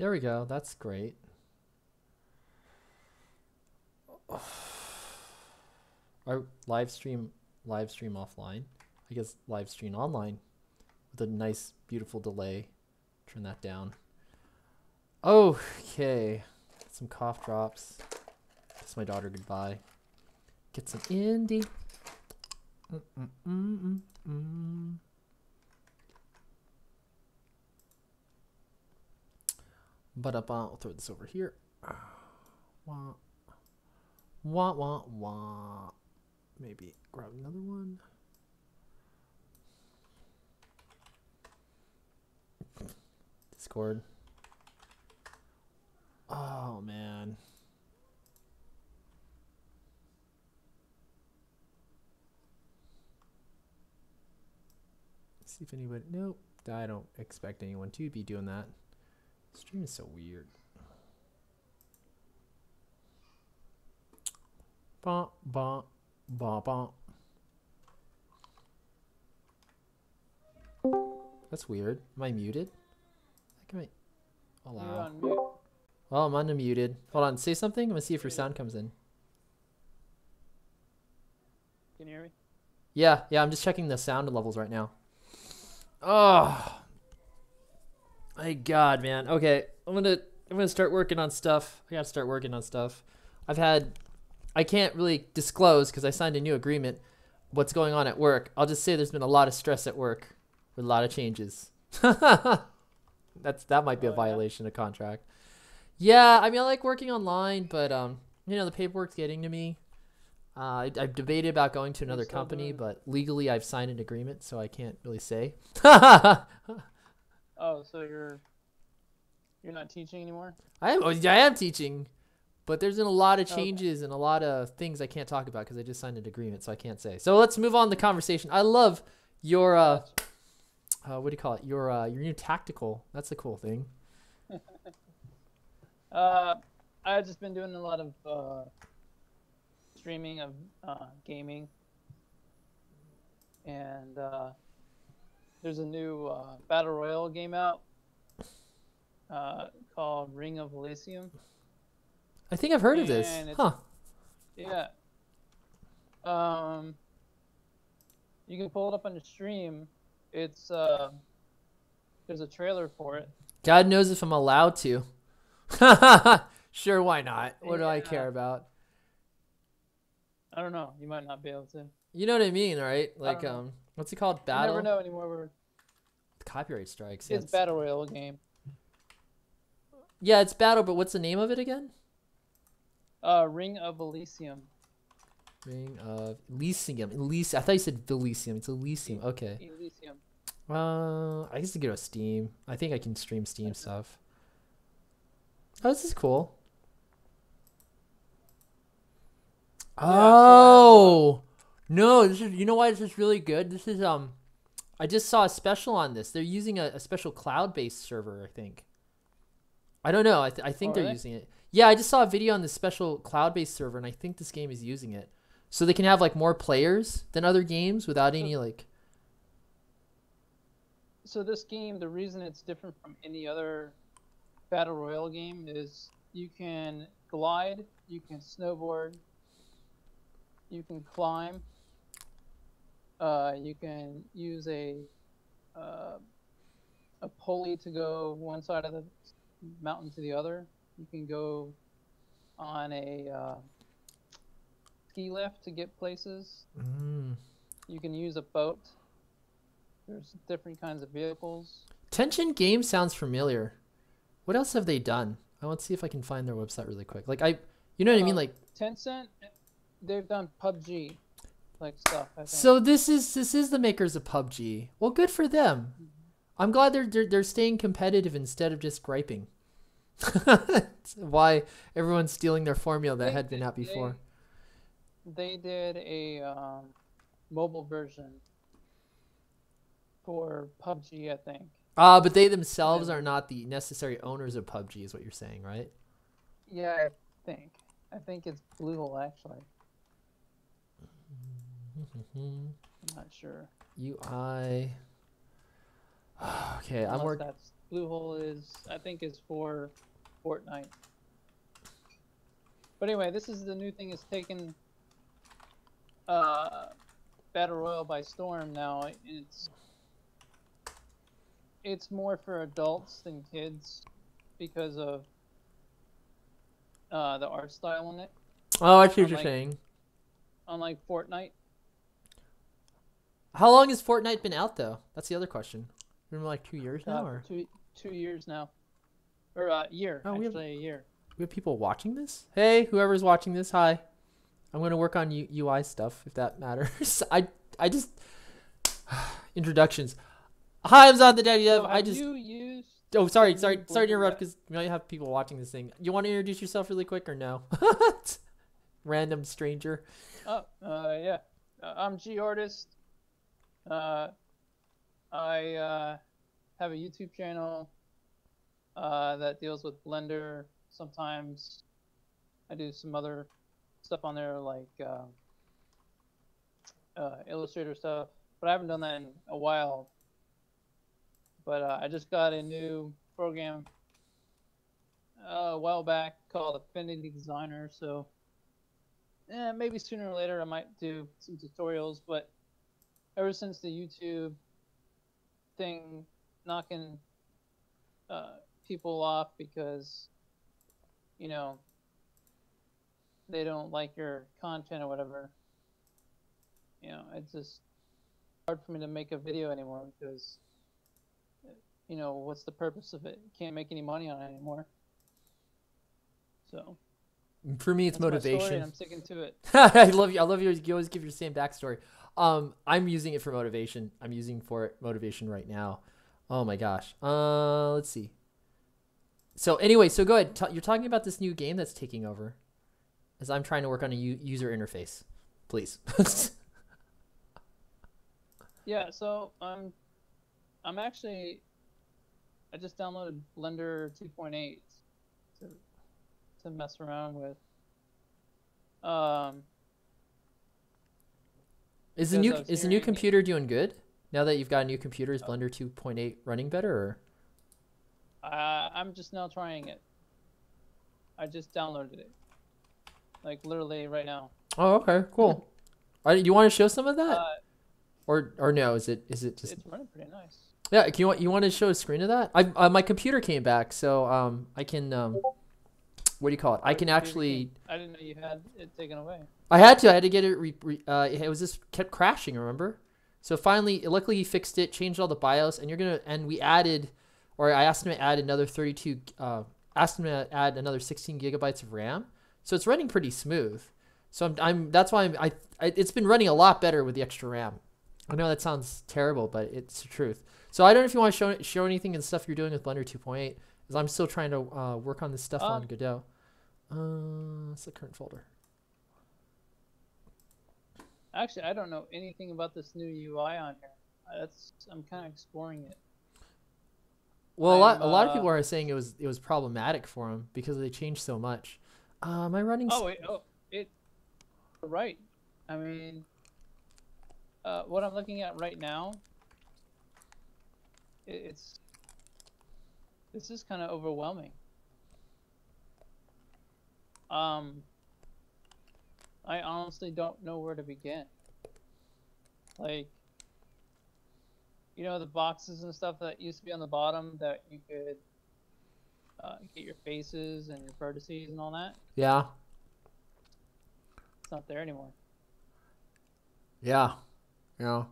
There we go. That's great. Our live stream offline. I guess live stream online with a nice, beautiful delay. Turn that down. Okay. Some cough drops. Kiss my daughter goodbye. Get some Indy. But I'll throw this over here. Wah, wah, wah, wah. Maybe grab another one. Discord. Oh, man. Let's see if anybody... Nope. I don't expect anyone to be doing that. Stream is so weird. Bah, bah, bah, bah. That's weird. Am I muted? How can I allow? You're on mute. Well, I'm unmuted. Hold on. Say something. I'm gonna see if your sound comes in. Can you hear me? Yeah. I'm just checking the sound levels right now. Oh, my God, man. Okay, I'm gonna start working on stuff. I gotta start working on stuff. I can't really disclose because I signed a new agreement. What's going on at work? I'll just say there's been a lot of stress at work with a lot of changes. That might be a violation of contract. Yeah, I mean I like working online, but you know the paperwork's getting to me. I've debated about going to another company, but legally I've signed an agreement, so I can't really say. Oh, so you're not teaching anymore? I am teaching, but there's been a lot of changes and a lot of things I can't talk about because I just signed an agreement, so I can't say. So let's move on the conversation. I love your what do you call it? Your new tactical. That's a cool thing. I've just been doing a lot of streaming of gaming, and there's a new battle royale game out called Ring of Elysium. I think I've heard of this. Huh. Yeah. You can pull it up on the stream. It's there's a trailer for it. God knows if I'm allowed to. Sure, why not? What do I care about? I don't know. You might not be able to. You know what I mean, right? Like, what's it called? Battle? You never know anymore. Copyright strikes. It's battle royale game. Yeah, it's battle, but what's the name of it again? Ring of Elysium. Ring of Elysium. I thought you said Elysium. It's Elysium. Okay. Elysium. I used to go to Steam. I think I can stream Steam stuff. Oh, this is cool. Oh no! This is, you know why this is really good. This is I just saw a special on this. They're using a special cloud-based server. I think. I don't know. I think they're using it. Yeah, I just saw a video on this special cloud-based server, and I think this game is using it, so they can have like more players than other games without any like. So this game, the reason it's different from any other battle royale game is you can glide, you can snowboard, you can climb, you can use a pulley to go one side of the mountain to the other. You can go on a ski lift to get places. You can use a boat. There's different kinds of vehicles. Tension Games sounds familiar. What else have they done? I want to see if I can find their website really quick. Like you know what I mean? Like Tencent, they've done PUBG, like stuff. I think. So this is the makers of PUBG. Well, good for them. I'm glad they're staying competitive instead of just griping. That's why everyone's stealing their formula that had been out before. They did a mobile version for PUBG, I think. But they themselves are not the necessary owners of PUBG, is what you're saying, right? Yeah, I think it's Blue actually. I'm not sure. UI. Okay, I'm working. blue hole is, I think, is for Fortnite. But anyway, this is the new thing. It's taken Battle Royale by storm now. It's more for adults than kids because of the art style in it. Oh, I see what you're saying. Unlike Fortnite. How long has Fortnite been out though? That's the other question. Been like 2 years now, or 2 years now, or a year. Oh, actually, a year. We have people watching this. Hey, whoever's watching this, hi. I'm gonna work on UI stuff if that matters. I just introductions. Hi, I'm Zod the Daddy Dev. So I just. You used Oh, sorry to interrupt because we might have people watching this thing. You want to introduce yourself really quick or no? Random stranger. Oh, yeah. I'm G Artist. I have a YouTube channel that deals with Blender. Sometimes I do some other stuff on there like Illustrator stuff, but I haven't done that in a while. But I just got a new program a while back called Affinity Designer, so maybe sooner or later I might do some tutorials. But ever since the YouTube thing knocking people off because, you know, they don't like your content or whatever, you know, it's just hard for me to make a video anymore because, you know, what's the purpose of it? You can't make any money on it anymore. So for me, it's that's motivation. my story, and I'm sticking to it. I love you. I love you. You always give your same backstory. I'm using it for motivation. I'm using for motivation right now. Oh my gosh. Let's see. So anyway, so go ahead. You're talking about this new game that's taking over, as I'm trying to work on a user interface. Please. Yeah. So I'm actually. I just downloaded Blender 2.8 to mess around with. Is the new computer doing good? Now that you've got a new computer, is Blender 2.8 running better, or? I'm just now trying it. I just downloaded it, like literally right now. Oh, okay, cool. You want to show some of that, or no? Is it just? It's running pretty nice. Yeah, you want to show a screen of that? My computer came back, so I can what do you call it? I can actually. I didn't know you had it taken away. I had to get it. It was just kept crashing. Remember? So finally, luckily he fixed it, changed all the BIOS, and we added, or I asked him to add another 16 gigabytes of RAM. So it's running pretty smooth. So that's why it's been running a lot better with the extra RAM. I know that sounds terrible, but it's the truth. So I don't know if you want to show anything and stuff you're doing with Blender 2.8, because I'm still trying to work on this stuff on Godot. What's the current folder? Actually, I don't know anything about this new UI on here. I'm kind of exploring it. Well, a lot of people are saying it was problematic for them because they changed so much. Am I running? Right. I mean, what I'm looking at right now, this is kind of overwhelming. I honestly don't know where to begin. Like, you know, the boxes and stuff that used to be on the bottom that you could get your faces and your vertices and all that. Yeah. It's not there anymore. Yeah. Yeah.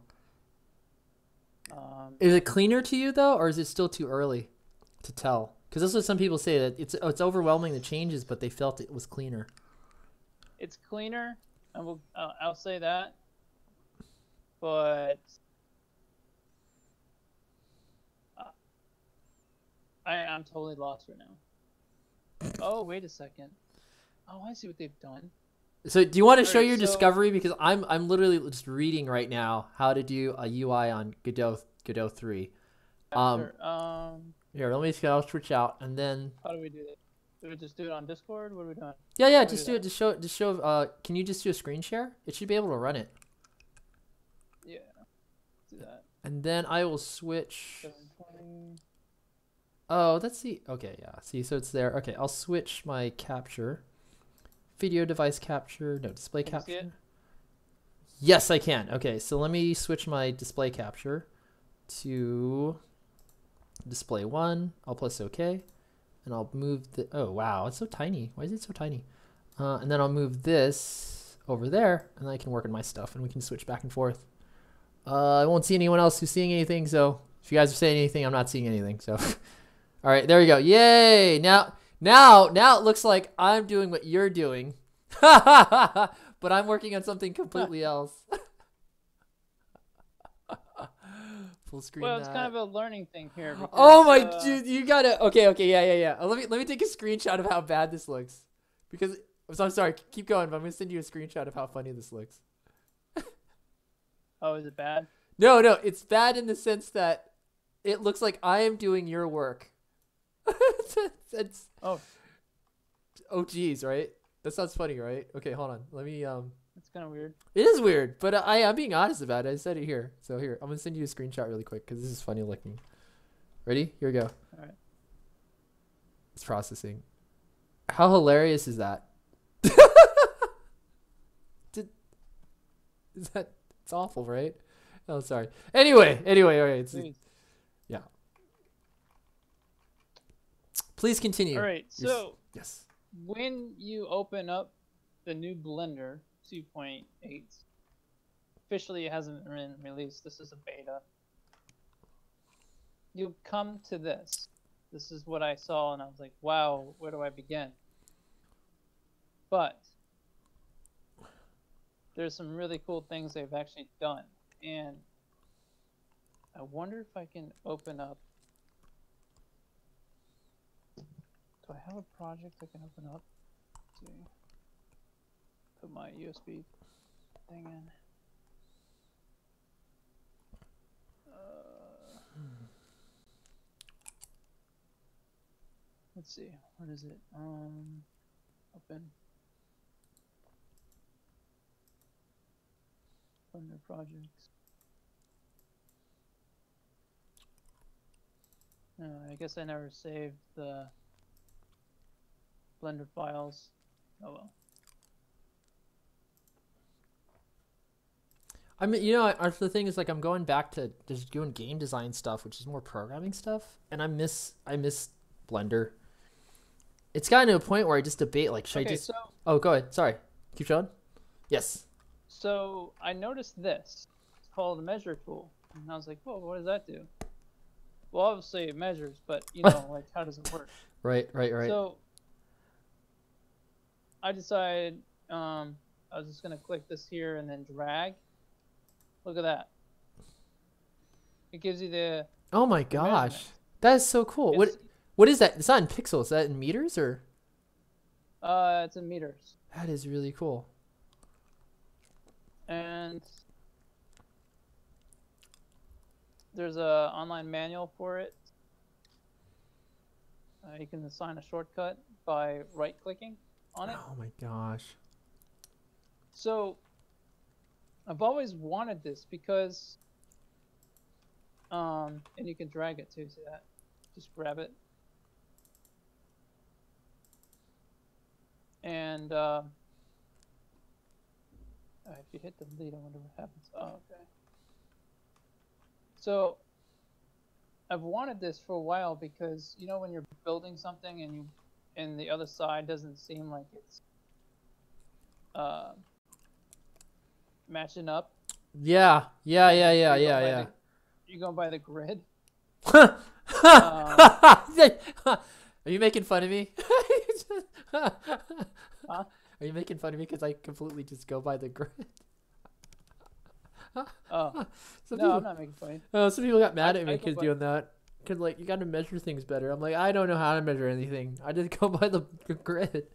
Is it cleaner to you though, or is it still too early to tell? Because that's what some people say, that it's overwhelming the changes, but they felt it was cleaner. It's cleaner, and I'll say that. But I'm totally lost right now. Oh, wait a second. Oh, I see what they've done. So do you want to show your discovery? Because I'm literally just reading right now how to do a UI on Godot 3. Sure. Here, let me see. I'll switch out, and then. How do we do that? Do we just do it on Discord? What are we doing? Yeah. Just do it. Just show. Can you just do a screen share? It should be able to run it. Yeah. Do that. And then I will switch. 720. Oh, that's the, okay, yeah. See, so it's there. Okay, I'll switch my capture. Video device capture, no, display Can you see it? capture. Yes, I can. Okay, so let me switch my display capture to display 1. I'll press OK. And I'll move the, oh wow, it's so tiny. Why is it so tiny? And then I'll move this over there, and then I can work on my stuff, and we can switch back and forth. I won't see anyone else who's seeing anything, so if you guys are saying anything, I'm not seeing anything. So, all right, there we go. Yay! Now it looks like I'm doing what you're doing, but I'm working on something completely else. Full screen. Well, it's kind of a learning thing here. Because, oh my, dude, you gotta. Okay, yeah. Let me take a screenshot of how bad this looks, because I'm sorry. Keep going, but I'm gonna send you a screenshot of how funny this looks. Oh, is it bad? No, it's bad in the sense that it looks like I am doing your work. Oh geez, right? That sounds funny, right? Okay, hold on. Let me It's kind of weird. It is weird, but I'm being honest about it. I said it here. So here, I'm gonna send you a screenshot really quick because this is funny looking. Ready? Here we go. All right. It's processing. How hilarious is that? Is that? It's awful, right? Oh, sorry. Anyway, all right. Yeah. Please continue. All right. So yes. when you open up the new Blender 2.8, officially it hasn't been released. This is a beta. You'll come to this. This is what I saw, and I was like, wow, where do I begin? But there's some really cool things they've actually done. And I wonder if I can open up. Do I have a project I can open up? Let's see. Put my USB thing in. Let's see. What is it? Open. Blender projects. No, I guess I never saved the Blender files. Oh well. I mean, the thing is, like, I'm going back to just doing game design stuff, which is more programming stuff, and I miss Blender. It's gotten to a point where I just debate, like, should I just... Oh, go ahead. Sorry. Keep showing. Yes. So I noticed this. It's called the measure tool. And I was like, whoa, what does that do? Well, obviously it measures, but, like, how does it work? Right. So I decided I was just going to click this here and then drag. Look at that. It gives you the... Oh my gosh. That is so cool. What is that? It's not in pixels. Is that in meters or? It's in meters. That is really cool. And there's a online manual for it. You can assign a shortcut by right-clicking on it. Oh my gosh. So I've always wanted this because, and you can drag it too. See that? Just grab it. And if you hit delete, I wonder what happens. Oh, okay. So I've wanted this for a while because when you're building something and the other side doesn't seem like it's matching up. Yeah. You go by the grid. Are you making fun of me? Huh? Are you making fun of me because I completely just go by the grid? Oh, no, I'm not making fun. Some people got mad at me because doing that. Because, like, you got to measure things better. I'm like, I don't know how to measure anything. I just go by the grid.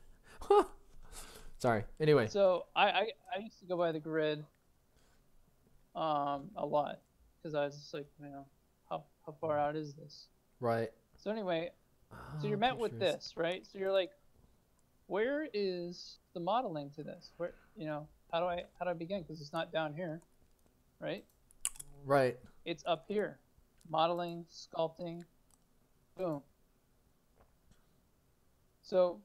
Sorry. Anyway. So I used to go by the grid a lot because I was just like, how far out is this? Right. So anyway, so you're met with this, right? So you're like, where is the modeling to this? Where, how do I begin? Because it's not down here, right? Right. It's up here. Modeling, sculpting, boom. So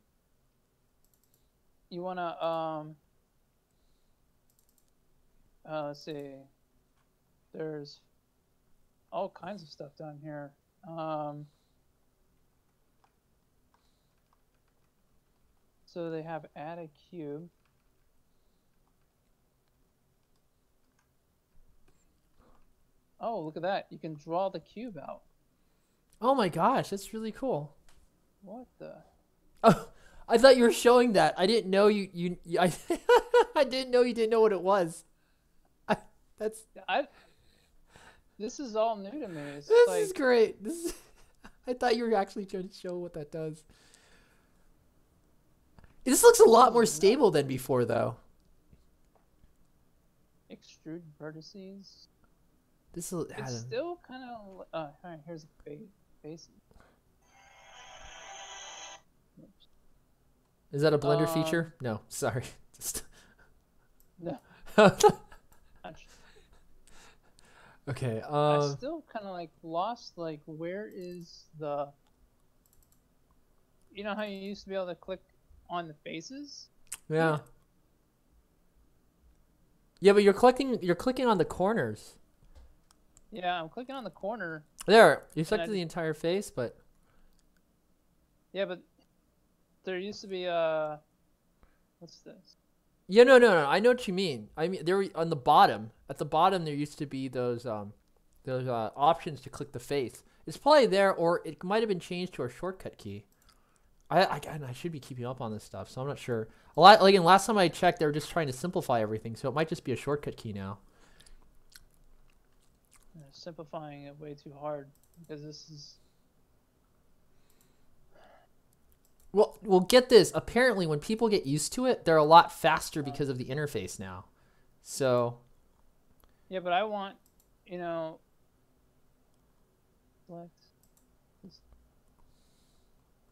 you wanna let's see. There's all kinds of stuff down here. So they have add a cube. Oh, look at that. You can draw the cube out. Oh my gosh, that's really cool. What the? Oh, I thought you were showing that. I didn't know I, I didn't know you didn't know what it was. That's This is all new to me. It's this like, is great. This is, I thought you were actually trying to show what that does. This looks a lot more stable than before, though. extrude vertices. This will. It's still kind of. All right, here's a base. Is that a Blender feature? No, sorry. Just... No. Okay. I still kind of like lost. Like, where is the? You know how you used to be able to click on the faces? Yeah. Yeah, but you're clicking on the corners. Yeah, I'm clicking on the corner. There, you selected the entire face, but. Yeah, but there used to be what's this? Yeah, no. I know what you mean. I mean, there on the bottom. At the bottom, there used to be those options to click the face. It's probably there, or it might have been changed to a shortcut key. I should be keeping up on this stuff, so I'm not sure. Like, last time I checked, they were just trying to simplify everything, so it might just be a shortcut key now. They're simplifying it way too hard because this is. Well, get this. Apparently, when people get used to it, they're a lot faster because of the interface now. So. Yeah, but I want, select.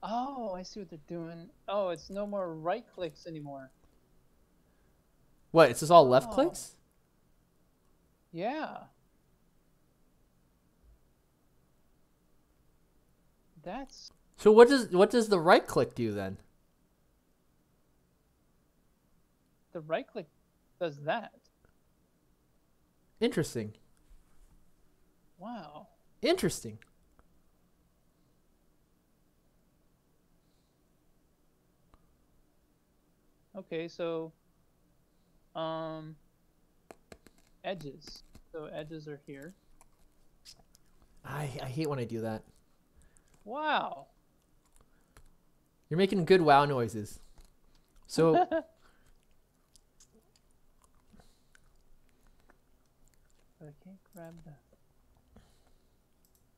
Oh, I see what they're doing. Oh, it's no more right clicks anymore. What? It's just all left clicks? Yeah. That's. So what does the right click do then? The right click does that. Interesting. Wow. Interesting. Okay, so edges. So edges are here. I hate when I do that. Wow. You're making good wow noises. So But I can't grab that.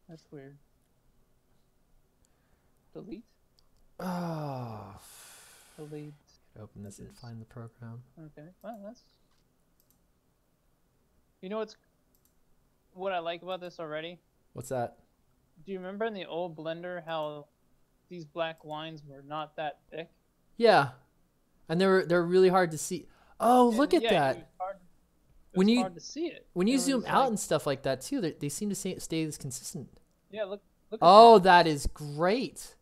That's weird. Delete. oh, Delete. open this and find the program. Okay. Well, that's. You know what I like about this already? What's that? Do you remember in the old Blender how these black lines were not that thick? Yeah, and they're really hard to see. Oh, look at that! It was hard to see it. When you It zoom was out like, and stuff like that too, they seem to stay as consistent. yeah, look. Oh, that is great.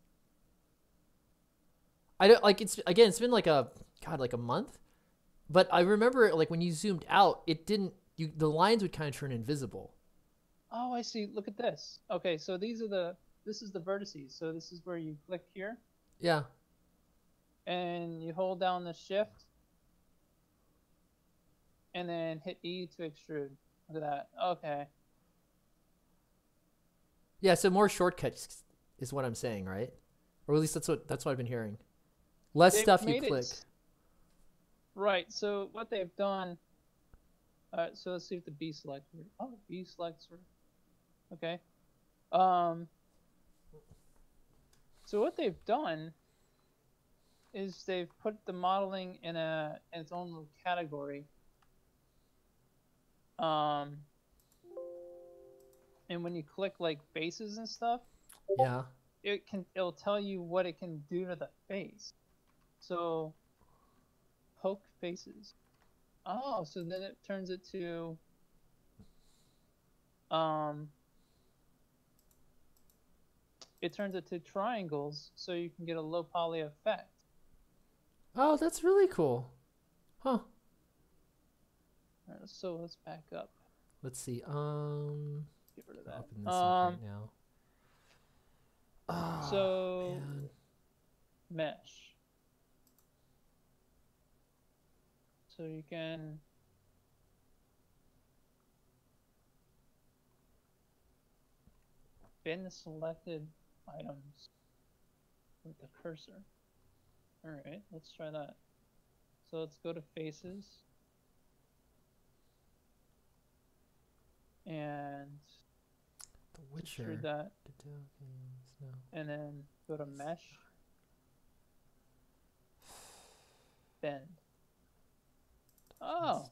I don't like it's again. It's been like a month, but I remember like when you zoomed out, it didn't. The lines would kind of turn invisible. Oh, I see. Look at this. Okay, so this is the vertices. So this is where you click here. Yeah. And you hold down the shift. And then hit E to extrude. Look at that. Okay. Yeah. So more shortcuts is what I'm saying, right? Or at least that's what I've been hearing. Less stuff you click. Right. So what they've done. So let's see if the B selects. Oh, B selects. Okay. So what they've done is they've put the modeling in its own little category. And when you click like faces and stuff, Yeah. it'll tell you what it can do to the face. So poke faces. Oh, so then it turns it to it turns it to triangles so you can get a low poly effect. Oh, that's really cool. Huh. All right, so let's back up. Let's see. Get rid of that. Open this up right now. Oh, So man. mesh. So you can bin the selected items with the cursor. All right, let's try that. So let's go to faces. And The Witcher. extrude that. Godot games, no. And then go to mesh. Bend. Oh.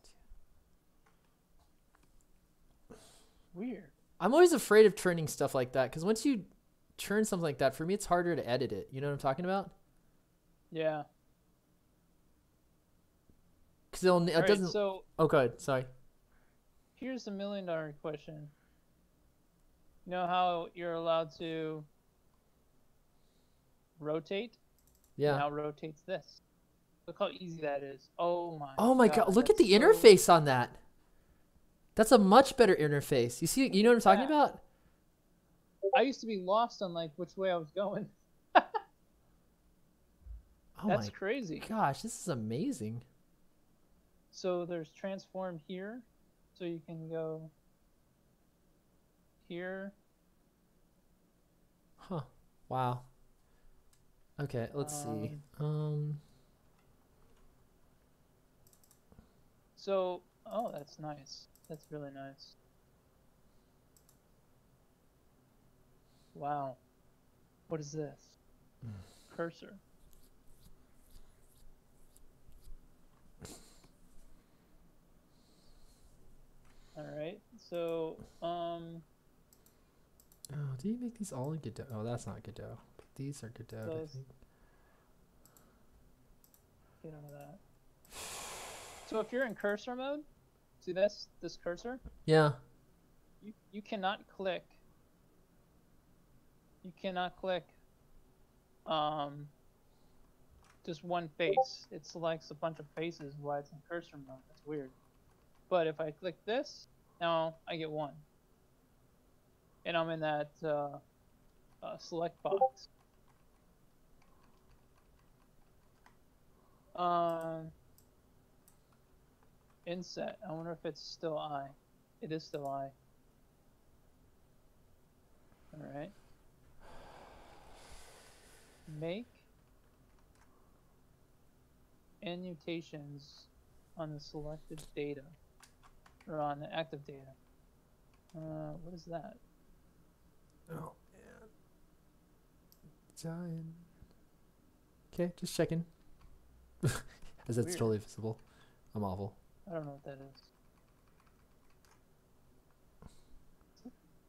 Weird. I'm always afraid of turning stuff like that because once you turn something like that, for me, it's harder to edit it. You know what I'm talking about? Yeah. Because it Right, doesn't. so Oh, go ahead. Sorry. here's the $1,000,000 question. You know how you're allowed to rotate? Yeah. Now rotates this. Look how easy that is. Oh my. Oh my God! Look at that's the interface on that. That's a much better interface. You see? You know what I'm talking Yeah. about? I used to be lost on like which way I was going. Oh That's my crazy. gosh! This is amazing. So there's transform here, so you can go here. Huh. Wow. Okay. Let's see. So, oh, that's nice. That's really nice. Wow. What is this? Cursor. All right. So, Oh, do you make these all in Godot? Oh, that's not Godot. But these are Godot, I Those- think. get out of that. So if you're in cursor mode, see this cursor? Yeah. You cannot click. You cannot click just one face. It selects a bunch of faces while it's in cursor mode. That's weird. But if I click this, now I get one. And I'm in that select box. Inset. I wonder if it's still I. It is still I. Alright. Make annotations on the selected data. Or on the active data. What is that? Oh man. Dying. Okay, just checking. As it's Weird. totally visible. I'm awful. I don't know what that is.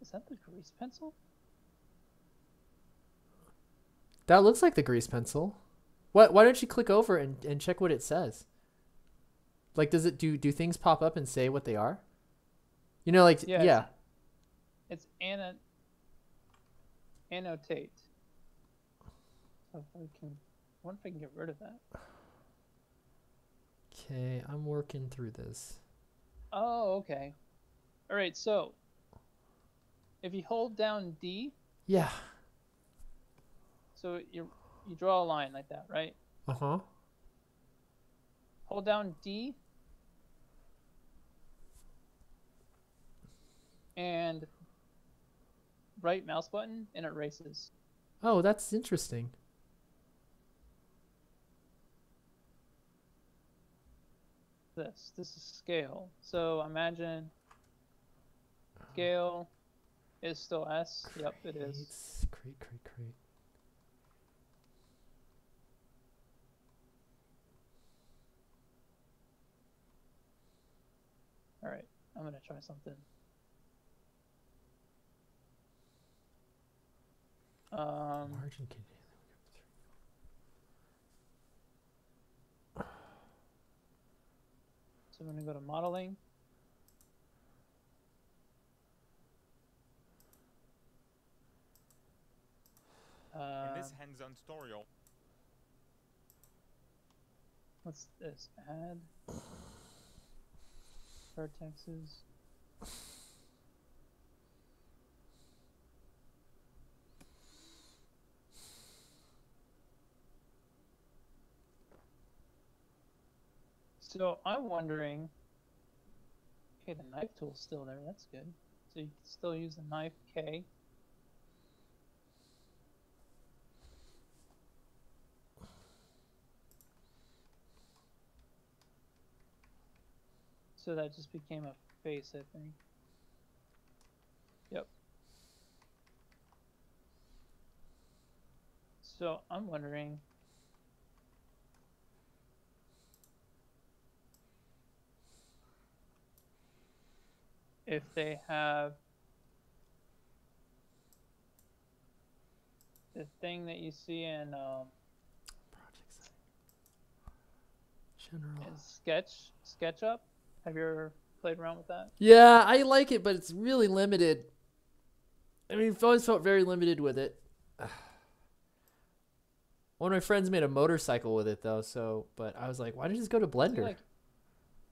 Is that the grease pencil? That looks like the grease pencil. What? Why don't you click over and check what it says? Like, does it do things pop up and say what they are? You know, like Yeah, yeah. It's annotate. So if I can, I wonder if I can get rid of that. Okay, I'm working through this. Oh, okay. All right, so if you hold down D, Yeah. so you draw a line like that, right? Uh-huh. Hold down D and right mouse button and it erases. Oh, that's interesting. This is scale. So imagine scale is still S. Yep, it is. Crate. All right, I'm gonna try something. Margin can So I'm gonna go to modeling. this hands-on tutorial. What's this? Add vertexes. So I'm wondering. Okay, the knife tool's still there. That's good. So you can still use the knife K. So that just became a face, I think. Yep. So I'm wondering if they have the thing that you see in General. SketchUp. Have you ever played around with that? Yeah, I like it, but it's really limited. I mean, I've always felt very limited with it. One of my friends made a motorcycle with it though, so but I was like, why don't you just go to Blender?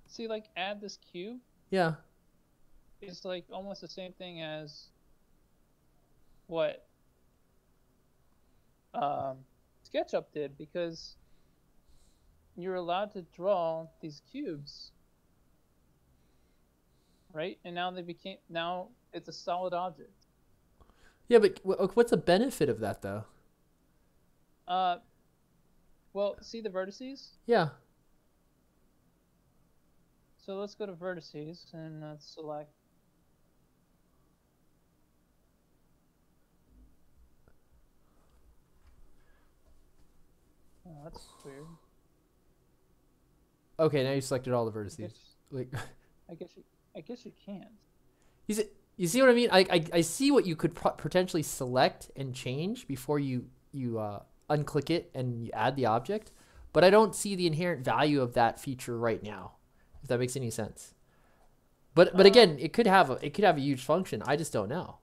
See, like add this cube. Yeah. It's like almost the same thing as what SketchUp did, because you're allowed to draw these cubes, right? And now now it's a solid object. Yeah, but what's the benefit of that though? Well, see the vertices? Yeah. So let's go to vertices and let's select. Oh, that's weird. Okay, now you selected all the vertices. I guess you can't. You see what I mean? I see what you could potentially select and change before you unclick it and you add the object, but I don't see the inherent value of that feature right now, if that makes any sense. But again, it could have a huge function. I just don't know.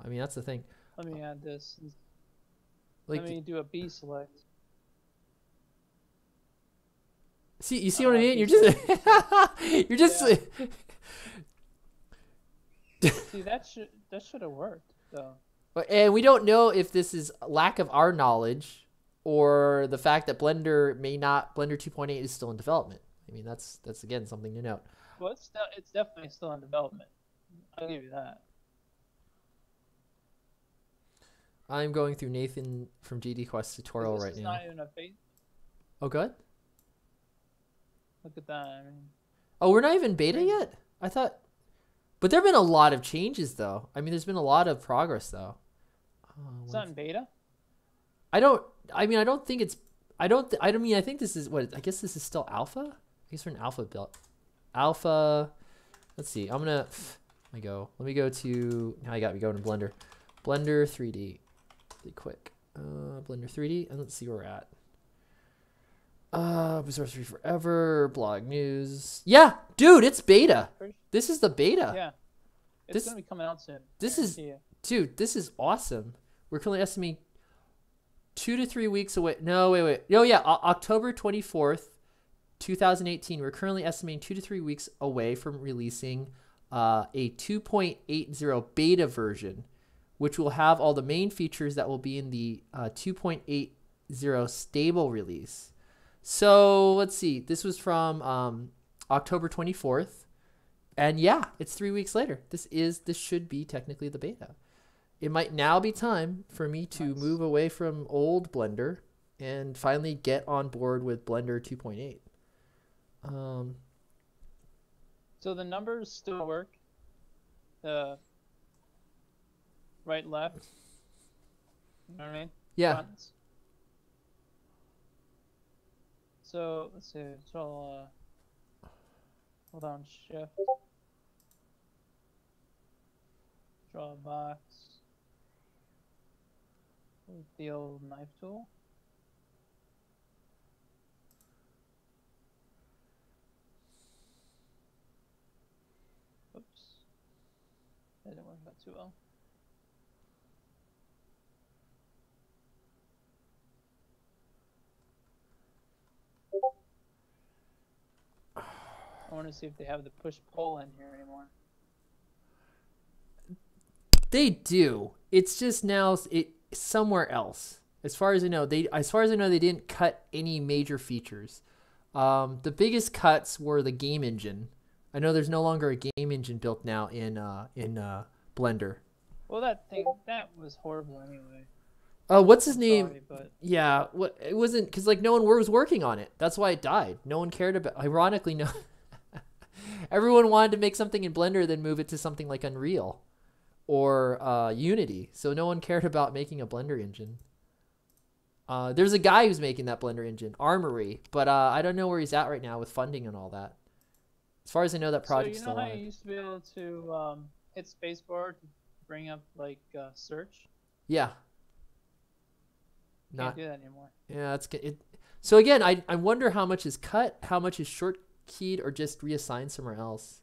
I mean, that's the thing. Let me add this. Like, let me do a B select. See, you see what I mean? You're just, you're just. Yeah. See, that should have worked though. And we don't know if this is lack of our knowledge or the fact that Blender 2.8 is still in development. I mean, that's again something to note. Well, it's definitely still in development. I'll give you that. I'm going through Nathan from GD Quest tutorial right now. Not even a face. Oh, good. Look at that. I mean, oh, we're not even beta yet? I thought. But there have been a lot of changes, though. I mean, there's been a lot of progress, though. It's not in beta? I think it's. I think this is what. I guess this is still alpha? I guess we're in alpha build. Alpha. Let's see. Let me go to. Now I got me going to Blender. Blender 3D. Really quick. Blender 3D. And let's see where we're at. Resource free forever. Blog news. Yeah, dude, it's beta. This is the beta. Yeah. It's gonna be coming out soon. This is awesome. We're currently estimating 2 to 3 weeks away. No, wait. Oh yeah, October 24th, 2018. We're currently estimating 2 to 3 weeks away from releasing a 2.80 beta version, which will have all the main features that will be in the 2.80 stable release. So let's see. This was from October 24th. And yeah, it's 3 weeks later. This should be technically the beta. It might now be time for me to move away from old Blender and finally get on board with Blender 2.8. So the numbers still work? The right, left? You know what I mean? Yeah. Buttons. So let's see. So hold on, shift. Draw a box with the old knife tool. Oops. That didn't work out too well. I want to see if they have the push-pull in here anymore. They do. It's just now somewhere else. As far as I know, they didn't cut any major features. The biggest cuts were the game engine. I know there's no longer a game engine built now in Blender. Well, that was horrible anyway. What's his name? Sorry, but... Yeah, it wasn't because like no one was working on it. That's why it died. No one cared about. Ironically, no. Everyone wanted to make something in Blender, then move it to something like Unreal or Unity. So no one cared about making a Blender engine. There's a guy who's making that Blender engine, Armory, but I don't know where he's at right now with funding and all that. As far as I know, that project's still alive. So you know how you used to be able to hit spacebar to bring up like search? Yeah. Can't do that anymore. Yeah, it's good. So again, I wonder how much is cut, how much is short keyed, or just reassigned somewhere else.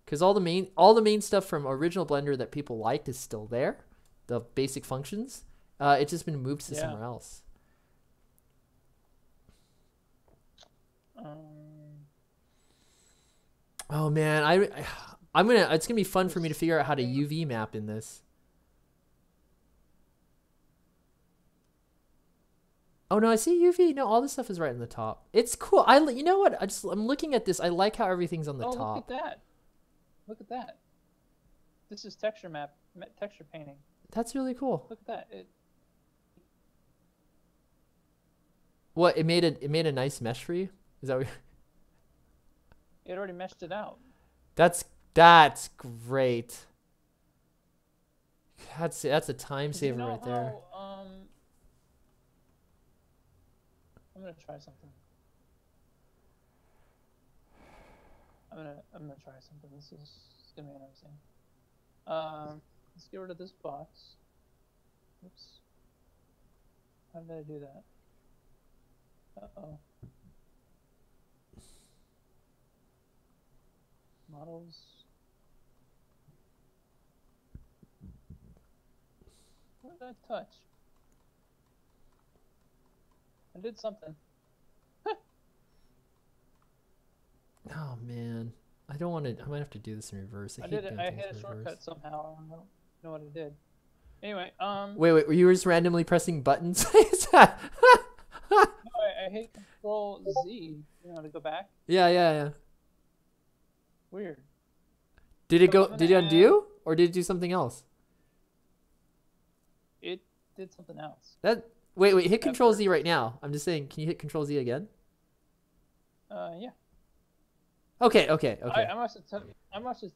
Because all the main stuff from original Blender that people liked is still there, the basic functions. It's just been moved to somewhere else. Oh man, it's gonna be fun for me to figure out how to UV map in this. Oh no, I see UV. No, all this stuff is right in the top. It's cool. You know what? I'm looking at this. I like how everything's on the top. Look at that. Look at that. This is texture painting. That's really cool. Look at that. What, it made a nice mesh for you? Is that what it already meshed it out. That's great. That's a time saver right there. I'm gonna try something. I'm gonna try something. This is gonna be interesting. Let's get rid of this box. Oops. How did I do that? Uh-oh. Models. What did I touch? I did something. Oh man, I don't want to. I might have to do this in reverse. I hit a shortcut somehow. I don't know what I did. Anyway, Wait, you were just randomly pressing buttons? No, I hit Control Z, to go back. Yeah. Weird. Did it go? Did it undo, or did it do something else? It did something else. Wait. Hit Control Z right now. I'm just saying. Can you hit Control Z again? Yeah. Okay. I must have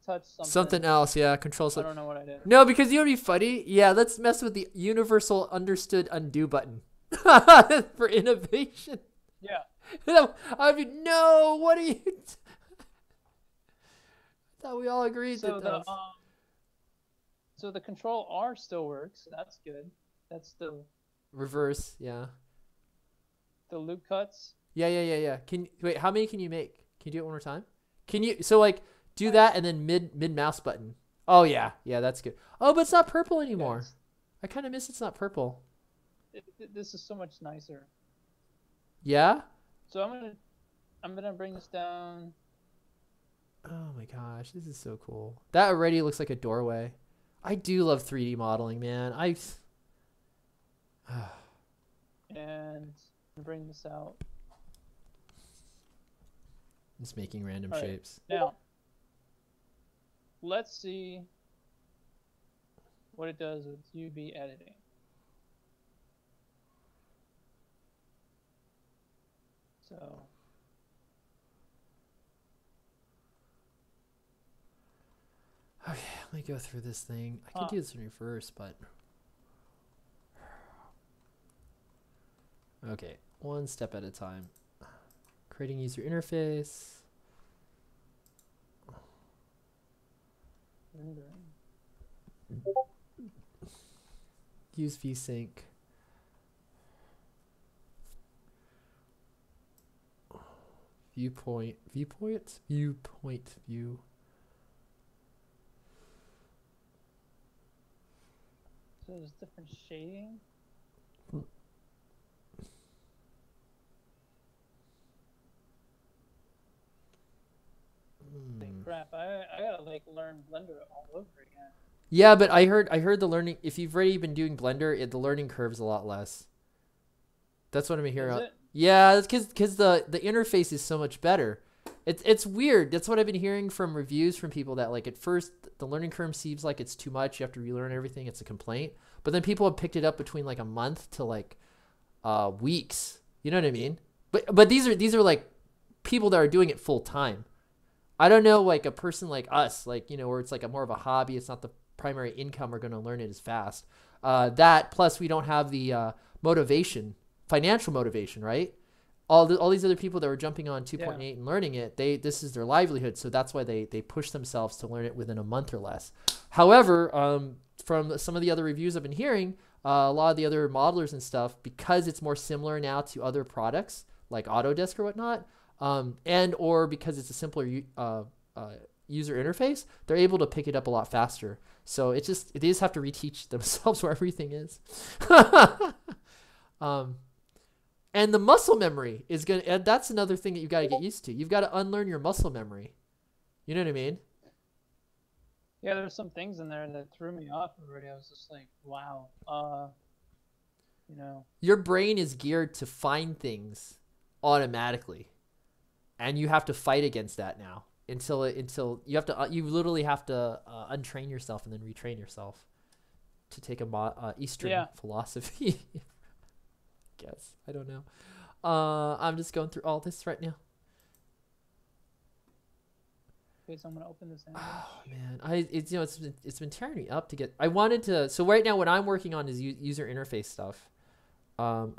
touched something. Something else, yeah. Control. I don't know what I did. No, because you know what'd be funny? Yeah, let's mess with the universal understood undo button for innovation. Yeah. I mean, no. What are you? I thought we all agreed that. So the Control R still works. That's good. That's the reverse. Yeah. The loop cuts. Yeah. Wait? How many can you make? Can you do it one more time? Can you do that and then mid mouse button? Oh yeah, that's good. Oh, but it's not purple anymore. Yes. I kind of miss it's not purple. This is so much nicer. Yeah. So I'm gonna bring this down. Oh my gosh, this is so cool. That already looks like a doorway. I do love 3D modeling, man. And bring this out. Just making random shapes. Now, let's see what it does with UV editing. So, okay, let me go through this thing. I could do this in reverse, but okay, one step at a time. Creating user interface. Use VSync. Viewpoint view. So there's different shading. crap! I gotta like learn Blender all over again. Yeah, but I heard the learning. If you've already been doing Blender, the learning curve's a lot less. That's what I'm hearing. Is it? Yeah, it's because the interface is so much better. It's weird. That's what I've been hearing from reviews from people that like at first the learning curve seems like it's too much. You have to relearn everything. It's a complaint. But then people have picked it up between like a month to like weeks. You know what I mean? But these are like people that are doing it full time. I don't know like a person like us, like where it's like a more of a hobby. It's not the primary income. We're going to learn it as fast. That plus we don't have the motivation, financial motivation, right? All these other people that were jumping on 2.8 and learning it, this is their livelihood, so that's why they push themselves to learn it within a month or less. However, from some of the other reviews I've been hearing, a lot of the other modelers and stuff, because it's more similar now to other products like Autodesk or whatnot, and or because it's a simpler user interface, they're able to pick it up a lot faster. So they just have to reteach themselves where everything is. And the muscle memory is and that's another thing that you got to get used to. You've got to unlearn your muscle memory. You know what I mean? Yeah, there's some things in there that threw me off already. I was just like, wow. Your brain is geared to find things automatically, and you have to fight against that now until you literally have to untrain yourself and then retrain yourself to take a Eastern philosophy. Guess I don't know. I'm just going through all this right now. Okay, so I'm gonna open this. Oh man, it's been tearing me up to get. I wanted to. So right now, what I'm working on is user interface stuff. I'm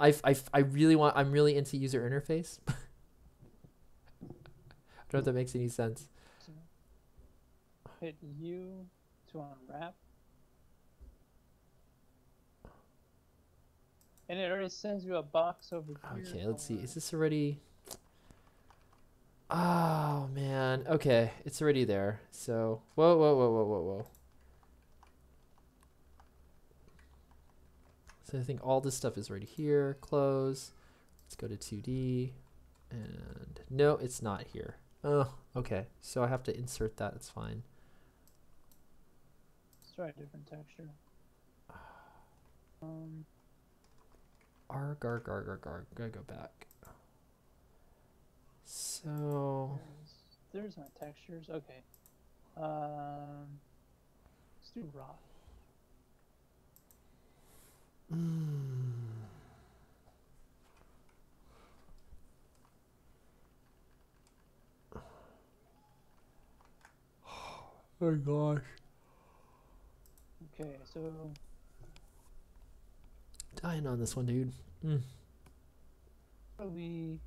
really into user interface. I don't know if that makes any sense. Hit U to unwrap. And it already sends you a box over here. Okay, let's see. Is this already... Oh, man. Okay, it's already there. So, whoa. So I think all this stuff is already here. Close. Let's go to 2D. And no, it's not here. Oh, okay. So I have to insert that. It's fine. Let's try a different texture. Gotta go back. So there's my textures. Okay. Let's do raw. Oh my gosh. Okay, so dying on this one, dude. we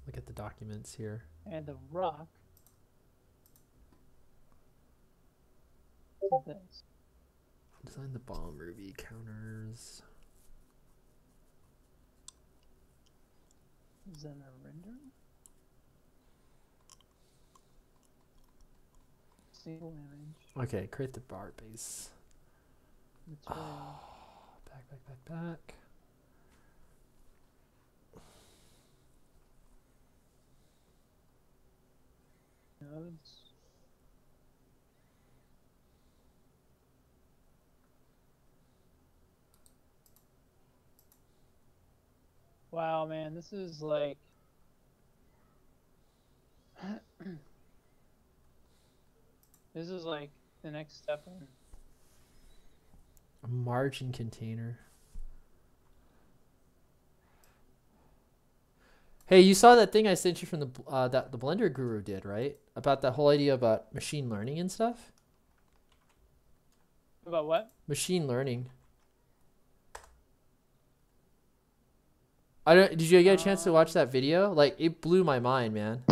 look at the documents here. And the rock to this. Design the bomb Ruby counters. Is that a render? Single image. Okay, create the bar base. Material. Back. Nodes. Wow, man, this is like this is like the next step in a margin container. Hey, you saw that thing I sent you from that the Blender Guru did, right? About that whole idea about machine learning and stuff. About what? Machine learning. Did you get a chance to watch that video? Like, it blew my mind, man.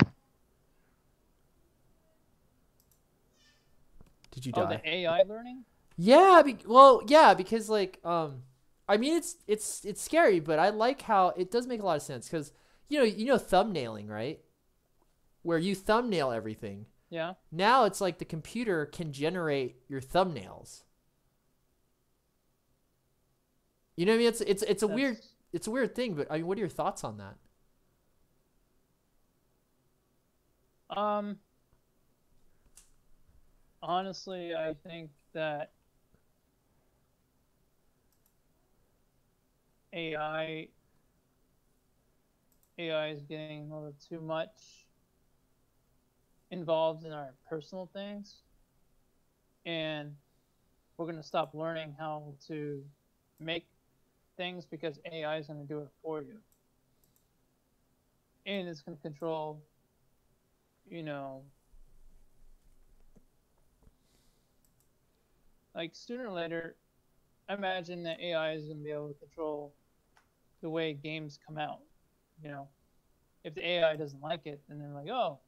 Did you die? Oh, the AI learning? Yeah, yeah, because like, I mean, it's scary, but I like how it does make a lot of sense because you know thumbnailing, right? Where you thumbnail everything. Yeah. Now it's like the computer can generate your thumbnails. You know what I mean? It's a weird thing, but I mean, what are your thoughts on that? honestly, I think that AI AI is getting a little too much involved in our personal things, and we're going to stop learning how to make things because AI is going to do it for you, and it's going to control, you know, like sooner or later, I imagine that AI is going to be able to control the way games come out. You know, if the AI doesn't like it, then they're like, oh,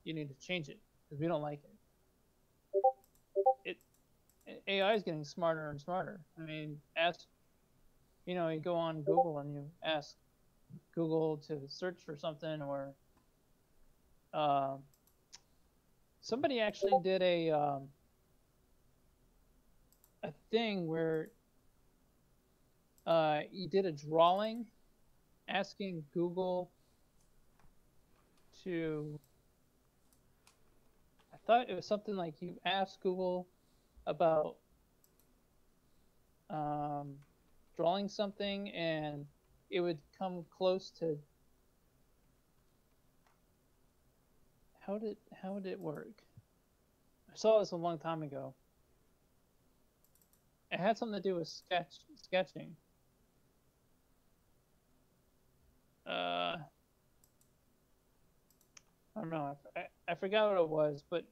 you need to change it because we don't like it. AI is getting smarter and smarter. I mean, you go on Google and you ask Google to search for something, or uh, somebody actually did a thing where you did a drawing asking Google to. I thought it was something like you asked Google about drawing something, and it would come close to. How did it work? I saw this a long time ago. It had something to do with sketching. I don't know. I forgot what it was, but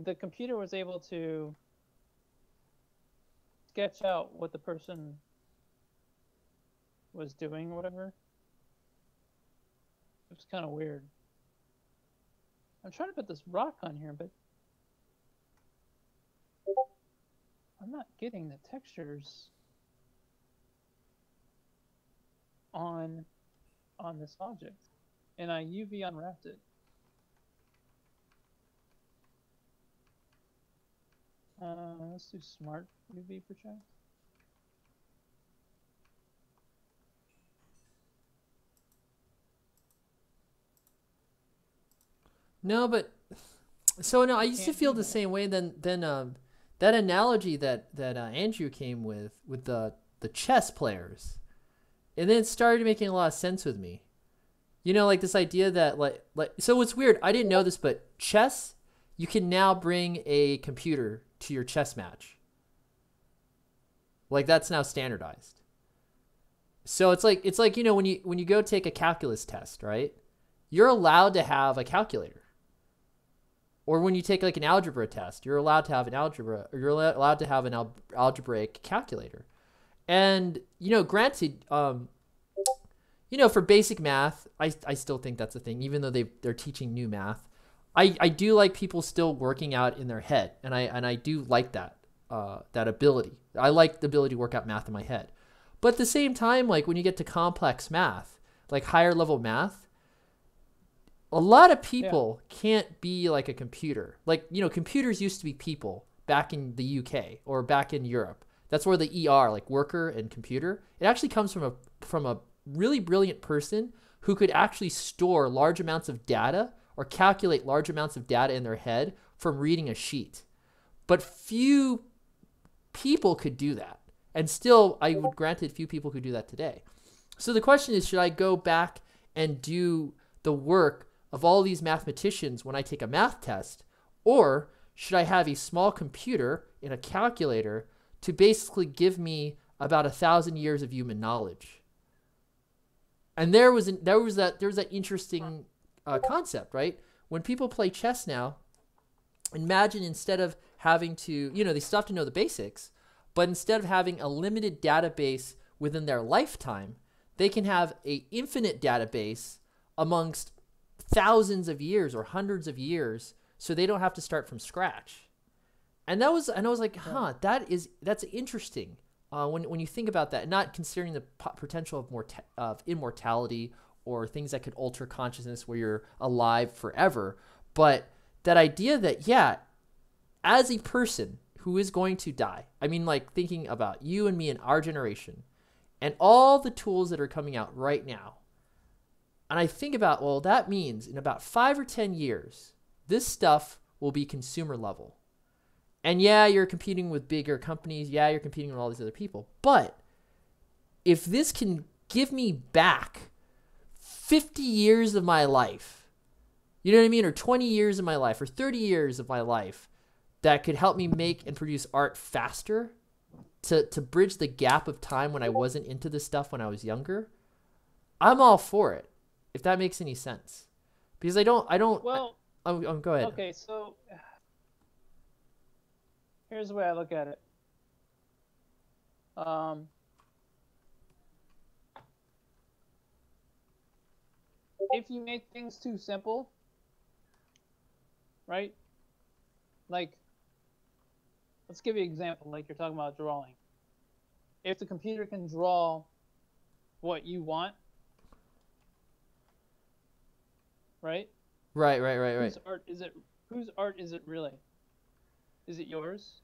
the computer was able to sketch out what the person was doing, or whatever. It was kind of weird. I'm trying to put this rock on here, but I'm not getting the textures on this object, and I UV unwrapped it. Let's do smart UV project. No, but so no, I used to feel the same way. Then that analogy that Andrew came with the chess players, and then it started making a lot of sense with me. You know, like this idea that like so it's weird. I didn't know this, but chess, you can now bring a computer to your chess match. Like that's now standardized. So it's like when you go take a calculus test, right? You're allowed to have a calculator. Or when you take like an algebra test, you're allowed to have an algebra, or you're allowed to have an algebraic calculator. And granted, for basic math, I still think that's a thing, even though they're teaching new math. I do like people still working out in their head, and I do like that ability. I like the ability to work out math in my head. But at the same time, like when you get to complex math, like higher level math, a lot of people can't be like a computer. Like, computers used to be people back in the UK or back in Europe. That's where the ER, like worker and computer, it actually comes from a really brilliant person who could actually store large amounts of data or calculate large amounts of data in their head from reading a sheet. But few people could do that. And still, I would granted few people could do that today. So the question is, should I go back and do the work of all these mathematicians when I take a math test, or should I have a small computer in a calculator to basically give me about 1,000 years of human knowledge? And there was that interesting concept, right? When people play chess now, imagine instead of having to, they still have to know the basics, but instead of having a limited database within their lifetime, they can have an infinite database amongst thousands of years or hundreds of years, so they don't have to start from scratch. And I was like, that's interesting when you think about that, not considering the potential of immortality or things that could alter consciousness where you're alive forever, but that idea that as a person who is going to die, I mean, like thinking about you and me and our generation and all the tools that are coming out right now. And I think about, well, that means in about 5 or 10 years, this stuff will be consumer level. And yeah, you're competing with bigger companies. Yeah, you're competing with all these other people. But if this can give me back 50 years of my life, you know what I mean? Or 20 years of my life, or 30 years of my life, that could help me make and produce art faster to bridge the gap of time when I wasn't into this stuff when I was younger, I'm all for it. If that makes any sense. Because I don't, Well, go ahead. okay, so here's the way I look at it. If you make things too simple, right? Like, let's give you an example, like you're talking about drawing. If the computer can draw what you want, right? Right. Whose art is it? Whose art is it really? Is it yours?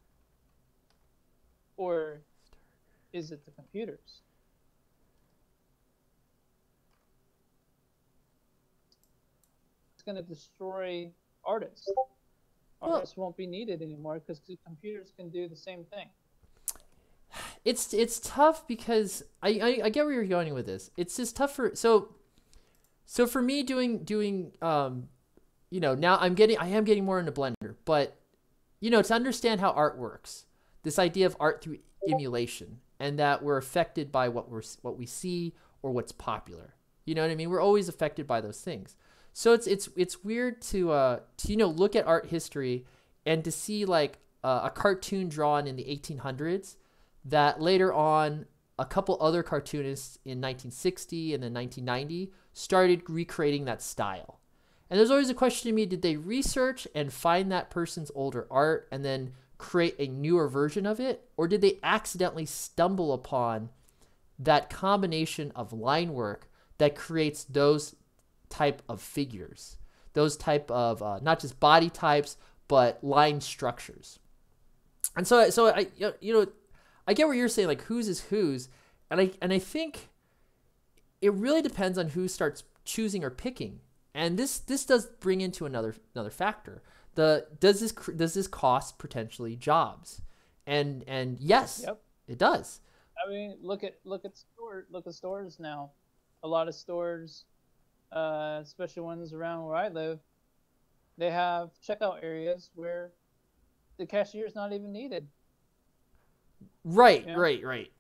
Or is it the computer's? It's going to destroy artists. Artists won't be needed anymore because the computers can do the same thing. It's tough because I get where you're going with this. It's just tough for so for me doing you know, now I am getting more into Blender, but you know, to understand how art works, this idea of art through emulation, and that we're affected by what we see or what's popular. You know what I mean? We're always affected by those things. So it's weird to you know, look at art history and to see like a cartoon drawn in the 1800s that later on a couple other cartoonists in 1960 and then 1990 started recreating that style. And there's always a question to me, did they research and find that person's older art and then create a newer version of it? Or did they accidentally stumble upon that combination of line work that creates those type of figures, those type of not just body types, but line structures? And so I, you know, I get what you're saying, like whose is whose. And I think it really depends on who starts choosing or picking. And this does bring into another factor. Does this cost potentially jobs? And yes, Yep. It does. I mean, look at stores now. A lot of stores, especially ones around where I live, they have checkout areas where the cashier is not even needed. Right, Yeah. right.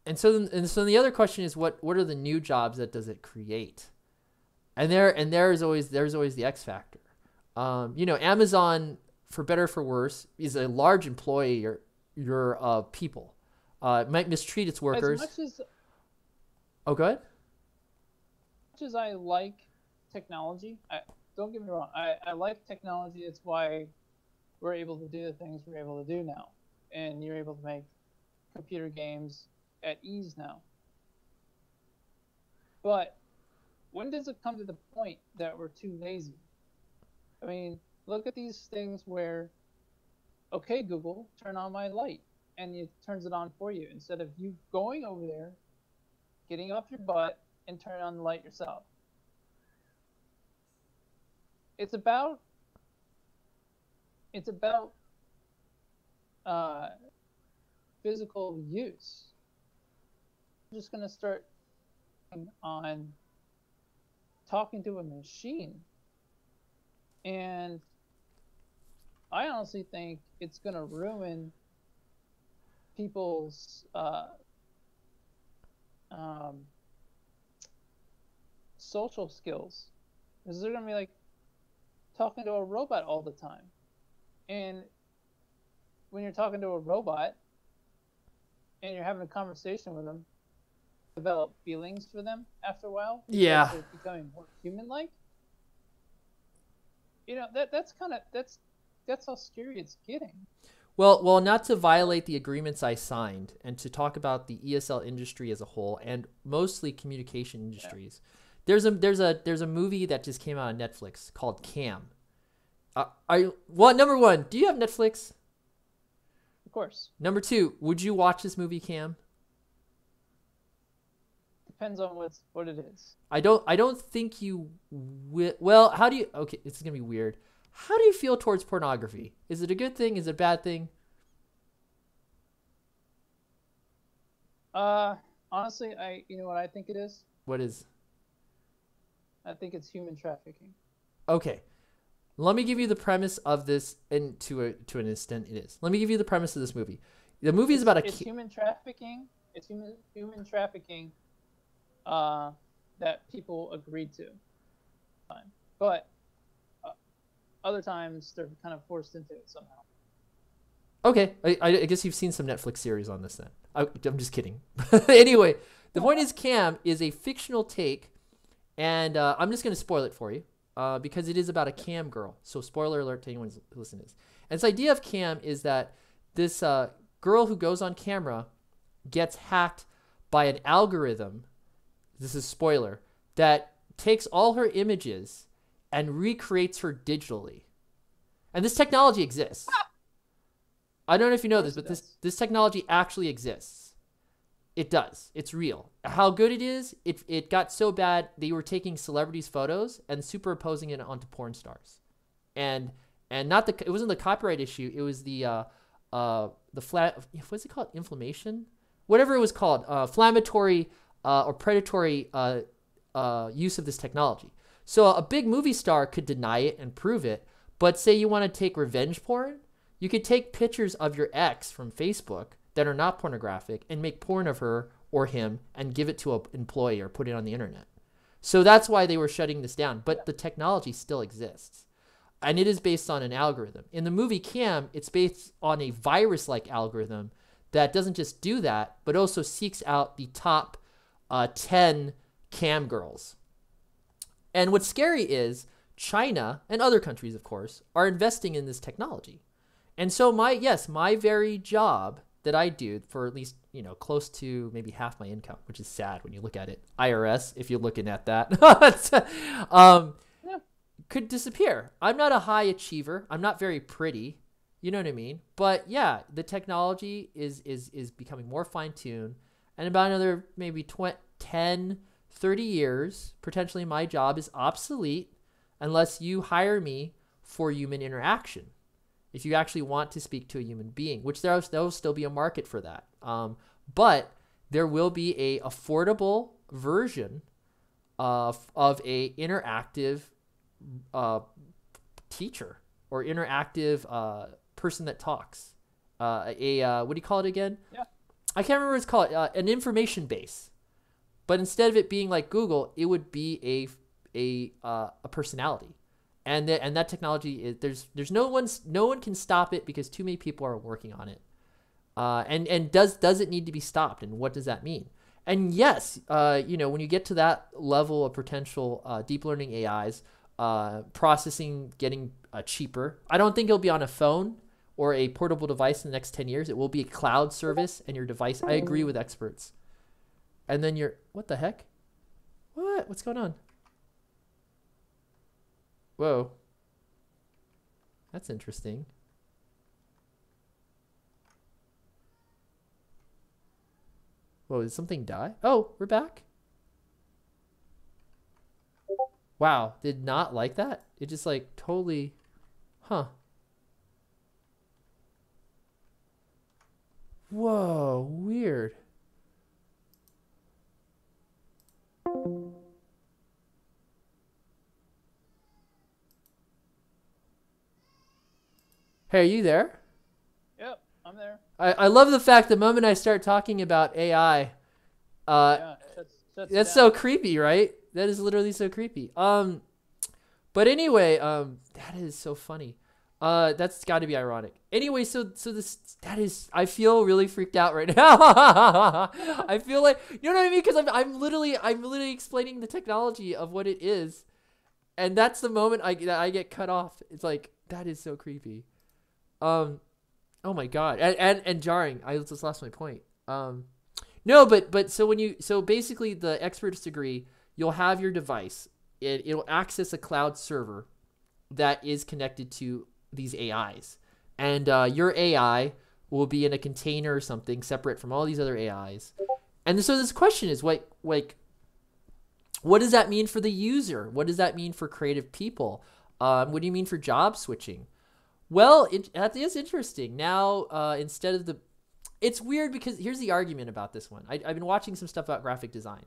And so the other question is, what are the new jobs that does it create? And there's always the X factor. You know, Amazon, for better or for worse, is a large employer of people. It might mistreat its workers. Oh, go ahead. As much as I like technology, don't get me wrong, I like technology. It's why we're able to do the things we're able to do now. And you're able to make computer games at ease now. But when does it come to the point that we're too lazy? I mean, look at these things where, okay, Google, turn on my light, and it turns it on for you instead of you going over there, getting off your butt, and turning on the light yourself. It's about physical use. I'm just gonna start on talking to a machine, and I honestly think it's gonna ruin people's social skills, because they're gonna be like talking to a robot all the time. And when you're talking to a robot and you're having a conversation with them, develop feelings for them after a while. Yeah. They're becoming more human-like. You know, that's how scary it's getting. Well, not to violate the agreements I signed, and to talk about the ESL industry as a whole, and mostly communication industries. Yeah. There's a movie that just came out on Netflix called Cam. Number one, do you have Netflix? Of course. Number two, would you watch this movie, Cam? Depends on what it is. I don't think you will. Well, how do you? Okay, this is gonna be weird. How do you feel towards pornography? Is it a good thing? Is it a bad thing? Honestly, you know what I think it is? What is? I think it's human trafficking. Okay. Let me give you the premise of this, and to an extent it is. Let me give you the premise of this movie. The movie is about it's human trafficking. It's human trafficking that people agreed to. But other times they're kind of forced into it somehow. Okay, I guess you've seen some Netflix series on this then. I'm just kidding. Anyway, the point is Cam is a fictional take, and I'm just going to spoil it for you because it is about a cam girl. So spoiler alert to anyone who's listening to this. And this idea of Cam is that this girl who goes on camera gets hacked by an algorithm, this is spoiler, that takes all her images and recreates her digitally. And this technology exists. I don't know if you know this, but this technology actually exists. It does. It's real. How good it is, it got so bad they were taking celebrities' photos and superimposing it onto porn stars. And not it wasn't the copyright issue, it was the what's it called? Inflammation? Whatever it was called, inflammatory or predatory use of this technology. So a big movie star could deny it and prove it, but say you want to take revenge porn, you could take pictures of your ex from Facebook that are not pornographic and make porn of her or him and give it to an employee or put it on the internet. So that's why they were shutting this down, but the technology still exists. And it is based on an algorithm. In the movie Cam, it's based on a virus-like algorithm that doesn't just do that, but also seeks out the top 10 cam girls. And what's scary is China and other countries, of course, are investing in this technology. And so my very job that I do for at least, close to maybe half my income, which is sad when you look at it, IRS, if you're looking at that, could disappear. I'm not a high achiever. I'm not very pretty. You know what I mean? But yeah, the technology is becoming more fine-tuned. And about another maybe 10, 30 years, potentially my job is obsolete unless you hire me for human interaction. If you actually want to speak to a human being, which there will still be a market for that. But there will be a affordable version of a interactive teacher or interactive person that talks. What do you call it again? Yeah. I can't remember what it's called. An information base. But instead of it being like Google, it would be a personality. And that technology is there's no one can stop it because too many people are working on it. And does it need to be stopped? And what does that mean? And yes, when you get to that level of potential deep learning AIs, processing getting cheaper. I don't think it'll be on a phone or a portable device in the next 10 years. It will be a cloud service and your device. I agree with experts. And then what the heck? What's going on? Whoa. That's interesting. Whoa, did something die? Oh, we're back. Wow, did not like that. It just like totally, huh. Whoa, weird. Hey, are you there? Yep, I'm there. I love the fact the moment I start talking about AI, that's so creepy, right? That is literally so creepy. But anyway, that is so funny. That's got to be ironic. Anyway, so I feel really freaked out right now. I feel like, you know what I mean? Because I'm literally explaining the technology of what it is, and that's the moment I get cut off. It's like, that is so creepy. Oh my god, and jarring. I just lost my point. No, but so basically the experts agree. You'll have your device. It'll access a cloud server that is connected to these AIs, and your AI will be in a container or something separate from all these other AIs. And so this question is like, what does that mean for the user? What does that mean for creative people? What do you mean for job switching? Well, that is interesting. Now, instead of the, it's weird because here's the argument about this one. I've been watching some stuff about graphic design,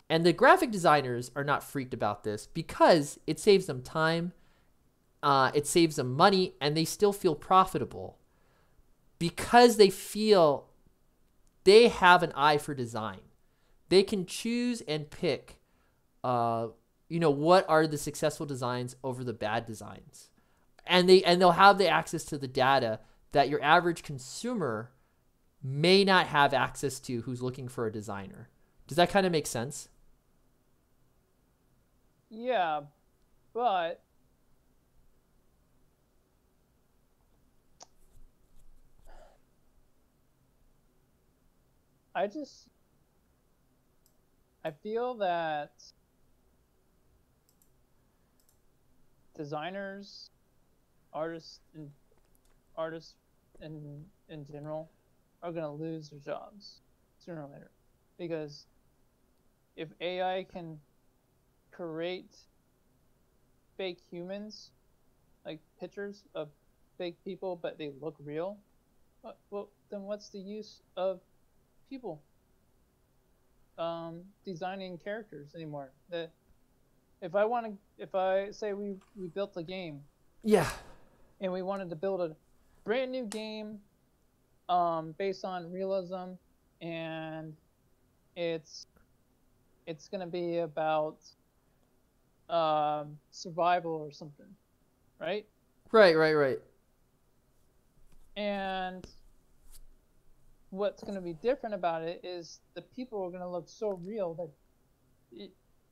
and the graphic designers are not freaked about this because it saves them time, it saves them money, and they still feel profitable because they feel they have an eye for design. They can choose and pick, what are the successful designs over the bad designs, and they'll have the access to the data that your average consumer may not have access to, who's looking for a designer. Does that kind of make sense? Yeah, but I feel that designers, artists, and artists in general are gonna lose their jobs sooner or later, because if AI can create fake humans, like pictures of fake people, but they look real, well, then what's the use of people designing characters anymore? If I say we built a game, Yeah. and we wanted to build a brand new game based on realism, and it's gonna be about survival or something, right? Right. And what's going to be different about it is the people are going to look so real that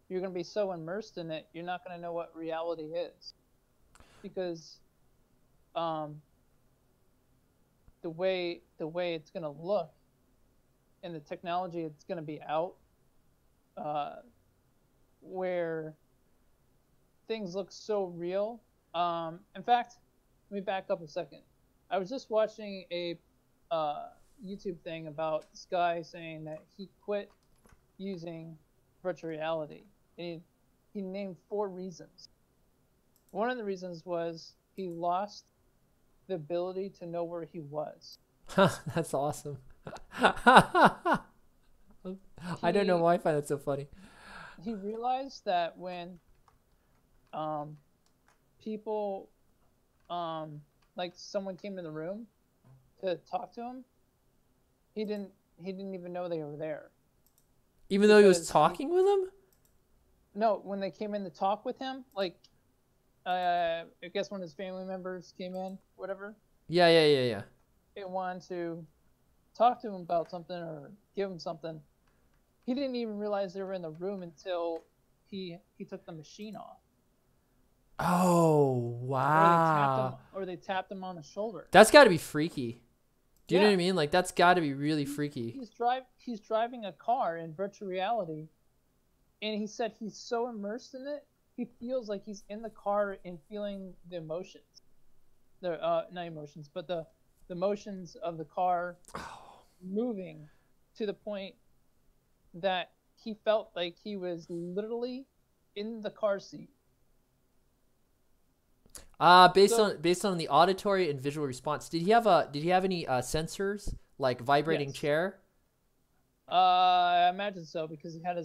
you're going to be so immersed in it, you're not going to know what reality is, because the way it's going to look and the technology it's going to be out, where things look so real. In fact, let me back up a second. I was just watching a YouTube thing about this guy saying that he quit using virtual reality, and he named 4 reasons. One of the reasons was he lost the ability to know where he was. That's awesome. I don't know why I find that so funny. He realized that when people, like someone came in the room to talk to him, he didn't even know they were there. Even though he was talking with them? No, when they came in to talk with him, like I guess when his family members came in, whatever. Yeah. They wanted to talk to him about something or give him something. He didn't even realize they were in the room until he took the machine off. Oh, wow. Or they tapped him on the shoulder. That's got to be freaky. Do you know what I mean? Like, that's got to be really freaky. He's driving a car in virtual reality, and he said he's so immersed in it, he feels like he's in the car and feeling the emotions. Not emotions, but the motions of the car moving to the point that he felt like he was literally in the car seat. Based on the auditory and visual response, did he have any sensors, like vibrating chair? I imagine so, because he had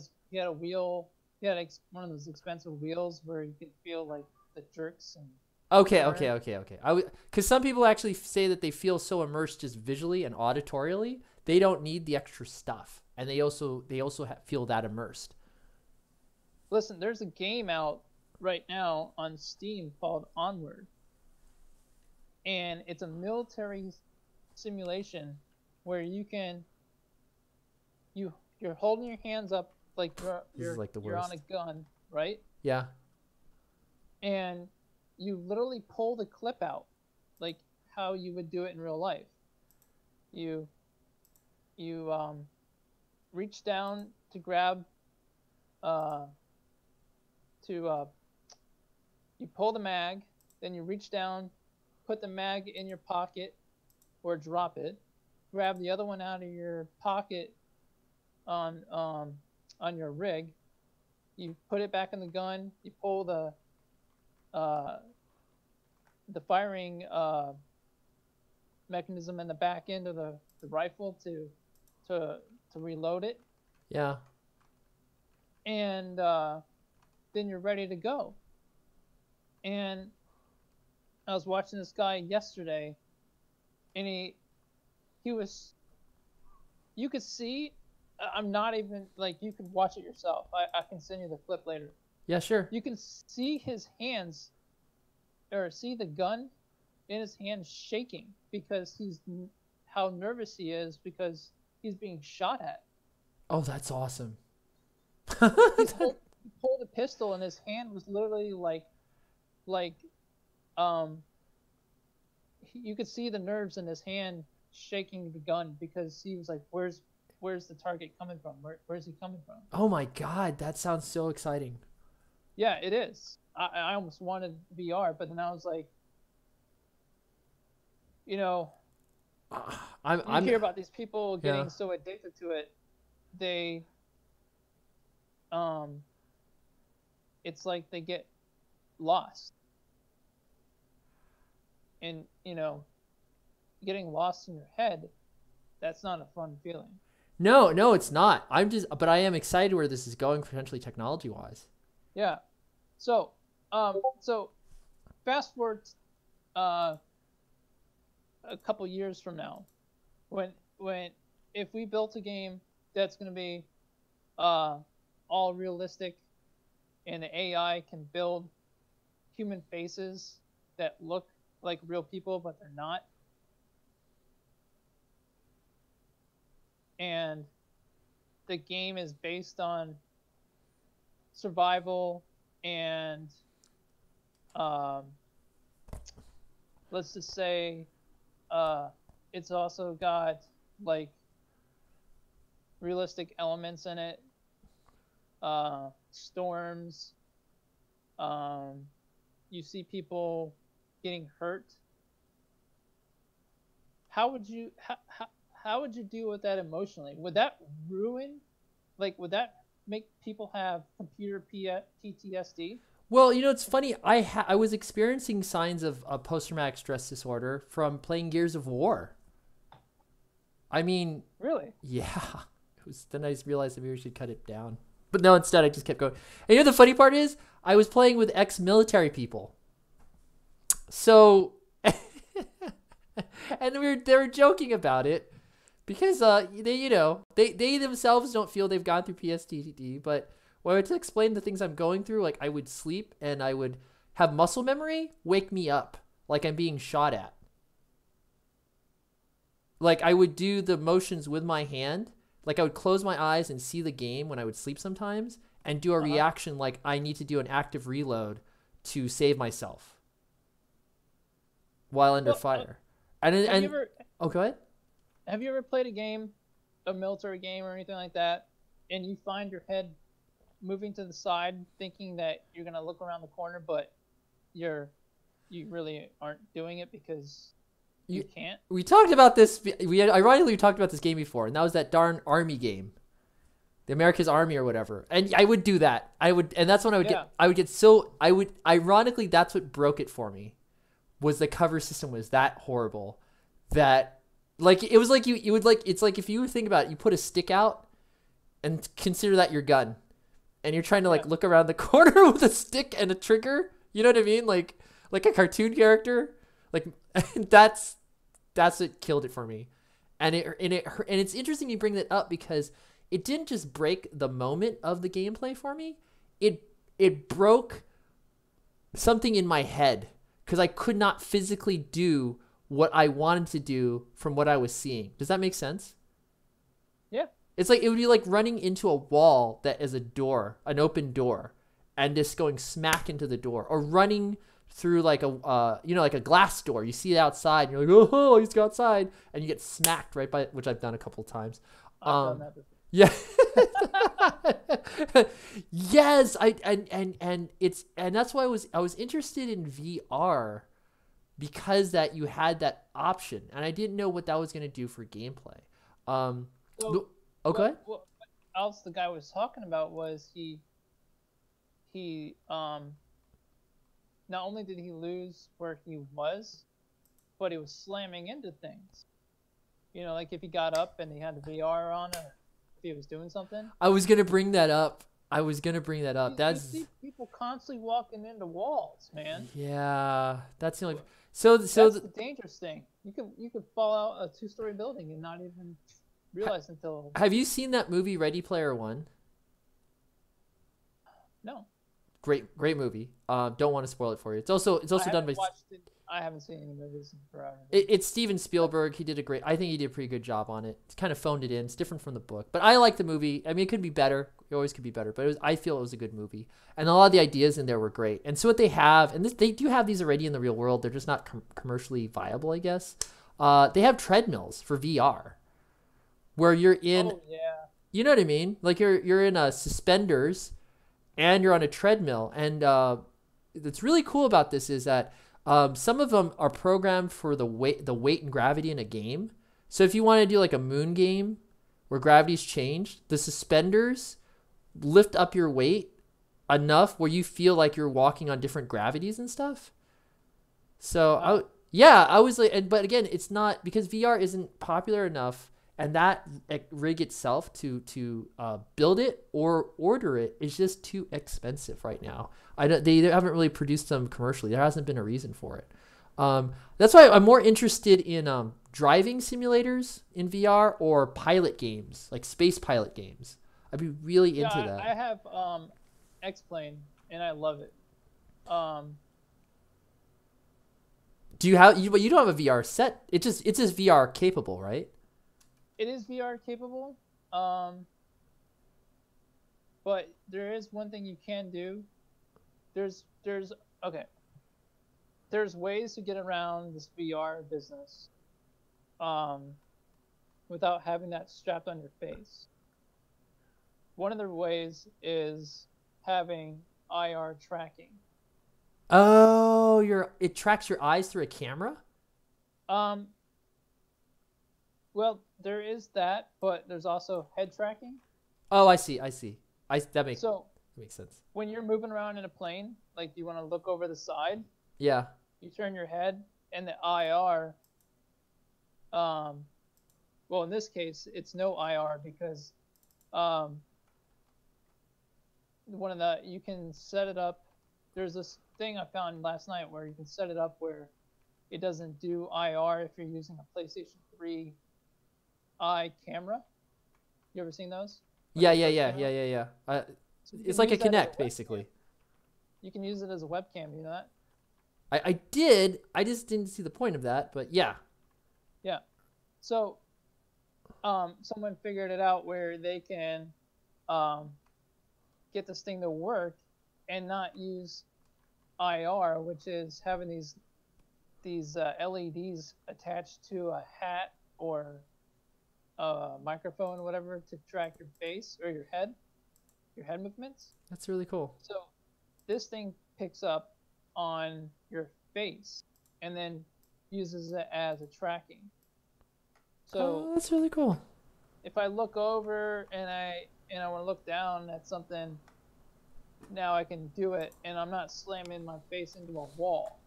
a wheel. He had one of those expensive wheels where you could feel like the jerks and. Okay. Because some people actually say that they feel so immersed just visually and auditorially, they don't need the extra stuff, and they also feel that immersed. Listen, there's a game out right now on Steam called Onward, and it's a military simulation where you're holding your hands up like you're on a gun, right? Yeah. And you literally pull the clip out like how you would do it in real life. You reach down to grab you pull the mag, then you reach down, put the mag in your pocket or drop it, grab the other one out of your pocket on your rig, you put it back in the gun, you pull the uh, the firing mechanism in the back end of the rifle to reload it, Yeah. and then you're ready to go. And I was watching this guy yesterday, and he was, you could see, I'm not even like, you could watch it yourself. I can send you the clip later. Yeah, sure. You can see his hands, or see the gun in his hand shaking because he's how nervous he is because he's being shot at. Oh, that's awesome. He pulled a pistol and his hand was literally like you could see the nerves in his hand shaking the gun because he was like, where's the target coming from? Where's he coming from? Oh my God, that sounds so exciting. Yeah, it is. I almost wanted VR, but then I was like, you know, I'm hear about these people getting yeah. so addicted to it, they it's like they get lost. And getting lost in your head, that's not a fun feeling. No, no, it's not. But I am excited where this is going potentially technology wise. Yeah. So fast forward a couple years from now, when if we built a game that's going to be all realistic, and the AI can build human faces that look like real people but they're not, and the game is based on survival and let's just say it's also got like realistic elements in it, storms, you see people getting hurt. How would you deal with that emotionally? Would that ruin, would that make people have computer PTSD? Well, it's funny. I was experiencing signs of a post-traumatic stress disorder from playing Gears of War. I mean, really? Yeah. Then I realized that maybe we should cut it down. But no, instead I just kept going. And the funny part is, I was playing with ex-military people. So, and they were joking about it because they themselves don't feel they've gone through PTSD, but when I would explain the things I'm going through, like I would sleep and I would have muscle memory wake me up like I'm being shot at. Like I would do the motions with my hand. Like I would close my eyes and see the game when I would sleep sometimes and do a reaction like I need to do an active reload to save myself while under fire. Oh, go ahead. Have you ever played a military game or anything like that, and you find your head moving to the side thinking that you're going to look around the corner, but you really aren't doing it because you can't? We talked about this. Ironically, we talked about this game before, and that was that darn army game, the America's Army or whatever. And I would do that. And that's when ironically, that's what broke it for me, was the cover system was that horrible that, like, it was like you would like, it's like if you think about it, you put a stick out and consider that your gun, and you're trying to like look around the corner with a stick and a trigger. You know what I mean? Like a cartoon character. Like that's what killed it for me. And it's interesting you bring that up because it didn't just break the moment of the gameplay for me. It broke something in my head because I could not physically do what I wanted to do from what I was seeing. Does that make sense? Yeah. It's like it would be like running into a wall that is a door, an open door, and just going smack into the door, or running through like a like a glass door. You see it outside, and you're like, oh, he's outside, and you get smacked right by, which I've done a couple of times. I've done that before. Yeah. Yes, and that's why I was interested in VR, because that you had that option, and I didn't know what that was going to do for gameplay. Okay. What else the guy was talking about was he not only did he lose where he was, but he was slamming into things. You know, like if he got up and he had the VR on, or if he was doing something. I was gonna bring that up. You see people constantly walking into walls, man. Yeah, that's the only. That's the dangerous thing. You could fall out a 2-story building and not even realize until. Have you seen that movie Ready Player One? No. Great movie. Don't want to spoil it for you. It's also done by. I haven't seen any movies in forever. It's Steven Spielberg. I think he did a pretty good job on it. It's kind of phoned it in. It's different from the book, but I like the movie. I mean, it could be better. It always could be better, but I feel it was a good movie, and a lot of the ideas in there were great. And so what they have, and they do have these already in the real world. They're just not commercially viable, I guess. They have treadmills for VR, where you're in. Oh yeah. You know what I mean? Like you're in suspenders, and you're on a treadmill. And what's really cool about this is that. Some of them are programmed for the weight and gravity in a game. So if you want to do like a moon game where gravity's changed, the suspenders lift up your weight enough where you feel like you're walking on different gravities and stuff. So I was like, but again, it's not because VR isn't popular enough, and that rig itself to build it or order it is just too expensive right now. They haven't really produced them commercially. There hasn't been a reason for it. That's why I'm more interested in driving simulators in VR or pilot games, like space pilot games. I'd be really into that. I have X-Plane, and I love it. Do you have? But you don't have a VR set. It's just VR capable, right? It is VR capable, but there is one thing you can do. There's ways to get around this VR business, without having that strapped on your face. One of the ways is having IR tracking. Oh, it tracks your eyes through a camera? Well, there is that, but there's also head tracking. Oh, I see. That makes sense. When you're moving around in a plane, like you want to look over the side. Yeah. You turn your head, and the IR. Well, in this case, it's no IR because, you can set it up. There's this thing I found last night where you can set it up where it doesn't do IR if you're using a PlayStation 3 camera. You ever seen those? Yeah. It's like a Kinect, basically. You can use it as a webcam, you know that? I did. I just didn't see the point of that, but yeah. Yeah. So, someone figured it out where they can get this thing to work and not use IR, which is having these LEDs attached to a hat or a microphone or whatever to track your face or your head movements. That's really cool. So this thing picks up on your face and then uses it as a tracking. So that's really cool. If I look over and I want to look down at something, now I can do it and I'm not slamming my face into a wall.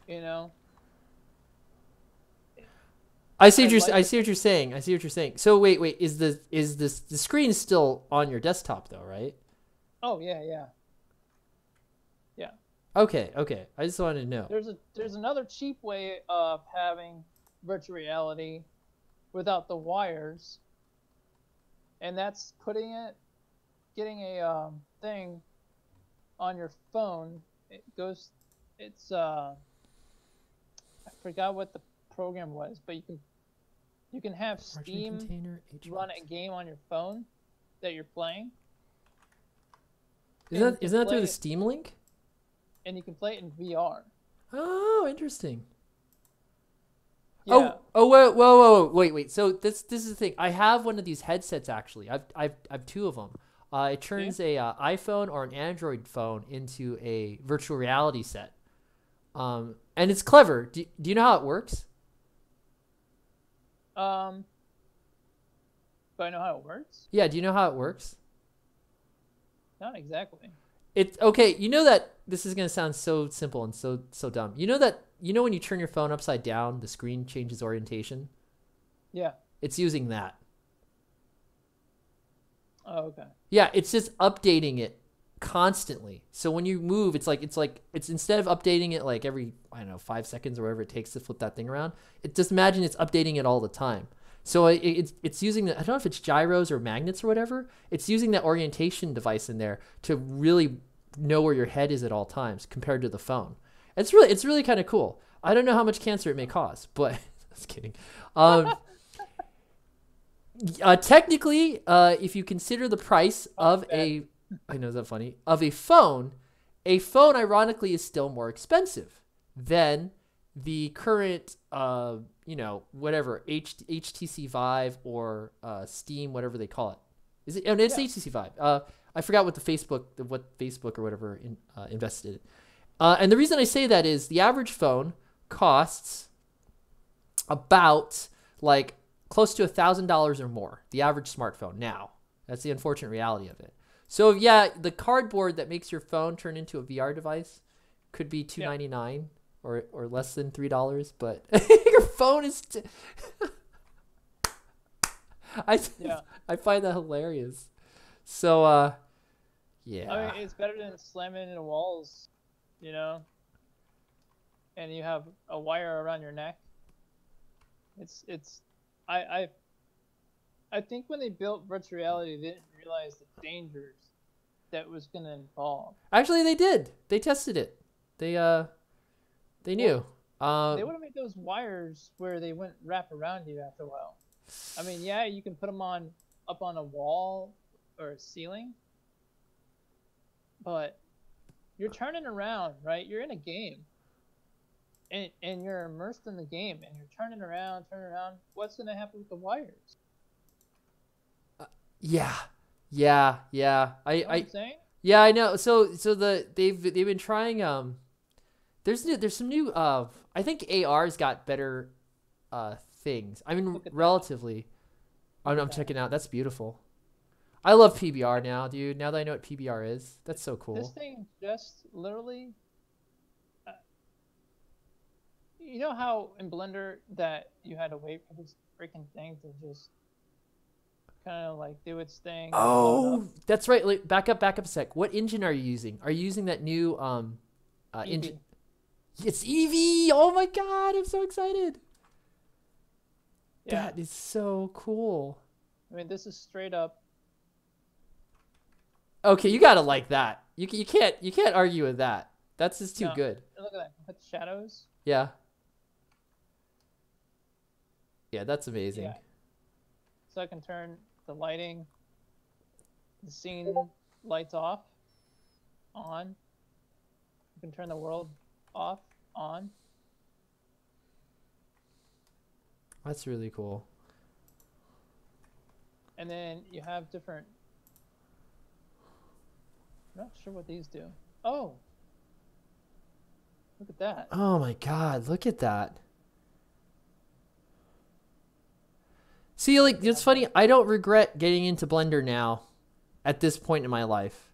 You know? I see what you're saying. So wait, is the screen still on your desktop though, right? Oh yeah. Okay. I just wanted to know. There's another cheap way of having virtual reality without the wires, and that's getting a thing on your phone. I forgot what the program was, but you can have Steam run a game on your phone that you're playing. Isn't that through the Steam link? And you can play it in VR. Oh, interesting. Yeah. Whoa, wait. So this is the thing. I have one of these headsets actually. I've two of them. It turns a iPhone or an Android phone into a virtual reality set. And it's clever. Do you know how it works? Do I know how it works? Yeah, do you know how it works? Not exactly. It's okay. You know that this is gonna sound so simple and so dumb. You know that when you turn your phone upside down, the screen changes orientation. Yeah. It's using that. Oh, okay. Yeah, it's just updating it constantly. So when you move, it's instead of updating it like every, I don't know, 5 seconds or whatever it takes to flip that thing around. It just imagine it's updating it all the time. So it's using I don't know if it's gyros or magnets or whatever. It's using that orientation device in there to really know where your head is at all times compared to the phone. It's really kind of cool. I don't know how much cancer it may cause, but just kidding. Technically, if you consider the price of I know, is that funny? Of a phone ironically is still more expensive than the current, whatever, HTC Vive or Steam, whatever they call it. Is it? Oh, it's HTC Vive. I forgot what Facebook or whatever invested in. And the reason I say that is the average phone costs about like close to $1,000 or more. The average smartphone now. That's the unfortunate reality of it. So yeah, the cardboard that makes your phone turn into a VR device could be $299 or less than $3, but your phone is. I find that hilarious. So yeah. I mean, it's better than slamming into walls, and you have a wire around your neck. I think when they built virtual reality, they didn't realize the dangers that was going to involve. Actually, they did. They tested it. They knew. They would have made those wires where they wouldn't wrap around you after a while. I mean, yeah, you can put them up on a wall or a ceiling, but you're turning around, right? You're in a game, and you're immersed in the game, and you're turning around. What's going to happen with the wires? Yeah. You know what I'm saying? Yeah, I know. So they've been trying. There's some new. I think AR's got better things. I mean, relatively. I'm checking out. That's beautiful. I love PBR now, dude. Now that I know what PBR is, that's so cool. This thing just literally. You know how in Blender that you had to wait for this freaking thing to just kind of like do its thing? Oh, that's right. Like, back up a sec. What engine are you using? Are you using that new engine? It's Eevee. Oh my god, I'm so excited. Yeah. That is so cool. I mean, this is straight up. Okay, you gotta like that. You can't argue with that. That's just too good. Look at that. Put shadows. Yeah. Yeah, that's amazing. Yeah. So I can turn the lighting, the scene lights off, on. You can turn the world off, on. That's really cool. And then you have different. I'm not sure what these do. Oh, look at that. Oh my god, look at that. See, like, it's funny. I don't regret getting into Blender now at this point in my life.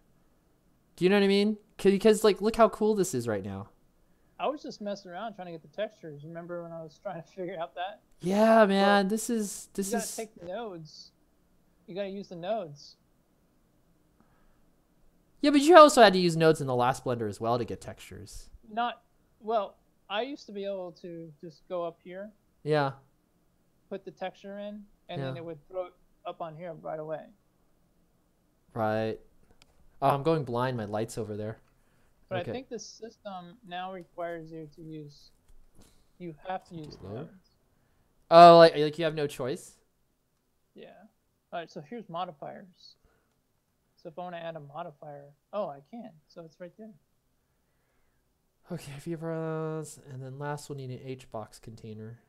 Do you know what I mean? Because like, look how cool this is right now. I was just messing around trying to get the textures. Remember when I was trying to figure out that? Yeah, man. Well, this you is. gotta take the nodes. You gotta use the nodes. Yeah, but you also had to use nodes in the last Blender as well to get textures. Well, I used to be able to just go up here. Yeah. Put the texture in, and then it would throw it up on here right away. Right. Oh, I'm going blind. My light's over there. But okay. I think the system now requires you to use. You have to use nodes. Oh, like you have no choice? Yeah. All right. So here's modifiers. So if I want to add a modifier, I can. So it's right there. Okay, Vibras, and then last we'll need an HBox container.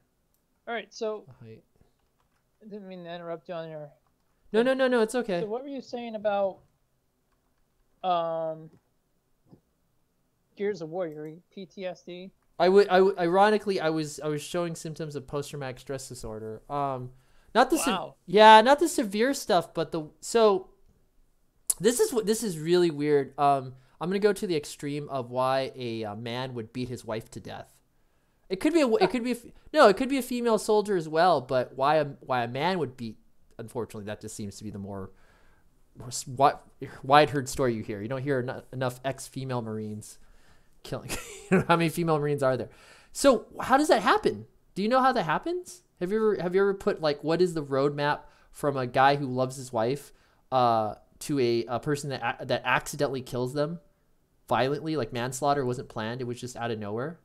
All right, so I didn't mean to interrupt you on your. No, it's okay. So what were you saying about Gears of War? Your PTSD? Ironically, I was showing symptoms of post-traumatic stress disorder. Not the not the severe stuff, but this is really weird. I'm gonna go to the extreme of why a man would beat his wife to death. It could be it could be a female soldier as well, but why a man would beat? Unfortunately, that just seems to be the more wide heard story you hear. You don't hear enough ex-female Marines killing. How many female Marines are there? So how does that happen? Do you know how that happens? Have you ever put like what is the roadmap from a guy who loves his wife to a person that accidentally kills them violently, like manslaughter wasn't planned, it was just out of nowhere?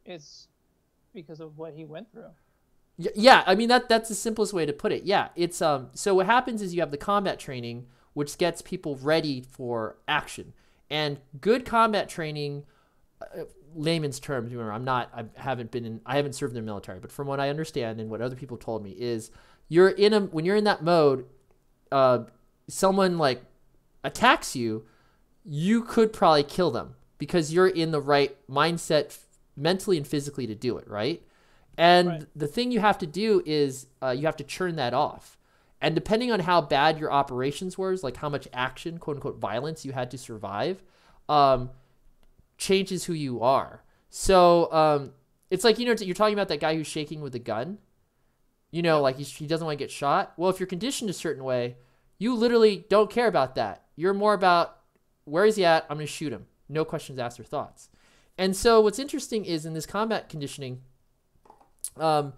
It's because of what he went through. Yeah, I mean that's the simplest way to put it. Yeah, it's so what happens is you have the combat training, which gets people ready for action, and good combat training, layman's terms. Remember, I haven't served in the military, but from what I understand and what other people told me is when you're in that mode, someone like attacks you, you could probably kill them because you're in the right mindset mentally and physically to do it, right? And right. The thing you have to do is you have to churn that off. And depending on how bad your operations were, like how much action, quote unquote, violence you had to survive, changes who you are. So it's like, you're talking about that guy who's shaking with a gun, like he doesn't want to get shot. Well, if you're conditioned a certain way, you literally don't care about that. You're more about where is he at? I'm going to shoot him. No questions asked or thoughts. And so what's interesting is in this combat conditioning, where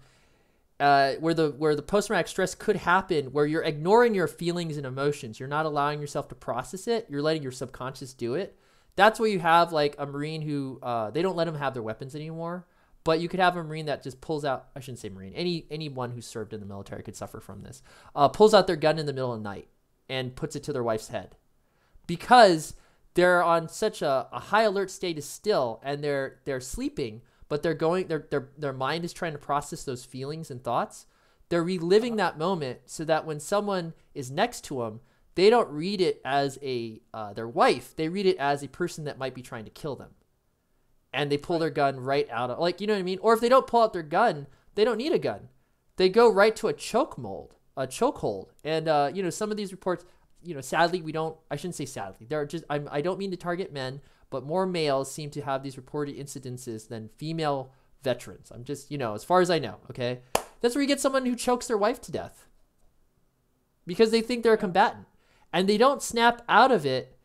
the post-traumatic stress could happen, where you're ignoring your feelings and emotions. You're not allowing yourself to process it. You're letting your subconscious do it. That's where you have like a Marine who, they don't let them have their weapons anymore, but you could have a Marine that just pulls out, I shouldn't say Marine, anyone who served in the military could suffer from this, pulls out their gun in the middle of the night and puts it to their wife's head because they're on such a high alert state is still, and they're sleeping, but their mind is trying to process those feelings and thoughts. They're reliving that moment so that when someone is next to them, they don't read it as their wife. They read it as a person that might be trying to kill them. And they pull their gun right out of, like, you know what I mean? Or if they don't pull out their gun, they don't need a gun. They go right to a chokehold. And, some of these reports, sadly, I shouldn't say sadly. I don't mean to target men, but more males seem to have these reported incidences than female veterans. I'm just, as far as I know, okay? That's where you get someone who chokes their wife to death because they think they're a combatant and they don't snap out of it.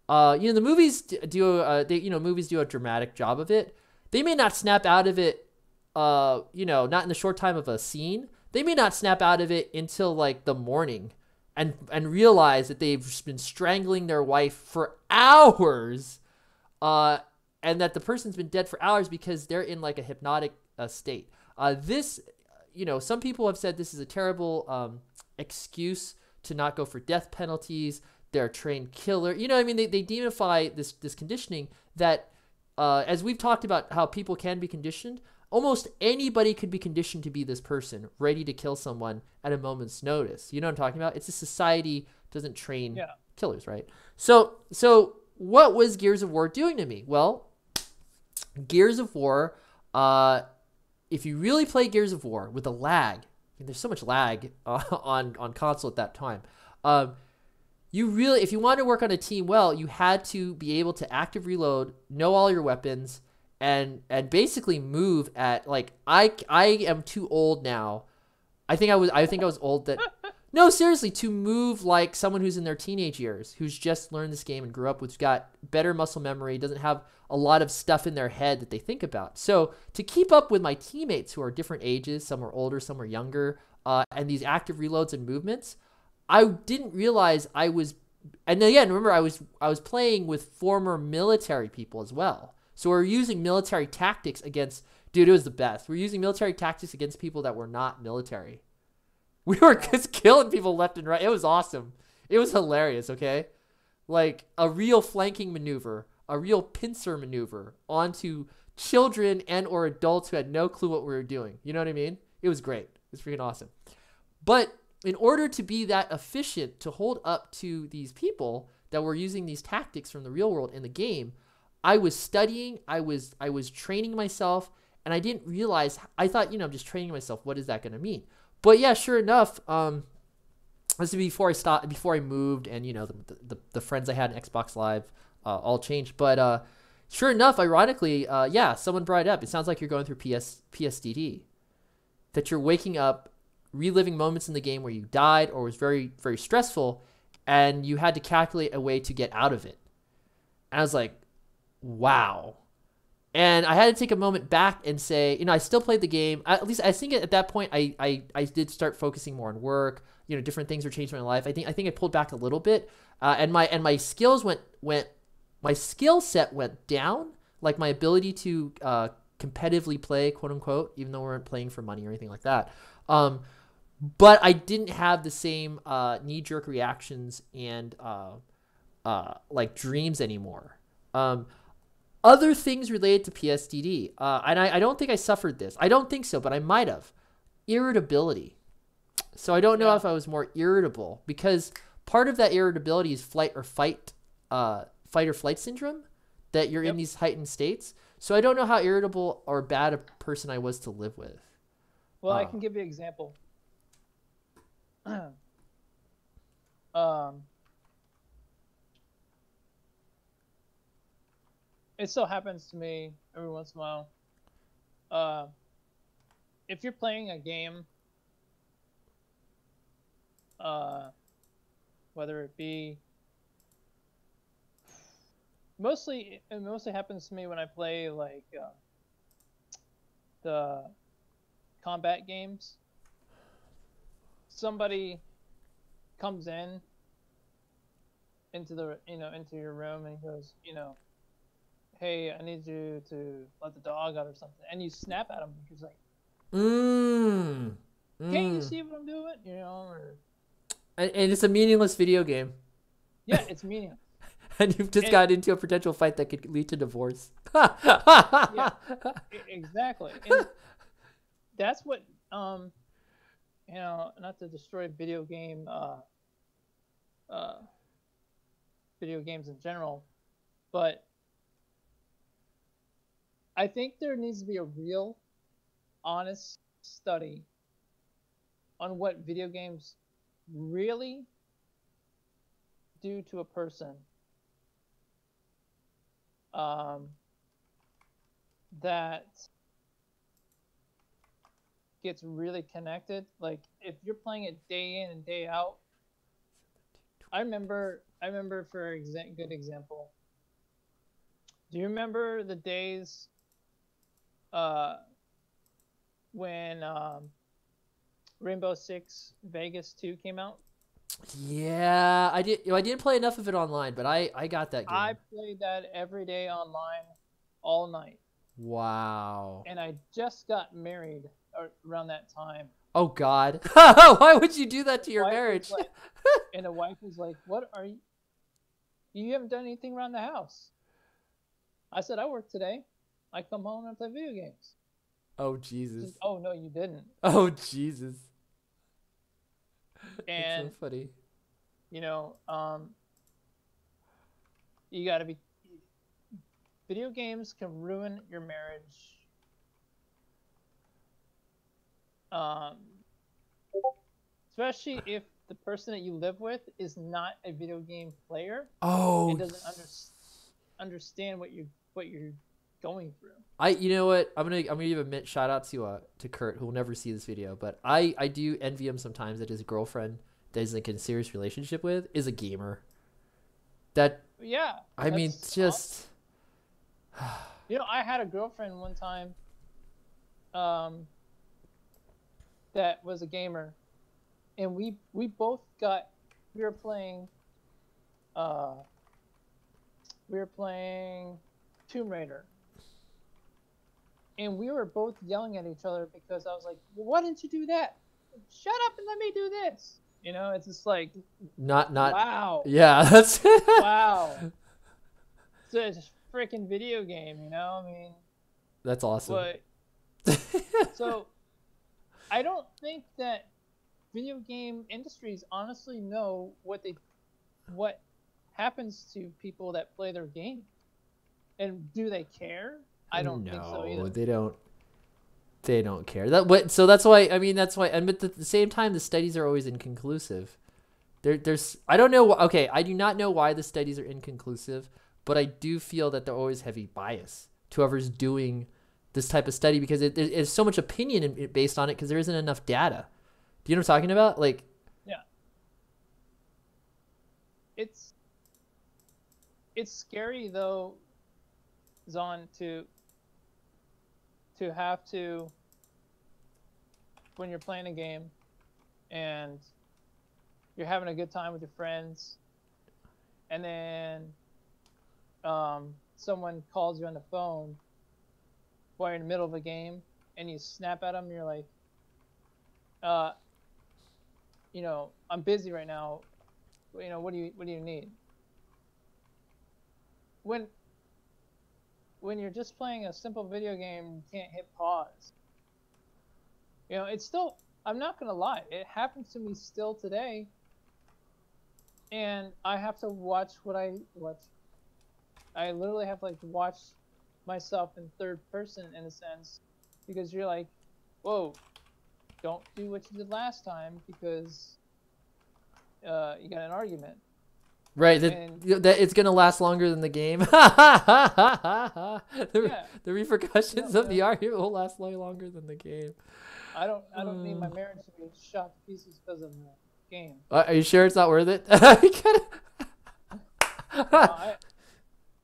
The movies movies do a dramatic job of it. They may not snap out of it, not in the short time of a scene. They may not snap out of it until like the morning and realize that they've been strangling their wife for hours, and that the person's been dead for hours because they're in like a hypnotic state. Some people have said this is a terrible excuse to not go for death penalties. They're a trained killer. They demify this conditioning that, as we've talked about how people can be conditioned, almost anybody could be conditioned to be this person, ready to kill someone at a moment's notice. You know what I'm talking about? It's a society doesn't train killers, right? So what was Gears of War doing to me? Well, Gears of War, if you really play Gears of War with a lag, there's so much lag on console at that time, if you wanted to work on a team well, you had to be able to active reload, know all your weapons, and basically move at like I am too old now. I think I was old that no, seriously, to move like someone who's in their teenage years, who's just learned this game and grew up with, got better muscle memory, doesn't have a lot of stuff in their head that they think about. So to keep up with my teammates who are different ages, some are older, some are younger, and these active reloads and movements, I didn't realize I was, and again, remember I was playing with former military people as well. So we're using military tactics against, dude, it was the best. We're using military tactics against people that were not military. We were just killing people left and right. It was awesome. It was hilarious, okay? Like a real flanking maneuver, a real pincer maneuver onto children and or adults who had no clue what we were doing. You know what I mean? It was great. It was freaking awesome. But in order to be that efficient to hold up to these people that were using these tactics from the real world in the game, I was studying, I was training myself, and I didn't realize, I thought, I'm just training myself. What is that going to mean? But yeah, sure enough, this is before I moved, and the friends I had in Xbox Live all changed. But sure enough, ironically, yeah, someone brought it up. It sounds like you're going through PSDD, that you're waking up, reliving moments in the game where you died or was very, very stressful, and you had to calculate a way to get out of it. And I was like, wow. And I had to take a moment back and say, I still played the game. At least I think at that point, I did start focusing more on work. Different things were changing in my life. I think I pulled back a little bit, and my skills my skill set went down, like my ability to competitively play, quote unquote, even though we weren't playing for money or anything like that. But I didn't have the same knee-jerk reactions and like dreams anymore. Other things related to PSDD, and I don't think I suffered this. I don't think so, but I might have. Irritability. So I don't know if I was more irritable, because part of that irritability is fight or flight syndrome, that you're in these heightened states. So I don't know how irritable or bad a person I was to live with. Well, I can give you an example. It still happens to me every once in a while. If you're playing a game, whether it be it mostly happens to me when I play like the combat games. Somebody comes into your room and he goes, hey, I need you to let the dog out or something, and you snap at him because like, can't you see what I'm doing? And it's a meaningless video game. Yeah, it's meaningless. And you've just got into a potential fight that could lead to divorce. Yeah, exactly. And that's what not to destroy video games in general, but I think there needs to be a real, honest study on what video games really do to a person that gets really connected. Like if you're playing it day in and day out, I remember for good example. Do you remember the days when Rainbow Six Vegas 2 came out? Yeah, I did. I didn't play enough of it online, but I got that game. I played that every day online, all night. Wow. And I just got married around that time. Oh God! Why would you do that to your marriage? And the wife was like, "What are you? You haven't done anything around the house." I said, "I work today. I come home and play video games." Oh Jesus! Said, oh no, you didn't. Oh Jesus! And that's so funny. You got to be. Video games can ruin your marriage. Especially if the person that you live with is not a video game player. Oh. It doesn't understand what you're going through. You know what? I'm gonna give a shout out to Kurt, who will never see this video, but I do envy him sometimes that his girlfriend that he's like in a serious relationship with is a gamer. I mean, just awesome. I had a girlfriend one time that was a gamer, and we both we were playing Tomb Raider, and we were both yelling at each other because I was like, well, why didn't you do that? Shut up and let me do this. It's just like not wow. Yeah, that's wow. It's a freaking video game, I mean, that's awesome. But so I don't think that video game industries honestly know what happens to people that play their game, and do they care? I don't think so either. They don't care. So that's why. I mean, that's why. And but at the same time, the studies are always inconclusive. There's I don't know. Okay, I do not know why the studies are inconclusive, but I do feel that there always heavy bias to whoever's doing this type of study because there's so much opinion based on it because there isn't enough data. Do you know what I'm talking about? Like, yeah, it's scary though, Zon, to have to, when you're playing a game and you're having a good time with your friends, and then someone calls you on the phone while you're in the middle of a game, and you snap at them. And you're like, I'm busy right now. What do you need? When you're just playing a simple video game, you can't hit pause. It's still. I'm not gonna lie. It happens to me still today. And I have to watch what I watch. I literally have to watch myself in third person in a sense, because you're like, whoa, don't do what you did last time because you got an argument. Right, that it's gonna last longer than the game. The repercussions of the argument will last way longer than the game. I don't need my marriage to be shot to pieces because of the game. Are you sure it's not worth it?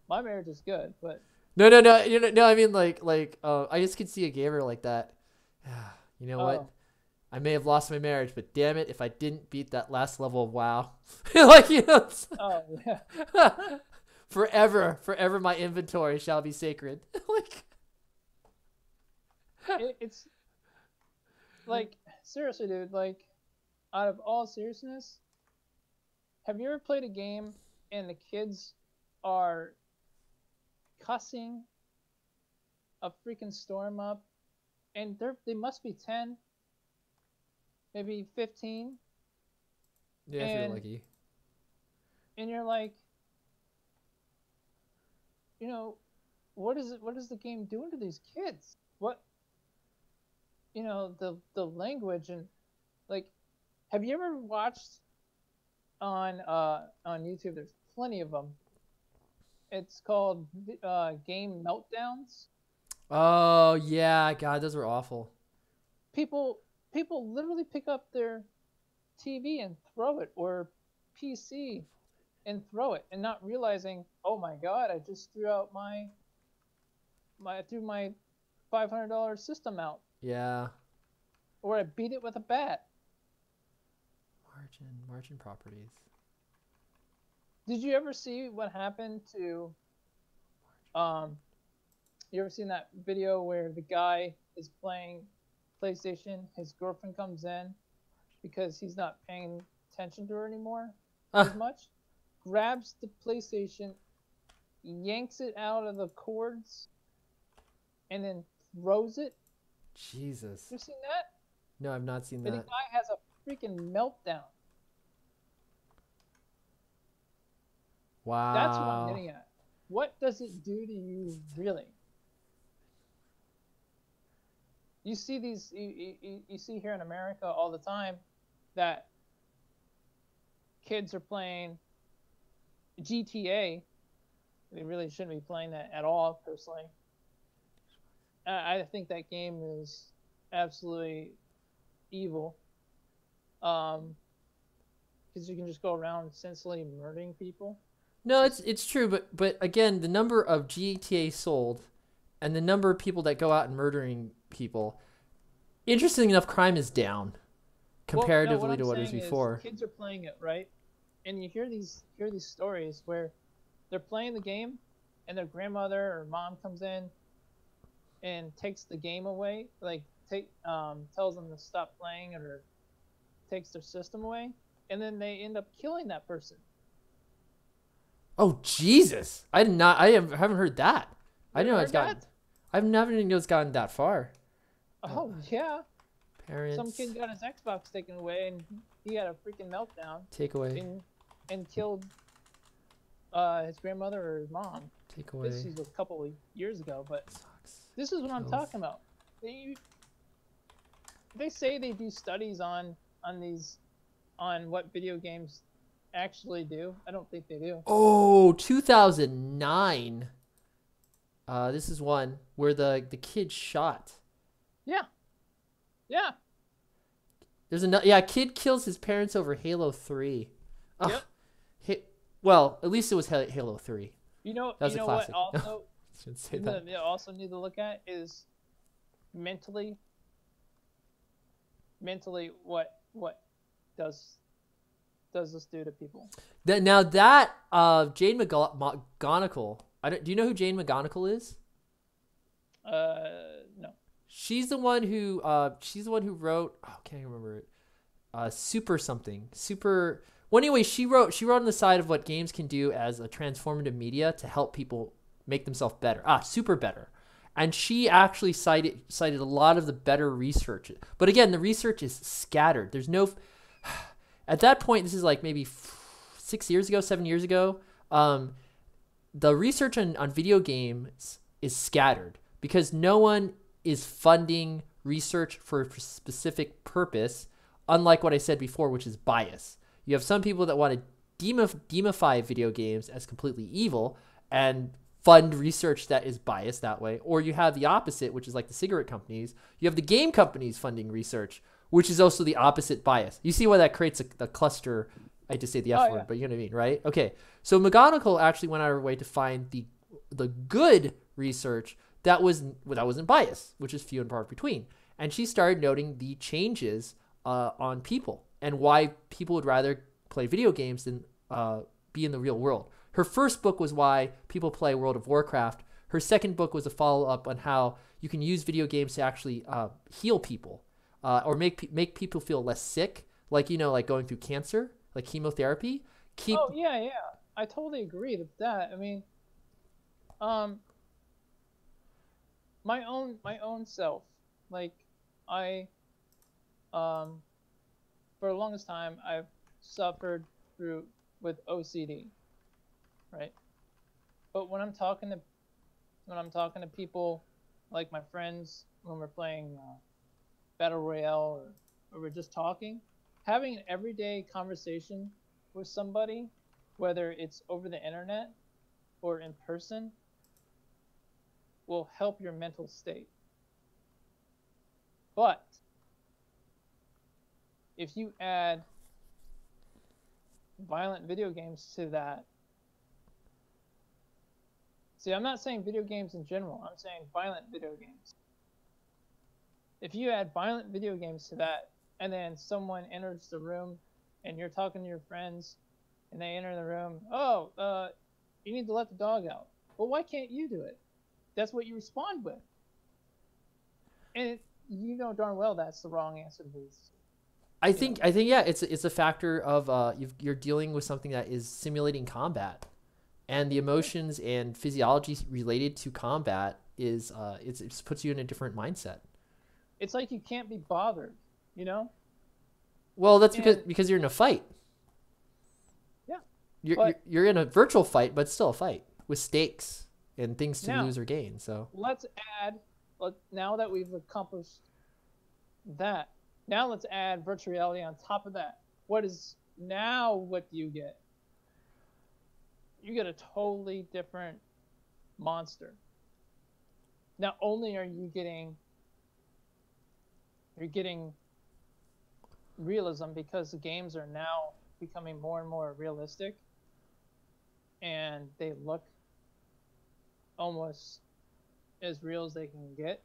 My marriage is good, but no. I mean, I just could see a gamer like that. You know what? I may have lost my marriage, but damn it, if I didn't beat that last level of WoW, oh yeah, forever, my inventory shall be sacred. It's seriously, dude. Out of all seriousness, have you ever played a game and the kids are cussing a freaking storm up, and they must be 10, maybe 15. Yeah, if you're lucky. And you're like, what is the game doing to these kids? What, the language and have you ever watched on YouTube? There's plenty of them. It's called Game Meltdowns. Oh yeah, God, those were awful. People literally pick up their TV and throw it, or PC and throw it, and not realizing, oh my God, I just threw out my $500 system out. Yeah. Or I beat it with a bat. Margin properties. Did you ever see what happened to you ever seen that video where the guy is playing PlayStation, his girlfriend comes in because he's not paying attention to her anymore as much, grabs the PlayStation, yanks it out of the cords, and then throws it? Jesus. You seen that? No, I've not seen that. And the guy has a freaking meltdown. Wow. That's what I'm getting at. What does it do to you, really? You see these, you see here in America all the time that kids are playing GTA. They really shouldn't be playing that at all, personally. I think that game is absolutely evil. Because you can just go around senselessly murdering people. No, it's true, but again, the number of GTA sold and the number of people that go out and murdering people, interestingly enough, crime is down comparatively to what it was before. Kids are playing it, right? And you hear these stories where they're playing the game and their grandmother or mom comes in and takes the game away, tells them to stop playing or takes their system away, and then they end up killing that person. Oh Jesus! I haven't heard that. I didn't know it's gotten. I've never even know it's gotten that far. Oh yeah. Parents. Some kid got his Xbox taken away and he had a freaking meltdown. Take away. And killed his grandmother or his mom. Take away. This was a couple of years ago, but this is what I'm talking about. They say they do studies on these on what video games actually do. I don't think they do. Oh, 2009. This is one where the kid shot. Yeah. Yeah. There's another. Yeah, kid kills his parents over Halo 3. Yep. Well, at least it was Halo 3. You know. That was You a know classic. what? Also, Shouldn't say that. you also need to look at is mentally. Mentally, what does this do to people? Now that Jane McGonigal. Do you know who Jane McGonigal is? No. She's the one who wrote. Oh, can't remember it. Super something. Super. Well, anyway, she wrote on the side of what games can do as a transformative media to help people make themselves better. Super better. And she actually cited a lot of the better research. But again, the research is scattered. There's no. At that point, this is like maybe 7 years ago. The research on video games is scattered because no one is funding research for a specific purpose, unlike what I said before, which is bias. You have some people that want to demify video games as completely evil and fund research that is biased that way. Or you have the opposite, which is like the cigarette companies. You have the game companies funding research, which is also the opposite bias. You see why that creates a cluster. I hate to say the F word, but you know what I mean, right? Okay, so McGonigal actually went out of her way to find the good research that wasn't biased, which is few and far between. And she started noting the changes on people and why people would rather play video games than be in the real world. Her first book was Why People Play World of Warcraft. Her second book was a follow-up on how you can use video games to actually heal people or make people feel less sick, like going through cancer, like chemotherapy. Oh yeah, I totally agree with that. I mean, my own self, like I, for the longest time I've suffered with OCD, right? But when I'm talking to people, like my friends, when we're playing Battle Royale or we're just talking, having an everyday conversation with somebody, whether it's over the internet or in person, will help your mental state. But if you add violent video games to that, see, I'm not saying video games in general, I'm saying violent video games. If you add violent video games to that, and then someone enters the room, and you're talking to your friends, and they enter the room, you need to let the dog out. Well, why can't you do it? That's what you respond with. And you know darn well that's the wrong answer to this. I think yeah, it's a factor of you're dealing with something that is simulating combat, and the emotions and physiology related to combat is it just puts you in a different mindset. It's like you can't be bothered, you know? Well, that's because you're in a fight. Yeah. You're in a virtual fight, but still a fight with stakes and things to lose or gain. So now that we've accomplished that, now let's add virtual reality on top of that. What do you get? You get a totally different monster. Not only are you're getting realism because the games are now becoming more and more realistic, and they look almost as real as they can get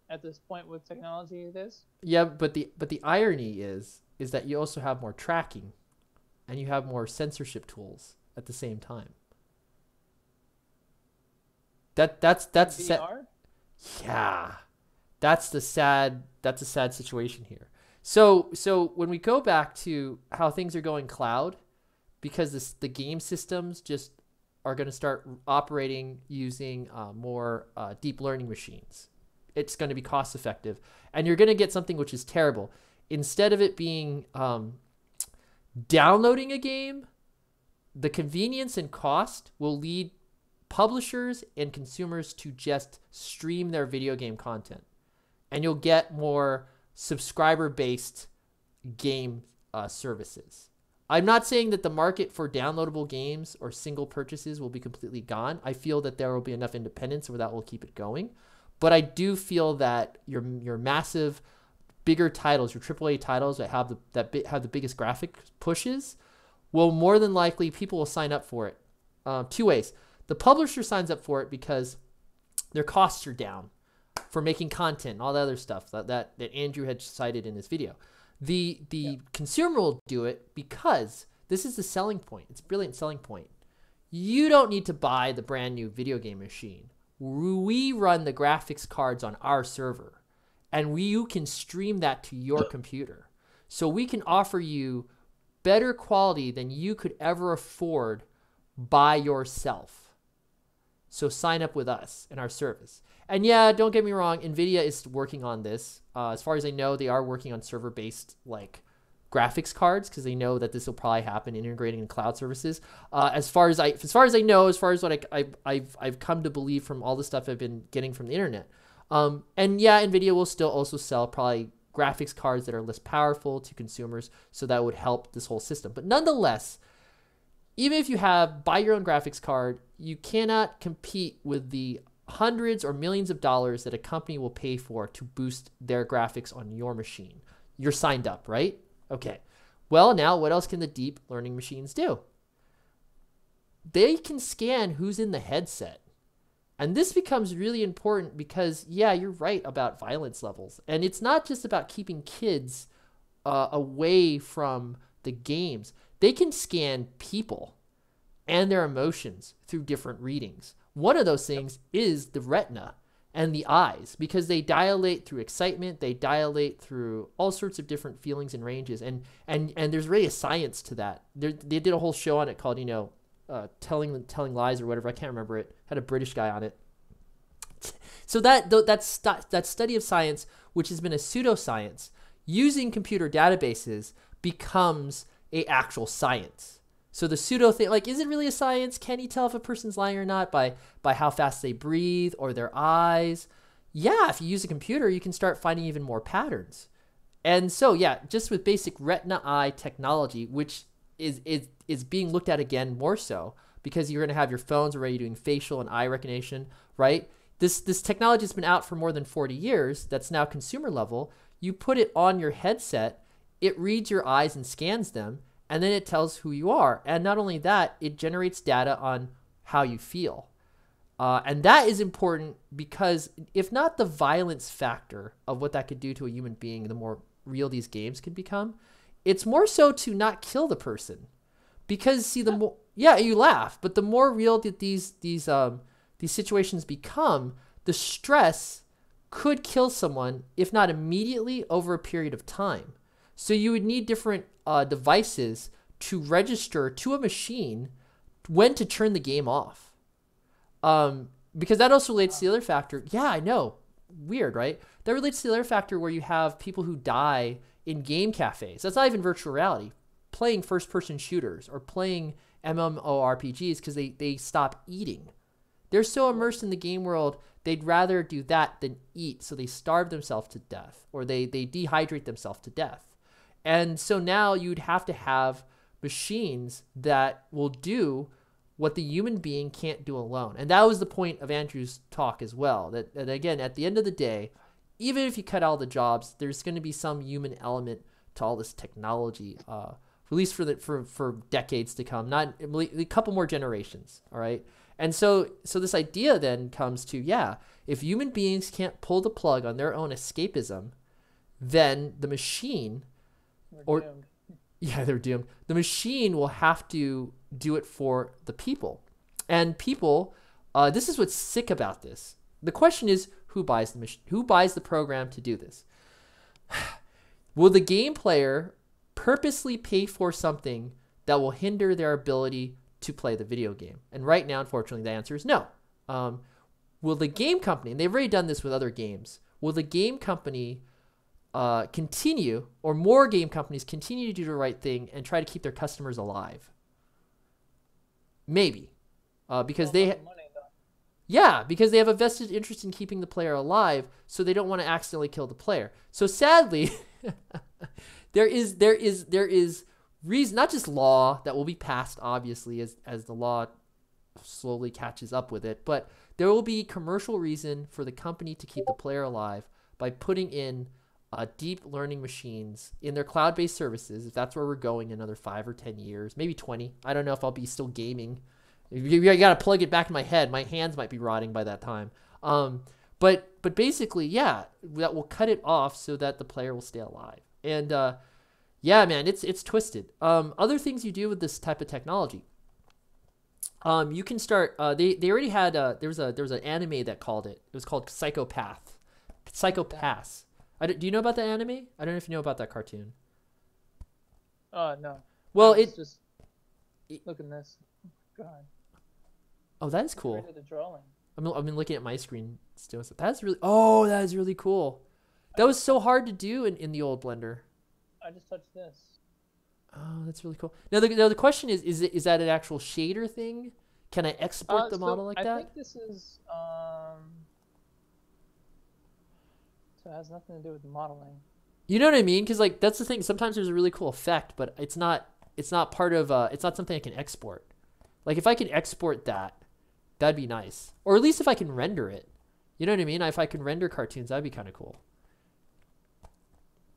at this point with technology it is. Yeah, but the irony is that you also have more tracking and you have more censorship tools at the same time. That's VR? Yeah. That's a sad situation here. So when we go back to how things are going cloud, because the game systems just are going to start operating using more deep learning machines. It's going to be cost effective, and you're going to get something which is terrible. Instead of it being downloading a game, the convenience and cost will lead publishers and consumers to just stream their video game content, and you'll get more subscriber-based game services. I'm not saying that the market for downloadable games or single purchases will be completely gone. I feel that there will be enough independence where that will keep it going. But I do feel that your massive, bigger titles, your AAA titles that have the biggest graphic pushes, will more than likely people will sign up for it. Two ways. The publisher signs up for it because their costs are down for making content and all the other stuff that Andrew had cited in his video. The consumer will do it because this is the selling point. It's a brilliant selling point. You don't need to buy the brand new video game machine. We run the graphics cards on our server, and you can stream that to your computer. So we can offer you better quality than you could ever afford by yourself. So sign up with us and our service. And yeah, don't get me wrong, NVIDIA is working on this. As far as I know, they are working on server-based like graphics cards because they know that this will probably happen integrating in cloud services. As far as I know, as far as what I've come to believe from all the stuff I've been getting from the internet. And yeah, NVIDIA will still also sell probably graphics cards that are less powerful to consumers, so that would help this whole system. But nonetheless, even if you buy your own graphics card, you cannot compete with the hundreds or millions of dollars that a company will pay for to boost their graphics on your machine. You're signed up, right? Okay. Well, now what else can the deep learning machines do? They can scan who's in the headset. And this becomes really important because, yeah, you're right about violence levels. And it's not just about keeping kids away from the games. They can scan people and their emotions through different readings. One of those things is the retina and the eyes, because they dilate through excitement, they dilate through all sorts of different feelings and ranges, and there's really a science to that. They did a whole show on it called, telling lies or whatever. I can't remember it. Had a British guy on it. So that study of science, which has been a pseudoscience, using computer databases becomes a actual science. So the pseudo thing, like, is it really a science? Can you tell if a person's lying or not by how fast they breathe or their eyes? Yeah, if you use a computer, you can start finding even more patterns. And so, yeah, just with basic retina eye technology, which is being looked at again more so because you're going to have your phones already doing facial and eye recognition, right? This technology has been out for more than 40 years. That's now consumer level. You put it on your headset, it reads your eyes and scans them, and then it tells who you are. And not only that, it generates data on how you feel. And that is important because if not the violence factor of what that could do to a human being, the more real these games could become, it's more so to not kill the person. Because see, the more, yeah, you laugh, but the more real that these situations become, the stress could kill someone, if not immediately, over a period of time. So you would need different devices to register to a machine when to turn the game off. Because that also relates to the other factor. Yeah, I know. Weird, right? That relates to the other factor where you have people who die in game cafes. That's not even virtual reality. Playing first-person shooters or playing MMORPGs because they stop eating. They're so immersed in the game world, they'd rather do that than eat. So they starve themselves to death, or they dehydrate themselves to death. And so now you'd have to have machines that will do what the human being can't do alone. And that was the point of Andrew's talk as well. That again, at the end of the day, even if you cut all the jobs, there's going to be some human element to all this technology, at least for decades to come, not a couple more generations. All right. And so this idea then comes to, yeah, if human beings can't pull the plug on their own escapism, then the machine, We're doomed. Yeah, they're doomed. The machine will have to do it for the people. And people, this is what's sick about this. The question is, who buys the machine? Who buys the program to do this? Will the game player purposely pay for something that will hinder their ability to play the video game? And right now, unfortunately, the answer is no. Will the game company, and they've already done this with other games, will the game company continue, or more game companies continue to do the right thing and try to keep their customers alive? Maybe. Because they... Yeah, because they have a vested interest in keeping the player alive, so they don't want to accidentally kill the player. So sadly, there is reason, not just law that will be passed obviously as the law slowly catches up with it, but there will be commercial reason for the company to keep the player alive by putting in deep learning machines in their cloud-based services, if that's where we're going in another 5 or 10 years, maybe 20. I don't know if I'll be still gaming. You got to plug it back in my head. My hands might be rotting by that time. But basically, yeah, that will cut it off so that the player will stay alive. And yeah, man, it's twisted. Other things you do with this type of technology. You can start. They already had. There was an anime that called it. It was called Psychopaths. Do you know about that anime? I don't know if you know about that cartoon. No. Well, look at this. God. Oh, that is cool. The drawing. I've been looking at my screen still. That's really. Oh, that is really cool. That was so hard to do in the old Blender. I just touched this. Oh, that's really cool. Now the question is that an actual shader thing? Can I export the model like that? I think this is so it has nothing to do with the modeling. You know what I mean? Because like that's the thing. Sometimes there's a really cool effect, but it's not part of it's not something I can export. Like if I can export that, that'd be nice. Or at least if I can render it. You know what I mean? If I can render cartoons, that'd be kind of cool.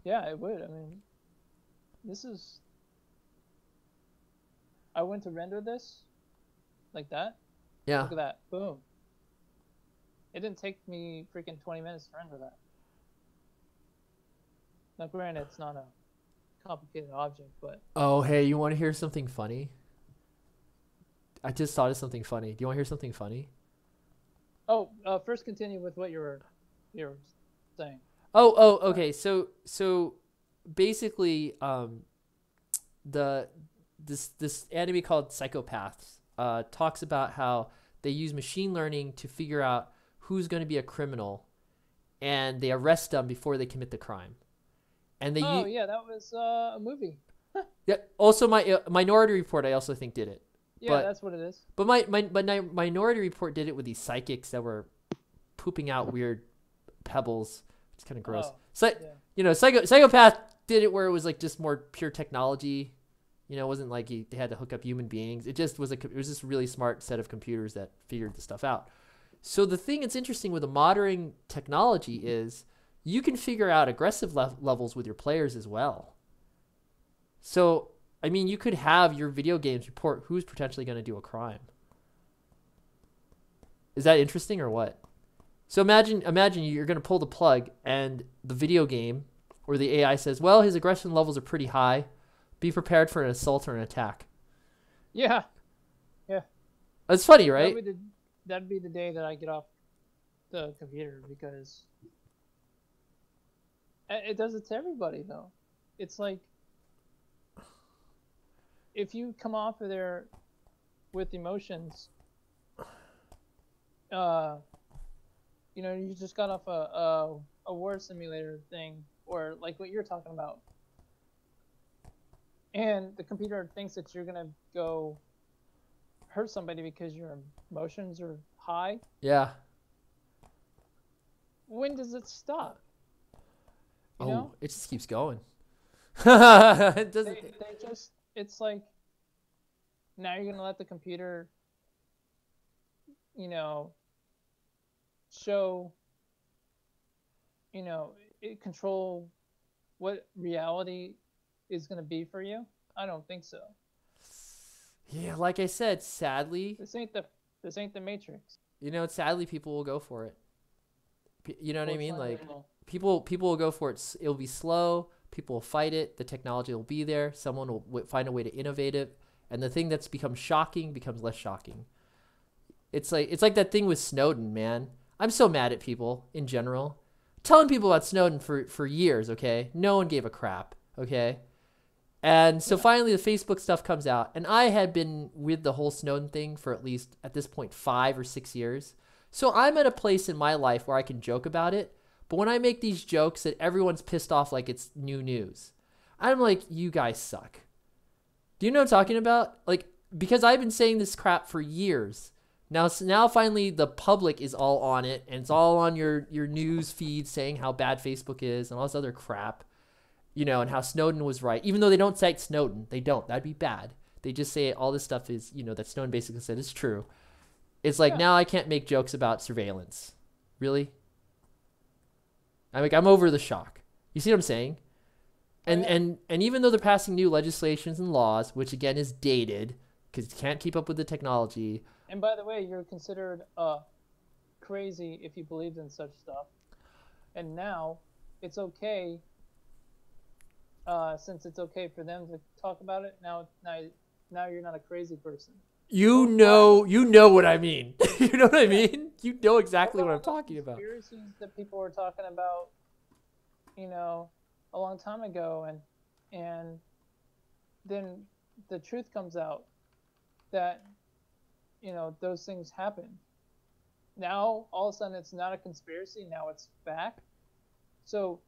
Yeah, it would. I mean, I went to render this like that. Yeah. Look at that. Boom. It didn't take me freaking 20 minutes to render that. Now, granted, it's not a complicated object, but... Oh, hey, you want to hear something funny? I just thought of something funny. Do you want to hear something funny? Oh, first continue with what you were saying. Oh, okay. So basically, this anime called Psychopaths talks about how they use machine learning to figure out who's going to be a criminal, and they arrest them before they commit the crime. And they yeah, that was a movie. Yeah. Also, my Minority Report, I also think did it. Yeah, that's what it is. But my Minority Report did it with these psychics that were pooping out weird pebbles. It's kind of gross. So yeah. You know, Psychopath did it where it was like just more pure technology. You know, it wasn't like they had to hook up human beings. It just was it was just a really smart set of computers that figured the stuff out. So the thing that's interesting with the modern technology is you can figure out aggressive levels with your players as well. So, I mean, you could have your video games report who's potentially going to do a crime. Is that interesting or what? So imagine you're going to pull the plug and the video game or the AI says, well, his aggression levels are pretty high. Be prepared for an assault or an attack. Yeah. Yeah. That's funny, right? That'd be the day that I get off the computer because it does it to everybody, though. It's like if you come off of there with emotions, you know, you just got off a war simulator thing, or like what you're talking about, and the computer thinks that you're gonna go hurt somebody because your emotions are high. Yeah. When does it stop? You know? It just keeps going. It doesn't. It's like now you're gonna let the computer, you know, show, you know, control what reality is gonna be for you. I don't think so. Yeah, like I said, sadly, this ain't the Matrix. You know, sadly, people will go for it. You know what I mean? Like people will go for it. It'll be slow. People will fight it. The technology will be there. Someone will find a way to innovate it, and the thing that's become shocking becomes less shocking. It's like that thing with Snowden, man. I'm so mad at people in general. Telling people about Snowden for years, okay? No one gave a crap, okay? And so finally the Facebook stuff comes out, and I had been with the whole Snowden thing for at least, at this point, 5 or 6 years. So I'm at a place in my life where I can joke about it, but when I make these jokes that everyone's pissed off like it's new news, I'm like, you guys suck. Do you know what I'm talking about? Like, because I've been saying this crap for years. Now finally the public is all on it, and it's all on your news feed saying how bad Facebook is and all this other crap. you know, and how Snowden was right, even though they don't cite Snowden. They don't. That'd be bad. They just say all this stuff is, you know, that Snowden basically said is true. It's like, Yeah. now I can't make jokes about surveillance. Really? I'm over the shock. You see what I'm saying? And, Oh, yeah. and even though they're passing new legislations and laws, which again is dated because you can't keep up with the technology. And by the way, you're considered crazy if you believed in such stuff. And now it's okay, since it's okay for them to talk about it. Now you're not a crazy person. You Well, know what I mean. You know what I Yeah. mean? You know exactly What what I'm about all the talking about. conspiracies that people were talking about, you know, a long time ago, and then the truth comes out that, you know, those things happen. Now all of a sudden it's not a conspiracy. Now it's fact. So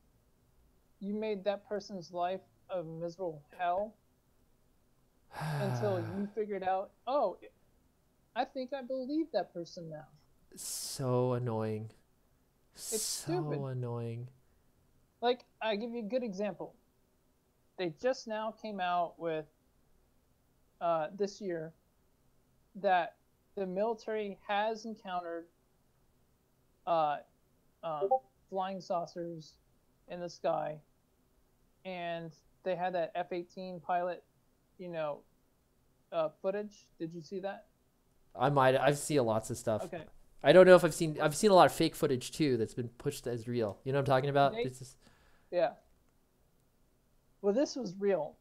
you made that person's life a miserable hell until you figured out, oh, I think I believe that person now. So annoying. It's so stupid. annoying. Like, I give you a good example. They just now came out with this year that the military has encountered flying saucers in the sky, and they had that F-18 pilot, you know, footage. Did you see that? I've seen lots of stuff. Okay. I don't know if I've seen a lot of fake footage too that's been pushed as real. You know what I'm talking about? They- It's just, Yeah. Well, this was real,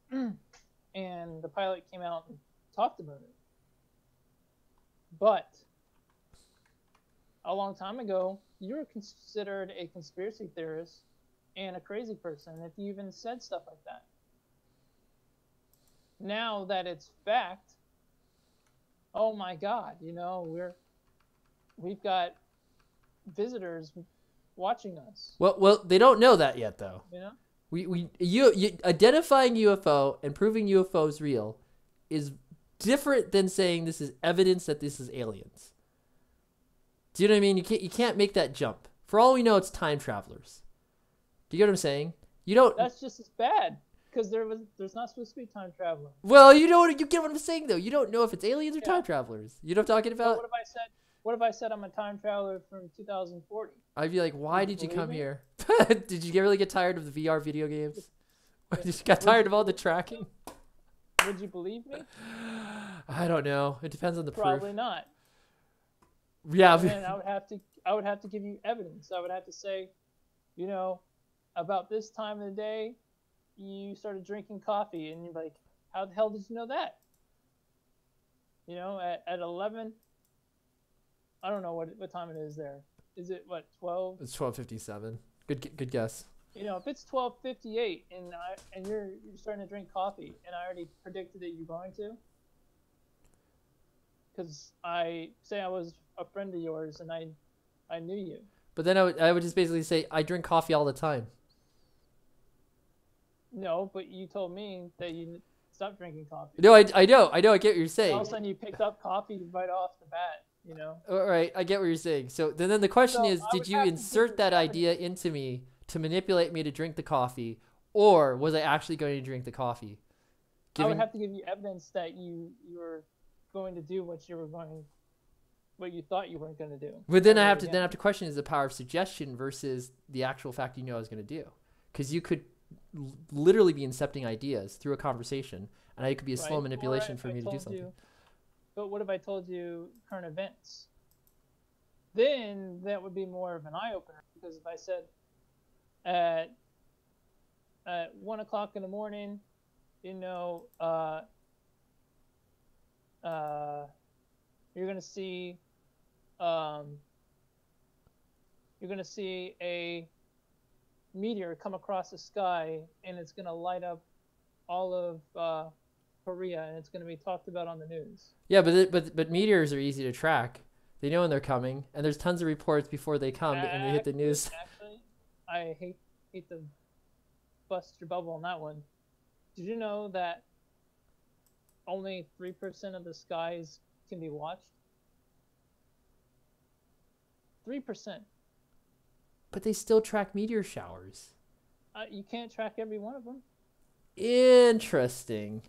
and the pilot came out and talked about it. But a long time ago, you were considered a conspiracy theorist and a crazy person if you even said stuff like that. Now that it's fact, oh my God, you know, we've got visitors watching us. well, they don't know that yet though. You know? You identifying UFO and proving UFO is real is different than saying this is evidence that this is aliens. Do you know what I mean? You can't make that jump. For all we know, it's time travelers. Do you get what I'm saying? You don't. That's just as bad because there's not supposed to be time traveling. Well, you get what I'm saying though. You don't know if it's aliens or Yeah. time travelers. You know what I'm talking But about? what if I said I'm a time traveler from 2040? I'd be like, why Would did you you come believe me? here? Did you really get tired of the VR video games? Did you got Would tired you of all the tracking? Would you believe me? I don't know. It depends on the Probably proof. not. Yeah. And then I would have to give you evidence. I would have to say, you know, about this time of the day, you started drinking coffee, and you're like, how the hell did you know that? You know, at 11, I don't know what time it is there. Is it what 12? It's 12:57. Good guess. You know, if it's 12:58 and you're starting to drink coffee, and I already predicted that you're going to, because I was a friend of yours and I knew you. But then I would just basically say I drink coffee all the time. No, but you told me that you stopped drinking coffee. No, I know. I get what you're And saying. all of a sudden you picked up coffee right off the bat. You know. All right, I get what you're saying. So then the question So is, I did would you have to insert give that you idea into me to manipulate me to drink the coffee, or was I actually going to drink the coffee? I would have to give you evidence that you were going to do what you thought you weren't going to do. But then I have Again. to question is the power of suggestion versus the actual fact you know I was going to do, because you could literally be incepting ideas through a conversation, and it could be a slow Right. manipulation Or for if I me to do told something. you- but what if I told you current events? Then that would be more of an eye opener, because if I said at 1:00 in the morning, you know, you're gonna see a meteor come across the sky, and it's gonna light up all of Korea, and it's gonna be talked about on the news. Yeah, but meteors are easy to track. They know when they're coming, and there's tons of reports before they come, and they hit the news. Actually, I hate to bust your bubble on that one. Did you know that only 3% of the skies can be watched? 3%. But they still track meteor showers. You can't track every one of them. Interesting.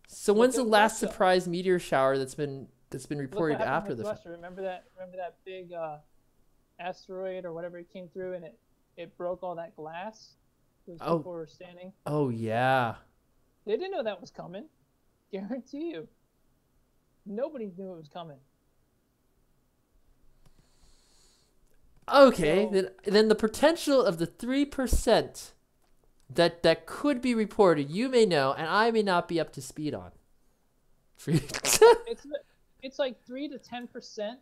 So Look when's the at last Russia. surprise meteor shower that's been Look what reported happened after with the fact? Russia. Remember that? Remember that big asteroid or whatever it came through, and it broke all that glass. Those Oh, people were standing. oh yeah. They didn't know that was coming. Guarantee you. Nobody knew it was coming. Okay, So then the potential of the 3% that could be reported, you may know, and I may not be up to speed on. it's it's like 3 to 10%.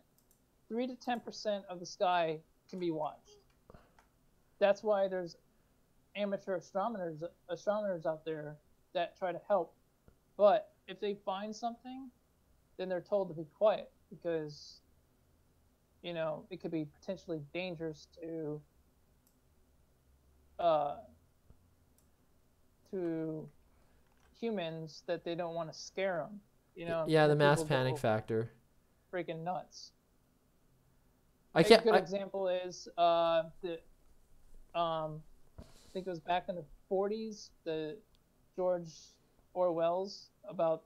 3 to 10% of the sky can be watched. That's why there's amateur astronomers out there that try to help. But if they find something, then they're told to be quiet because it could be potentially dangerous to humans that they don't want to scare them. Yeah, the Make mass people panic go factor. freaking nuts. I A can't. good example is I think it was back in the 40's, the George Orwell's about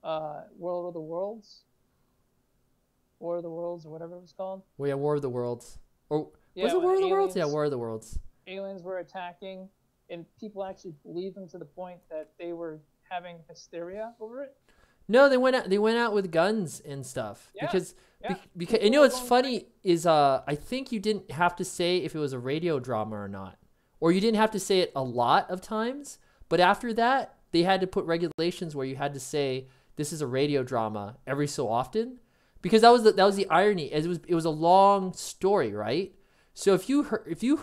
World of the Worlds, War of the Worlds, or whatever it was called. Well, yeah, War of the Worlds. Or Yeah, was it when War of the Worlds? Yeah, War of the Worlds. aliens were attacking, and people actually believed them to the point that they were having hysteria over it. No, they went out. They went out with guns and stuff Yeah, because yeah. because People what's were going funny is I think you didn't have to say if it was a radio drama or not, or you didn't have to say it a lot of times. But after that, they had to put regulations where you had to say this is a radio drama every so often, because that was the irony. As it was a long story, right? So if you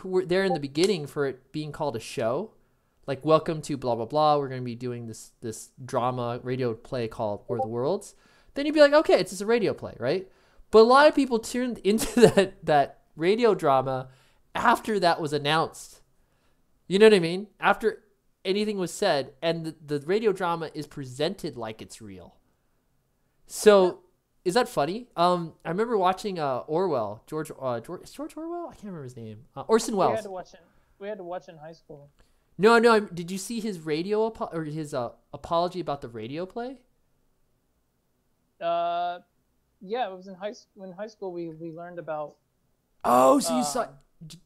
were there in the beginning for it being called a show, like welcome to blah blah blah, we're going to be doing this drama radio play called War of the Worlds, then you'd be like, okay, it's just a radio play, right? But a lot of people tuned into that radio drama after that was announced. You know what I mean? After anything was said, and the radio drama is presented like it's real. So is that funny? I remember watching Orwell, George is George Orwell? I can't remember his name. Orson We Welles. had to watch it. We had to watch it in high school. No. Did you see his radio or his apology about the radio play? Yeah, it was in high school. In high school, we learned about. Oh, so you saw? Do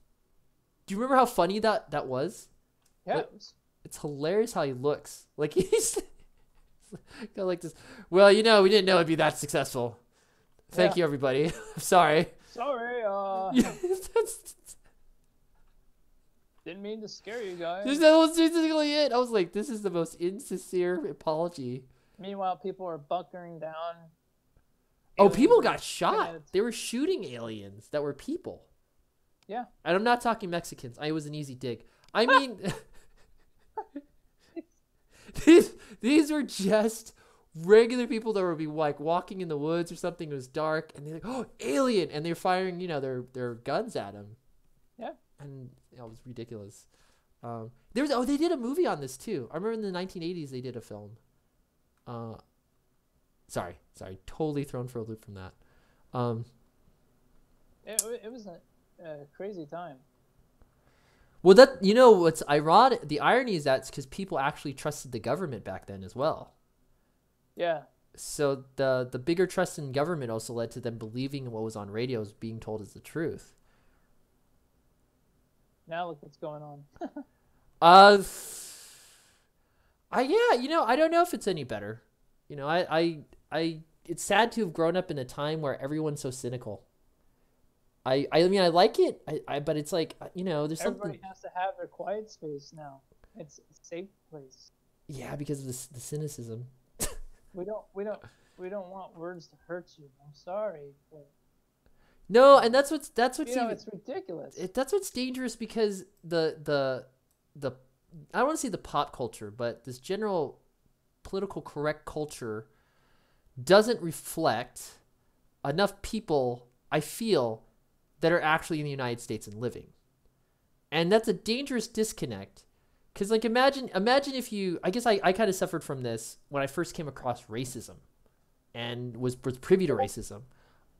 you remember how funny that was? Yeah, Like, it's hilarious how he looks. Like he's got like this. Well, we didn't know it'd be that successul. Thank you, everybody. I'm sorry. Sorry. That's Didn't mean to scare you guys. that was basically it. I was like, this is the most insincere apology. Meanwhile, people are bunkering down. Oh, Aliens people were got shot. coming They were shooting aliens that were people. Yeah. And I'm not talking Mexicans. It was an easy dig. I mean, these were just regular people that would be like walking in the woods or something. It was dark, and they're like, "Oh, alien!" And they're firing, their guns at him. Yeah. And it was ridiculous. They did a movie on this too. I remember in the 1980s they did a film. Sorry, totally thrown for a loop from that. It was a crazy time. Well, what's ironic? The irony is that's because people actually trusted the government back then as well. Yeah. So the bigger trust in government also led to them believing what was on radio was being told as the truth. Now look what's going on. I don't know if it's any better. It's sad to have grown up in a time where everyone's so cynical. I mean, I like it, but it's like, there's something. Everybody has to have their quiet space now. It's a safe place. Yeah, because of the cynicism. We don't want words to hurt you. I'm sorry, but No, and that's what's it's ridiculous. That's what's dangerous, because the I don't want to say the pop culture, but this general political correct culture doesn't reflect enough people, I feel, that are actually in the United States and living. And that's a dangerous disconnect. Because, like, imagine if you, I guess I kind of suffered from this when I first came across racism and was privy to racism.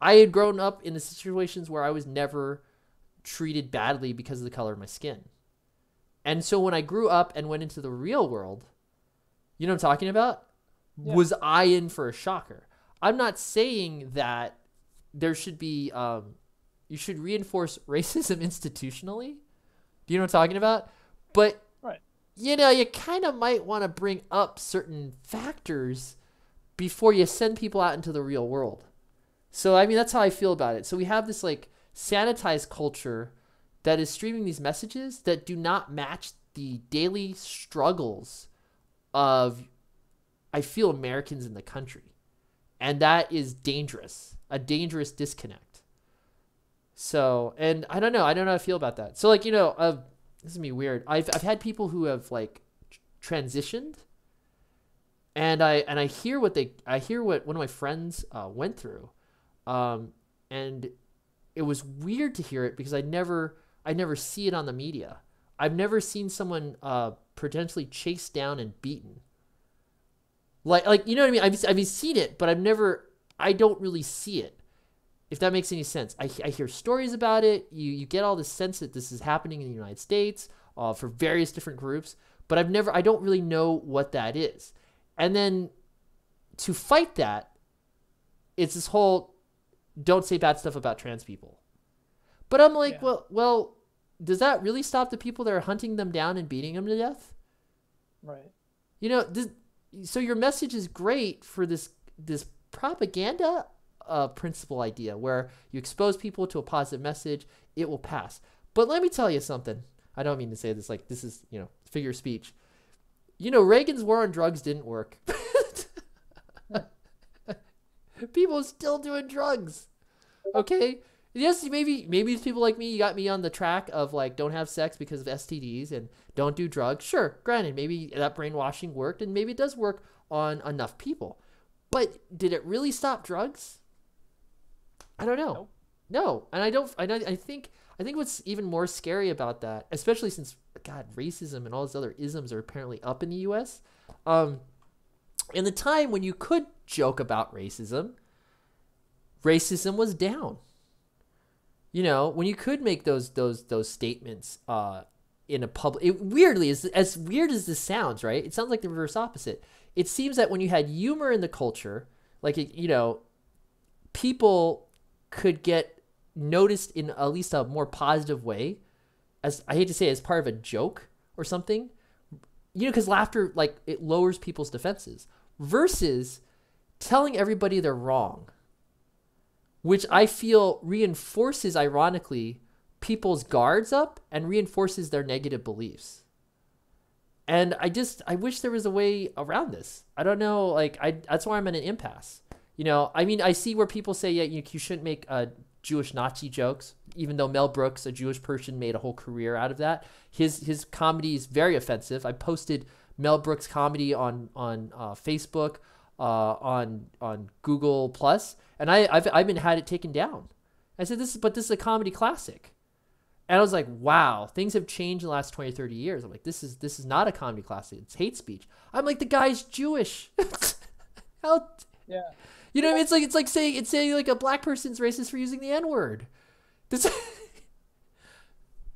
I had grown up in the situations where I was never treated badly because of the color of my skin. And so when I grew up and went into the real world, you know what I'm talking about? Yeah. Was I in for a shocker? I'm not saying that there should be, you should reinforce racism institutionally. Do you know what I'm talking about? But, Right. you know, you kind of might want to bring up certain factors before you send people out into the real world. So, I mean, that's how I feel about it. So we have this like sanitized culture that is streaming these messages that do not match the daily struggles of, I feel, Americans in the country. And that is dangerous, a dangerous disconnect. So, and I don't know how I feel about that. So like, you know, this is gonna be weird. I've had people who have like transitioned, and I hear what one of my friends went through. And it was weird to hear it because I never see it on the media. I've never seen someone potentially chased down and beaten. Like you know what I mean? I've seen it, but I don't really see it. If that makes any sense. I hear stories about it. You get all this sense that this is happening in the United States for various different groups, but I don't really know what that is. And then to fight that, it's this whole don't say bad stuff about trans people. But I'm like, Yeah. well, does that really stop the people that are hunting them down and beating them to death? Right. You know, so your message is great for this propaganda principle idea where you expose people to a positive message, it will pass. But let me tell you something. I don't mean to say this like this is, you know, figure of speech. You know, Reagan's war on drugs didn't work. People are still doing drugs. Okay? Yes, maybe people like me, you got me on the track of like don't have sex because of STDs and don't do drugs. Sure, granted, maybe that brainwashing worked and maybe it does work on enough people. But did it really stop drugs? I don't know. Nope. No, and I think what's even more scary about that, especially since God, racism and all these other isms are apparently up in the U.S. In the time when you could joke about racism was down. You know, when you could make those statements in a public, weirdly, as weird as this sounds, right? It sounds like the reverse opposite. It seems that when you had humor in the culture, like, you know, people could get noticed in at least a more positive way, as I hate to say, as part of a joke or something, you know, because laughter, like, it lowers people's defenses versus telling everybody they're wrong, which I feel reinforces, ironically, people's guards up and reinforces their negative beliefs. And I wish there was a way around this. I don't know, like, that's why I'm in an impasse. You know, I mean, I see where people say, yeah, you shouldn't make Jewish Nazi jokes, even though Mel Brooks, a Jewish person, made a whole career out of that. His comedy is very offensive. I posted Mel Brooks comedy on Facebook, on Google Plus, and I've been had it taken down. I said this is a comedy classic. And I was like, wow, things have changed in the last 20, 30 years. I'm like, this is not a comedy classic. It's hate speech. I'm like, the guy's Jewish. How? Yeah. You know what I mean? It's like saying like a black person's racist for using the N-word. This,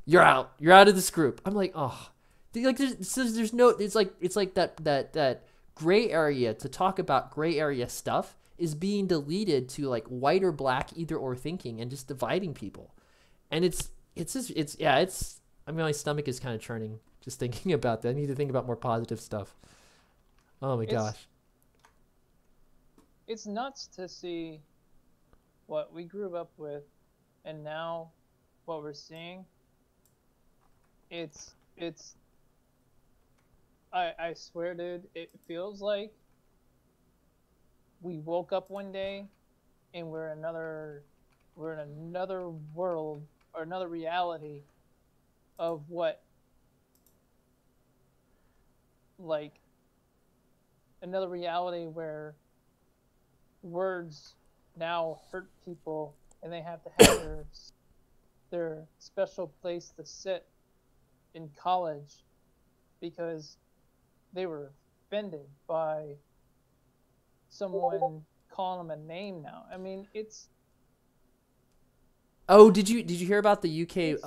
you're out of this group. I'm like, oh, like there's no. It's like that gray area to talk about gray area stuff is being deleted to like white or black either or thinking and just dividing people, and it's I mean, my stomach is kind of churning just thinking about that. I need to think about more positive stuff. Oh my gosh. It's nuts to see what we grew up with and now what we're seeing. I swear, dude, it feels like we woke up one day and we're in another world or another reality of what, like, another reality where words now hurt people and they have to have their special place to sit in college because they were offended by someone calling them a name now. I mean, it's... Oh, did you hear about the UK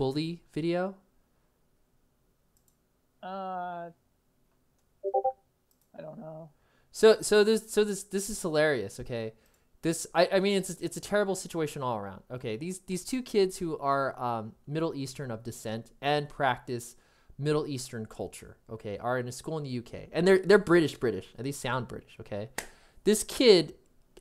bully video? I don't know. So this is hilarious. Okay, I mean it's a terrible situation all around. Okay, these two kids who are Middle Eastern of descent and practice Middle Eastern culture. Okay, are in a school in the UK, and they're British, and they sound British. Okay, this kid,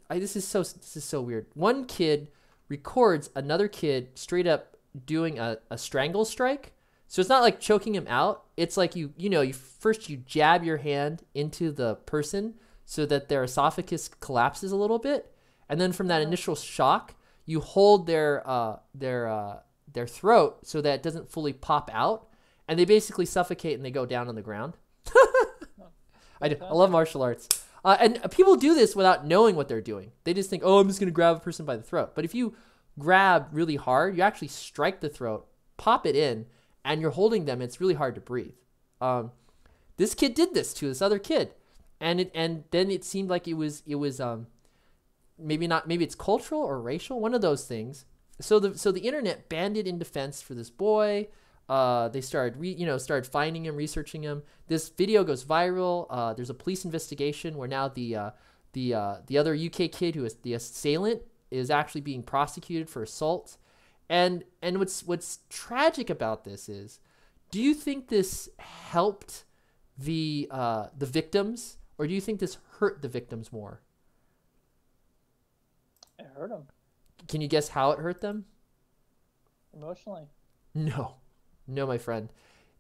this is so weird. One kid records another kid straight up doing a strangle strike. So it's not like choking him out. It's like you first you jab your hand into the person so that their esophagus collapses a little bit, and then from that initial shock, you hold their throat so that it doesn't fully pop out, and they basically suffocate and they go down on the ground. I love martial arts, and people do this without knowing what they're doing. They just think, oh, I'm just gonna grab a person by the throat. But if you grab really hard, you actually strike the throat, pop it in, and you're holding them. It's really hard to breathe. This kid did this to this other kid, and then it seemed like it was maybe it's cultural or racial, one of those things. So the internet banned it in defense for this boy. They started finding him, researching him. This video goes viral. There's a police investigation where now the other UK kid who is the assailant is actually being prosecuted for assault. And what's tragic about this is, do you think this helped the victims, or do you think this hurt the victims more? It hurt them. Can you guess how it hurt them? Emotionally. No, my friend.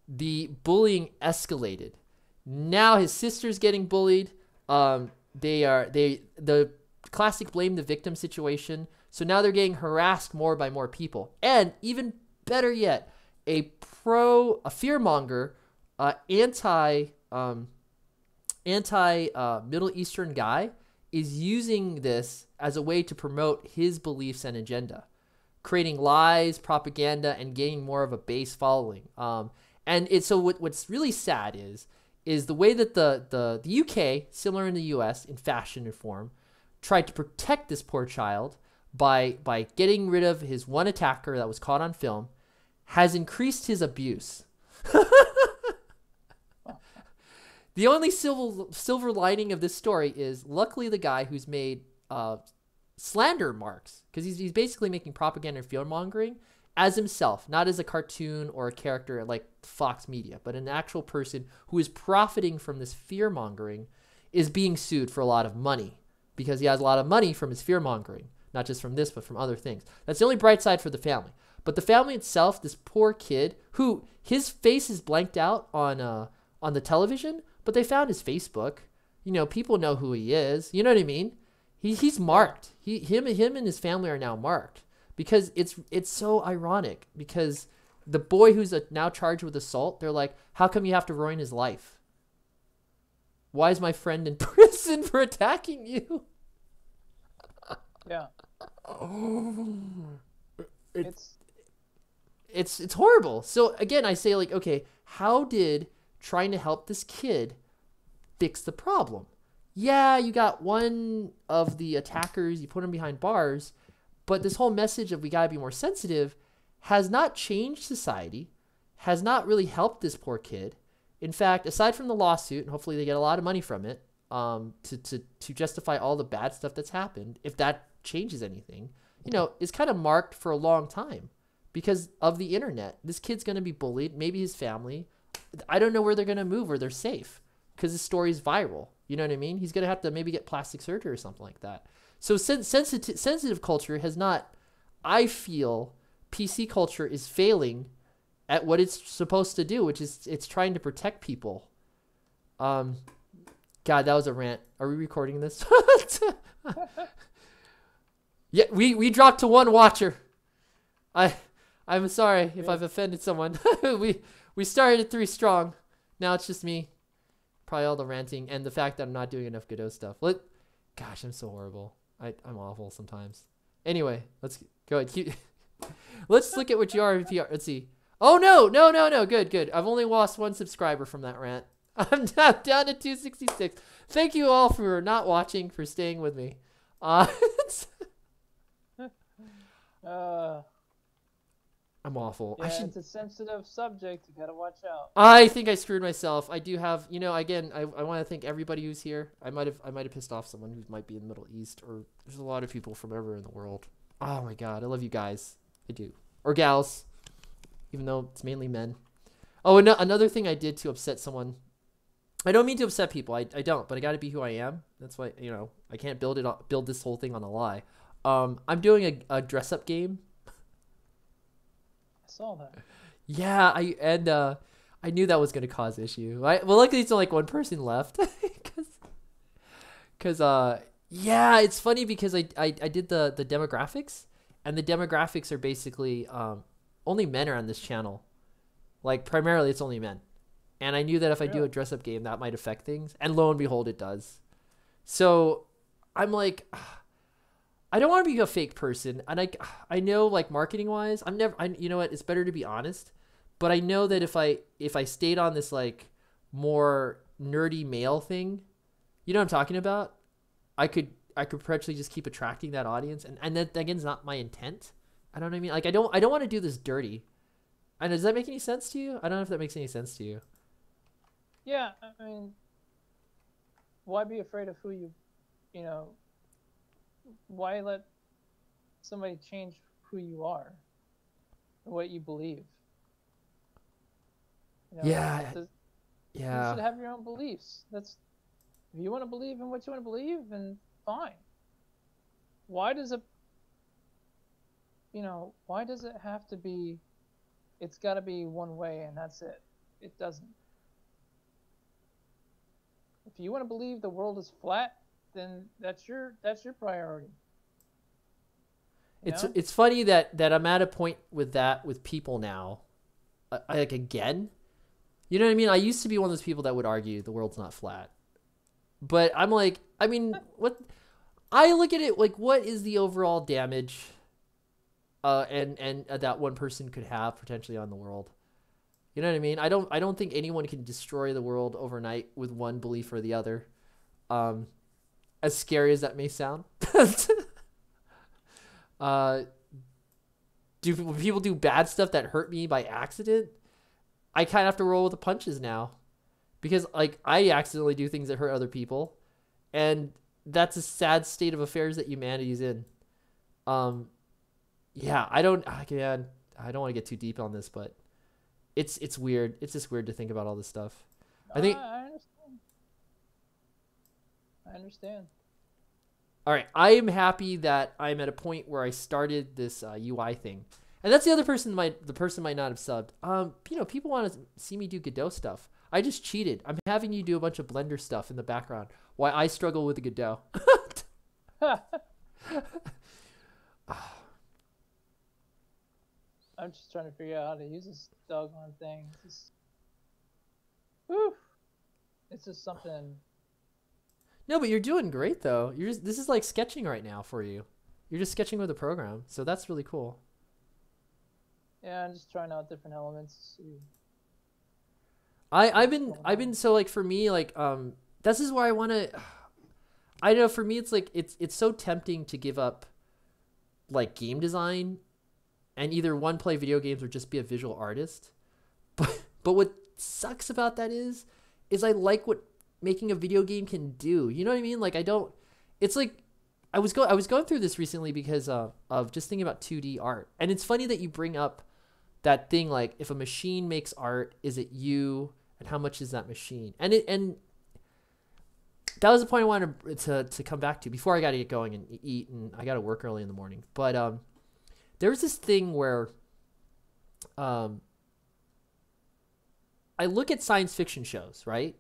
The bullying escalated. Now his sister's getting bullied. The classic blame the victim situation. So now they're getting harassed more by more people. And even better yet, a fearmonger, anti Middle Eastern guy is using this as a way to promote his beliefs and agenda, creating lies, propaganda, and gaining more of a base following. What's really sad is the way that the UK, similar in the US in fashion and form, tried to protect this poor child by getting rid of his one attacker that was caught on film, has increased his abuse. The only silver lining of this story is, luckily, the guy who's made slander marks, because he's basically making propaganda and fear-mongering as himself, not as a cartoon or a character like Fox Media, but an actual person who is profiting from this fear-mongering, is being sued for a lot of money, because he has a lot of money from his fear-mongering. Not just from this, but from other things. That's the only bright side for the family. But the family itself, this poor kid, who his face is blanked out on the television, but they found his Facebook. People know who he is. You know what I mean? He's marked. Him and his family are now marked, because it's so ironic, because the boy who's now charged with assault, they're like, how come you have to ruin his life? Why is my friend in prison for attacking you? Yeah. It's horrible. So again, I say, like, okay, how did trying to help this kid fix the problem? Yeah, you got one of the attackers, you put him behind bars, but this whole message of we gotta be more sensitive has not changed society, has not really helped this poor kid. In fact, aside from the lawsuit, and hopefully they get a lot of money from it, to justify all the bad stuff that's happened, if that changes anything, is kind of marked for a long time because of the internet. This kid's going to be bullied, maybe his family. I don't know where they're going to move, where they're safe, because this story's viral. You know what I mean? He's going to have to maybe get plastic surgery or something like that. So sensitive culture has not, I feel, PC culture is failing at what it's supposed to do, which is it's trying to protect people. God, that was a rant. Are we recording this? Yeah, we dropped to one watcher. I'm sorry if I've offended someone. we started at 3 strong. Now it's just me. Probably all the ranting and the fact that I'm not doing enough Godot stuff. Gosh, I'm so horrible. I'm awful sometimes. Anyway, let's go ahead. Let's look at what you are. Let's see. Oh, no. Good. I've only lost 1 subscriber from that rant. I'm down to 266. Thank you all for not watching, for staying with me. I'm awful. Yeah, it's a sensitive subject. You gotta watch out. I think I screwed myself. I do have, again, I want to thank everybody who's here. I might have pissed off someone who might be in the Middle East, or there's a lot of people from everywhere in the world. Oh my God, I love you guys. I do. Or gals, even though it's mainly men. Oh, and another thing I did to upset someone. I don't mean to upset people. I don't, but I got to be who I am. That's why, I can't build this whole thing on a lie. I'm doing a dress up game. I saw that. Yeah, I knew that was gonna cause issue. Well, luckily it's only like one person left, cause yeah, it's funny because I did the demographics, and the demographics are basically only men are on this channel, like primarily it's only men, and I knew that if I do a dress up game that might affect things, and lo and behold it does. So I'm like, I don't want to be a fake person, and I know, like, marketing wise, you know what, it's better to be honest, but I know that if I stayed on this like more nerdy male thing, you know what I'm talking about, I could perpetually just keep attracting that audience, and that again is not my intent. I know what I mean? Like, I don't want to do this dirty. And does that make any sense to you? I don't know if that makes any sense to you. Yeah, I mean, why be afraid of who you know? Why let somebody change who you are, what you believe? Yeah. You Yeah. should have your own beliefs. If you want to believe in what you want to believe, then fine. Why does it have to be? It's got to be one way and that's it. It doesn't. If you want to believe the world is flat, then that's your priority. It's funny that I'm at a point with people now, like, again, you know what I mean? I used to be one of those people that would argue the world's not flat, but I'm like, I mean, what? I look at it like, what is the overall damage, and that one person could have potentially on the world? You know what I mean? I don't think anyone can destroy the world overnight with one belief or the other. As scary as that may sound. Do people do bad stuff that hurt me by accident? I kind of have to roll with the punches now, because like I accidentally do things that hurt other people, and that's a sad state of affairs that humanity's in. Yeah, I don't want to get too deep on this, but it's weird. It's just weird to think about all this stuff. I think I understand. All right, I am happy that I'm at a point where I started this UI thing, and that's the other person the person might not have subbed. People want to see me do Godot stuff. I just cheated. I'm having you do a bunch of Blender stuff in the background while I struggle with the Godot. I'm just trying to figure out how to use this doggone thing. It's just something. No, but you're doing great though. This is like sketching right now for you. You're just sketching with a program, so that's really cool. Yeah, I'm just trying out different elements. I've been so, like, for me, like, this is where I want to. I know for me it's like it's so tempting to give up like game design and either one, play video games, or just be a visual artist. But what sucks about that is I like what making a video game can do. You know what I mean? Like, it's like I was going through this recently because of just thinking about 2D art. And it's funny that you bring up that thing, like, if a machine makes art, is it you, and how much is that machine? And that was the point I wanted to come back to before I got to get going and eat, and I got to work early in the morning. But there was this thing where I look at science fiction shows, right?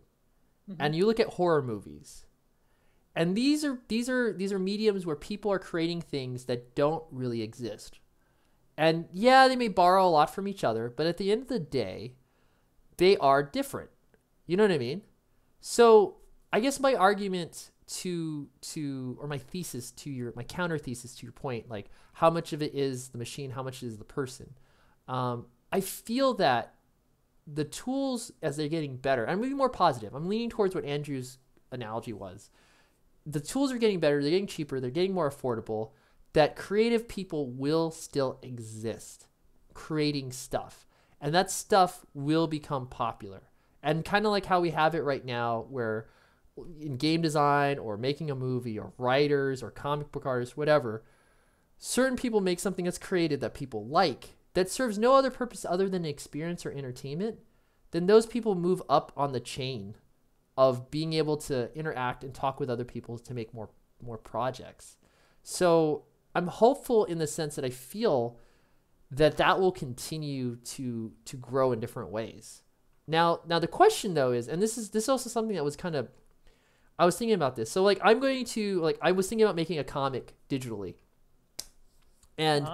Mm-hmm. And you look at horror movies. And these are mediums where people are creating things that don't really exist. And yeah, they may borrow a lot from each other, but at the end of the day, they are different. You know what I mean? So I guess my argument or my thesis my counter thesis to your point, like how much of it is the machine, how much is the person. I feel that the tools, as they're getting better, I'm moving more positive. I'm leaning towards what Andrew's analogy was. The tools are getting better. They're getting cheaper. They're getting more affordable. That creative people will still exist. creating stuff, and that stuff will become popular. And kind of like how we have it right now, where in game design or making a movie or writers or comic book artists, whatever, certain people make something that's created that people like, that serves no other purpose other than experience or entertainment, then those people move up on the chain of being able to interact and talk with other people to make more projects. So I'm hopeful in the sense that I feel that will continue to grow in different ways. Now the question though is, and this is also something that was kind of, I was thinking about this. So like I was thinking about making a comic digitally, and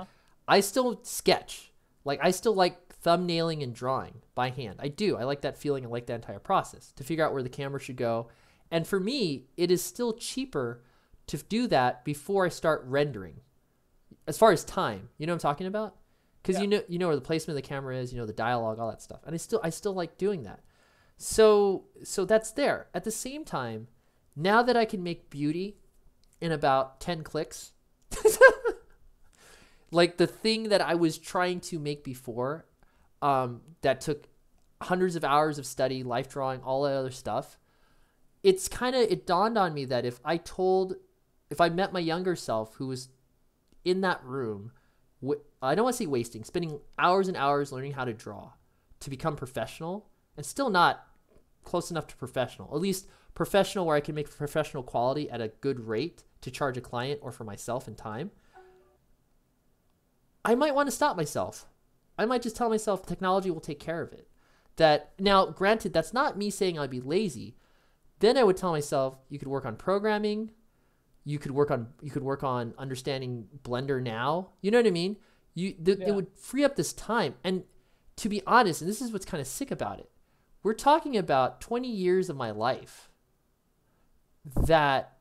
I still sketch. Like I still like thumbnailing and drawing by hand. I do. I like that feeling. I like that entire process to figure out where the camera should go. And for me, it is still cheaper to do that before I start rendering. As far as time, you know what I'm talking about? Because you know where the placement of the camera is, you know the dialogue, all that stuff. And I still like doing that. So that's there. At the same time, now that I can make beauty in about 10 clicks, like the thing that I was trying to make before, that took hundreds of hours of study, life drawing, all that other stuff, it dawned on me that if I met my younger self who was in that room, I don't want to say spending hours and hours learning how to draw to become professional, and still not close enough to professional, at least professional where I can make professional quality at a good rate to charge a client or for myself in time, I might want to stop myself. I might just tell myself technology will take care of it. That now, granted, that's not me saying I'd be lazy. Then I would tell myself you could work on programming, you could work on understanding Blender now. You know what I mean? It would free up this time. And to be honest, and this is what's kind of sick about it, we're talking about 20 years of my life that,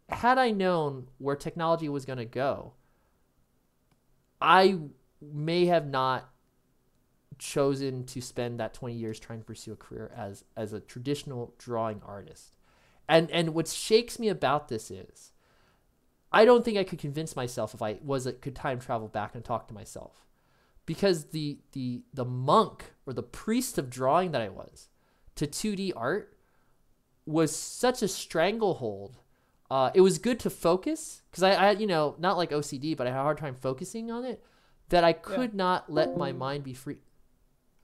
had I known where technology was going to go, I may have not chosen to spend that 20 years trying to pursue a career as a traditional drawing artist. And what shakes me about this is, I don't think I could convince myself if I could time travel back and talk to myself, because the monk or the priest of drawing that I was to 2D art was such a stranglehold. It was good to focus because I had, not like OCD, but I had a hard time focusing on it, that I could not let my mind be free.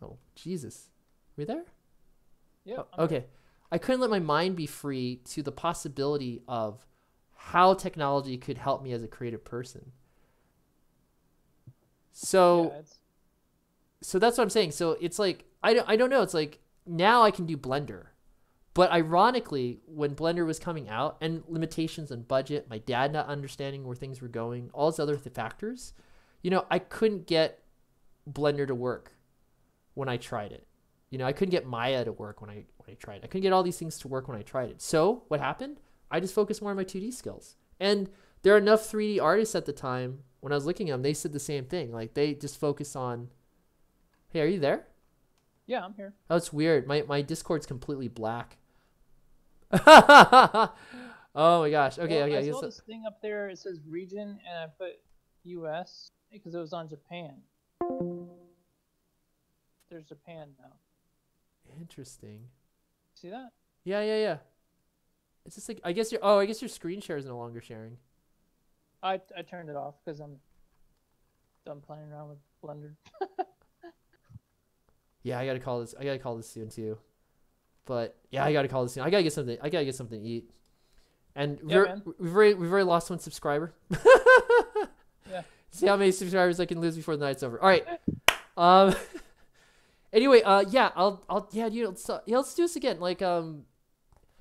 Oh, Jesus. Were you there? Yeah. Oh, okay. I couldn't let my mind be free to the possibility of how technology could help me as a creative person. So that's what I'm saying. So it's like, I don't know. It's like, now I can do Blender. But ironically, when Blender was coming out, and limitations on budget, my dad not understanding where things were going, all these other factors, I couldn't get Blender to work when I tried it. I couldn't get Maya to work when I tried it. I couldn't get all these things to work when I tried it. So what happened? I just focused more on my 2D skills. And there are enough 3D artists at the time, when I was looking at them, they said the same thing. Like, they just focus on, hey, are you there? Yeah, I'm here. Oh, it's weird. My Discord's completely black. Oh my gosh. Okay, Well, okay. I saw this thing up there. It says region, and I put U.S. because it was on Japan. There's Japan now. Interesting. See that? Yeah. It's just like, I guess your screen share is no longer sharing. I turned it off because I'm done playing around with Blender. Yeah, I gotta call this soon too. But yeah, I gotta call this soon. I gotta get something to eat. And we've already lost one subscriber. Yeah. See how many subscribers I can lose before the night's over. All right. Anyway, let's do this again. Like, to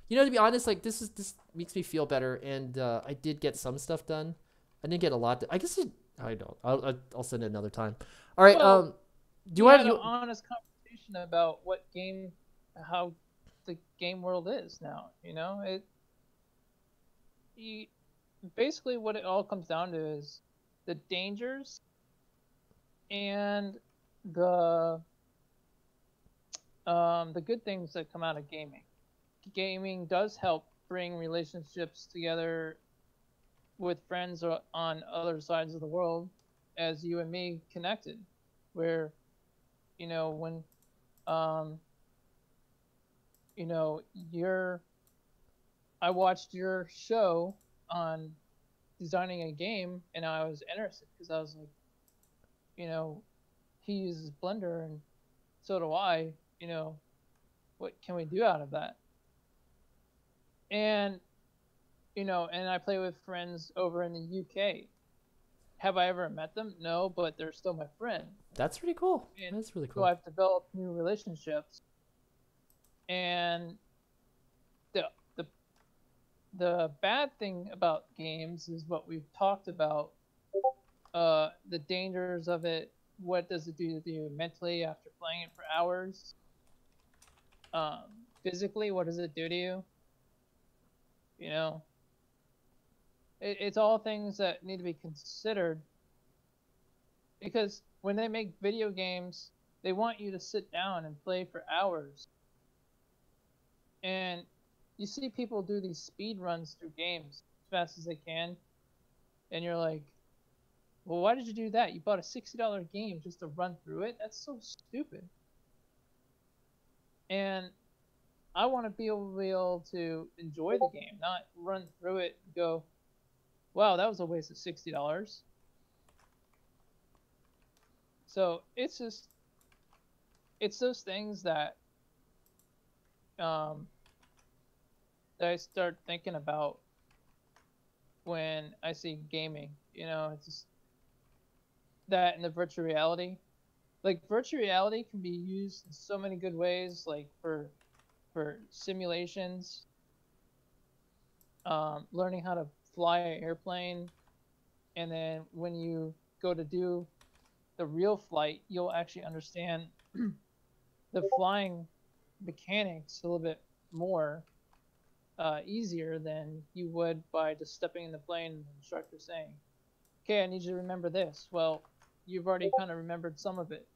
be honest, like this makes me feel better, and I did get some stuff done. I didn't get a lot. I guess I don't. I'll send it another time. All right. Well, do you want an honest conversation about how the game world is now? Basically what it all comes down to is the dangers and the good things that come out of gaming. Gaming does help bring relationships together with friends on other sides of the world, as you and me connected. where, when, um, your I watched your show on designing a game, and I was interested because I was like, you know, he uses Blender, and so do I. What can we do out of that? And and I play with friends over in the UK. Have I ever met them? No, but they're still my friend. That's pretty cool. And That's really so cool. I've developed new relationships. And the the the bad thing about games is what we've talked about. The dangers of it. What does it do to you mentally after playing it for hours? Um, Physically, what does it do to you? You know, it's all things that need to be considered, because when they make video games, they want you to sit down and play for hours. And you see people do these speed runs through games as fast as they can, and you're like, well, why did you do that? You bought a $60 game just to run through it? That's so stupid. And I want to be able to enjoy the game, not run through it and go, wow, that was a waste of $60. So it's those things that that I start thinking about when I see gaming. It's just that, and the virtual reality. Like, virtual reality can be used in so many good ways, like for simulations, learning how to fly an airplane, and then when you go to do the real flight, you'll actually understand the flying mechanics a little bit more easier than you would by just stepping in the plane and the instructor saying, okay, I need you to remember this. Well, you've already kind of remembered some of it.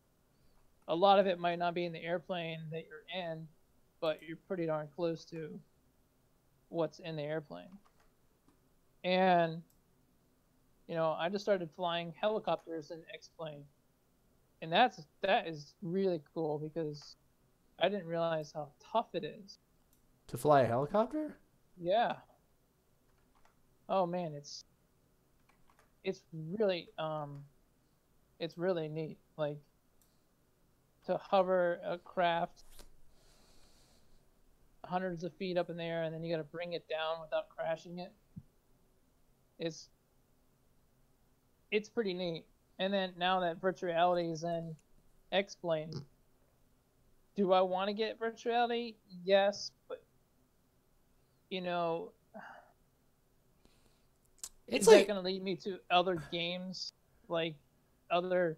A lot of it might not be in the airplane that you're in, but you're pretty darn close to what's in the airplane. And I just started flying helicopters in X-Plane, and that is really cool, because I didn't realize how tough it is To fly a helicopter? Yeah. Oh man, it's really neat. Like, to hover a craft hundreds of feet up in the air, and then you got to bring it down without crashing it. It's pretty neat. And then now that virtual reality is in X-Plane, do I want to get virtual reality? Yes, but It's is that like, going to lead me to other games, like other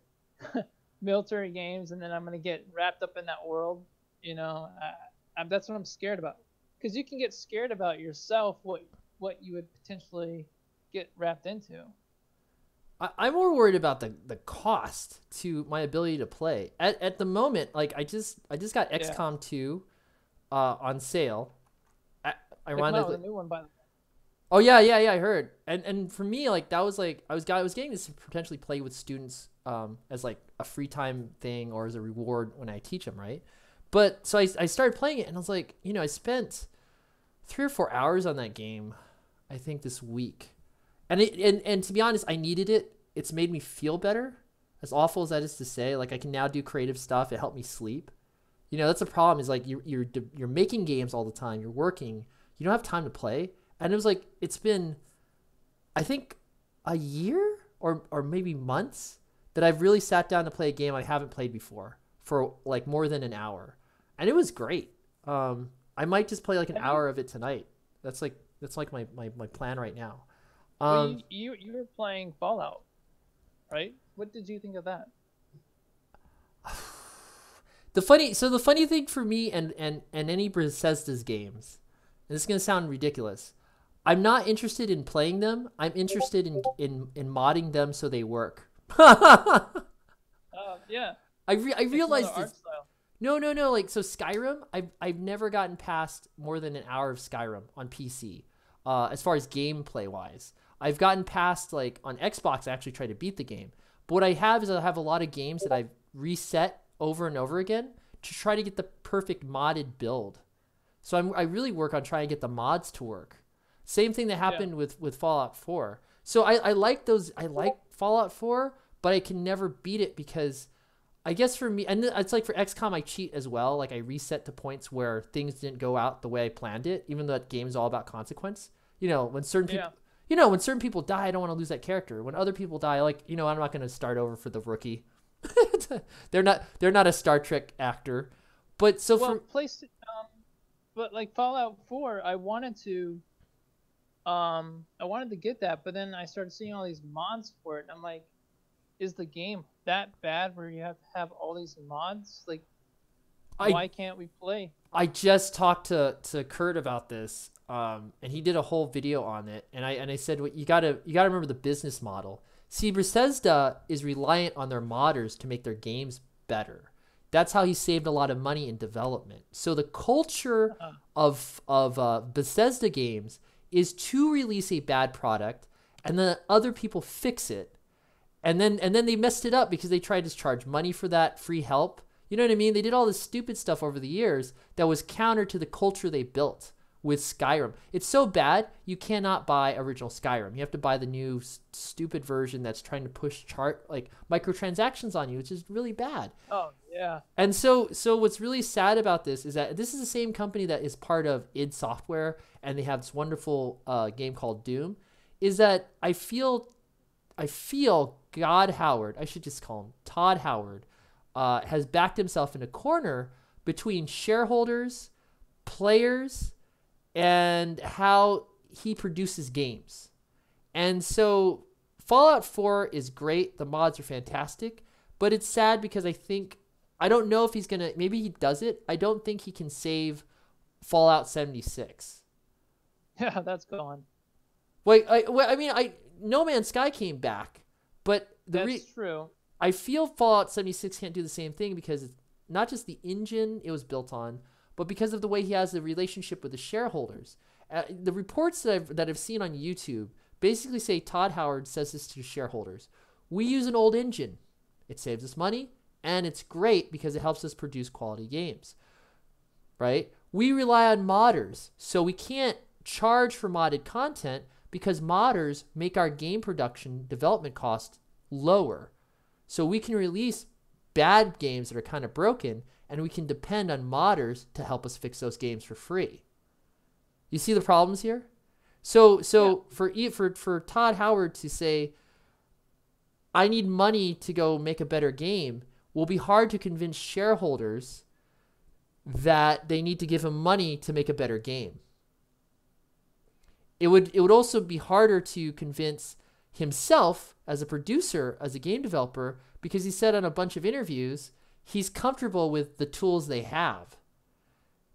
military games, and then I'm going to get wrapped up in that world? That's what I'm scared about. Because you can get scared about yourself, what you would potentially get wrapped into. I'm more worried about the cost to my ability to play. At the moment, like, I just got XCOM 2 on sale. Ironically, The new one, by the way. oh yeah, I heard. And for me, like, that was like I was getting this to potentially play with students as like a free time thing, or as a reward when I teach them, right? But so I started playing it, and I was like, I spent 3 or 4 hours on that game, I think, this week. And to be honest, I needed it. It's made me feel better. As awful as that is to say, like, I can now do creative stuff. It helped me sleep. That's the problem, is like you're making games all the time. You're working. You don't have time to play. And it was like, it's been, I think, a year or maybe months that I've really sat down to play a game I haven't played before for like more than an hour. And it was great. I might just play like an hour of it tonight. That's like my plan right now. Well, you were playing Fallout, right? What did you think of that? The funny thing for me and any Bethesda's games, and this is gonna sound ridiculous, I'm not interested in playing them. I'm interested in modding them so they work. Yeah. I realized art this. style. No. Like, so Skyrim, I've never gotten past more than an hour of Skyrim on PC. As far as gameplay wise, I've gotten past, like, on Xbox, I actually tried to beat the game. But what I have is I have a lot of games that reset over and over again to try to get the perfect modded build. So I really work on trying to get the mods to work. Same thing that happened with Fallout 4. So I like those. I like Fallout 4, but I can never beat it because I guess for me, and it's like for XCOM, I cheat as well. Like I reset to points where things didn't go out the way I planned it, even though that game's all about consequence. You know, when certain people, when certain people die, I don't want to lose that character. When other people die, like, I'm not going to start over for the rookie. They're not a Star Trek actor. But so but like Fallout 4, I wanted to get that, but then I started seeing all these mods for it, and I'm like, is the game that bad where you have to have all these mods? Like, why can't we play? I just talked to Kurt about this, and he did a whole video on it, and I said, well, you gotta remember the business model. See, Bethesda is reliant on their modders to make their games better. That's how he saved a lot of money in development. So the culture of Bethesda games is to release a bad product, and then other people fix it, and then they messed it up because they tried to charge money for that, free help. You know what I mean? They did all this stupid stuff over the years that was counter to the culture they built with Skyrim. It's so bad, you cannot buy original Skyrim. You have to buy the new stupid version that's trying to push microtransactions on you, which is really bad. Oh, yeah. And so what's really sad about this is that this is the same company that is part of id Software, and they have this wonderful game called Doom, is that I feel God Howard, I should just call him Todd Howard, has backed himself in a corner between shareholders, players, and how he produces games. And so Fallout 4 is great. The mods are fantastic, but it's sad because I don't know if he's going to, maybe he does it. I don't think he can save Fallout 76. Yeah, that's gone. No Man's Sky came back, but that's true. I feel Fallout 76 can't do the same thing because it's not just the engine it was built on, but because of the way he has the relationship with the shareholders. The reports that I've seen on YouTube basically say Todd Howard says this to shareholders. We use an old engine. It saves us money, and it's great because it helps us produce quality games, right? We rely on modders, so we can't charge for modded content because modders make our game production development costs lower. So we can release bad games that are kind of broken, and we can depend on modders to help us fix those games for free. You see the problems here? So for Todd Howard to say, I need money to go make a better game, will be hard to convince shareholders that they need to give him money to make a better game. It would also be harder to convince himself as a producer, as a game developer, because he said on a bunch of interviews he's comfortable with the tools they have.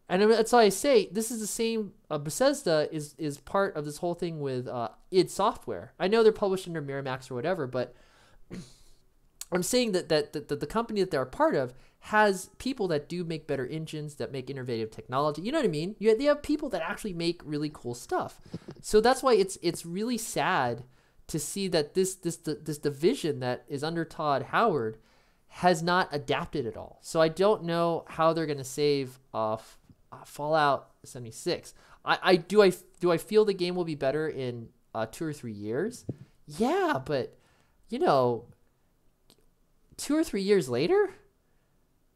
And that's why I say this is the same. Bethesda is part of this whole thing with id Software. I know they're published under Miramax or whatever, but I'm saying that the company that they're a part of has people that do make better engines, that make innovative technology. You know what I mean? They have people that actually make really cool stuff. So that's why it's really sad to see that this division that is under Todd Howard has not adapted at all. So I don't know how they're going to save Fallout 76. Do I feel the game will be better in 2 or 3 years? Yeah, but 2 or 3 years later,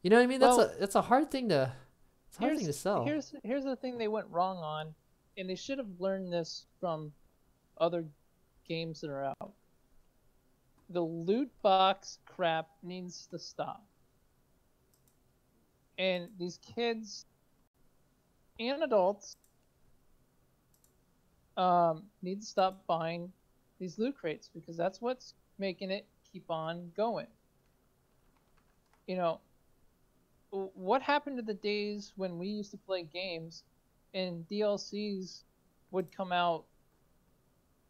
you know what I mean? That's a hard thing to sell. Here's the thing they went wrong on, and they should have learned this from other games that are out. The loot box crap needs to stop. And these kids and adults need to stop buying these loot crates, because that's what's making it keep on going. What happened to the days when we used to play games and DLCs would come out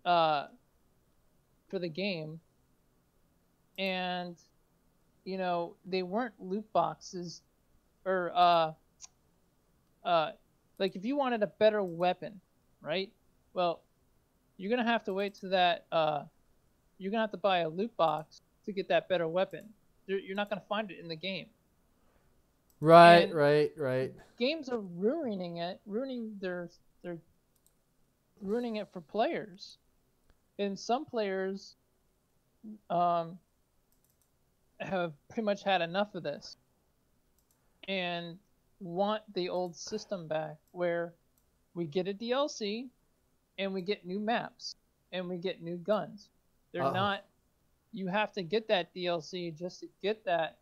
for the game, and they weren't loot boxes, or like if you wanted a better weapon, right? Well, you're gonna have to wait to that you're gonna have to buy a loot box to get that better weapon. you're not going to find it in the game. Right, And right. games are ruining it, they're ruining it for players. And some players have pretty much had enough of this and want the old system back where we get a DLC and we get new maps and we get new guns. They're not, you have to get that DLC just to get that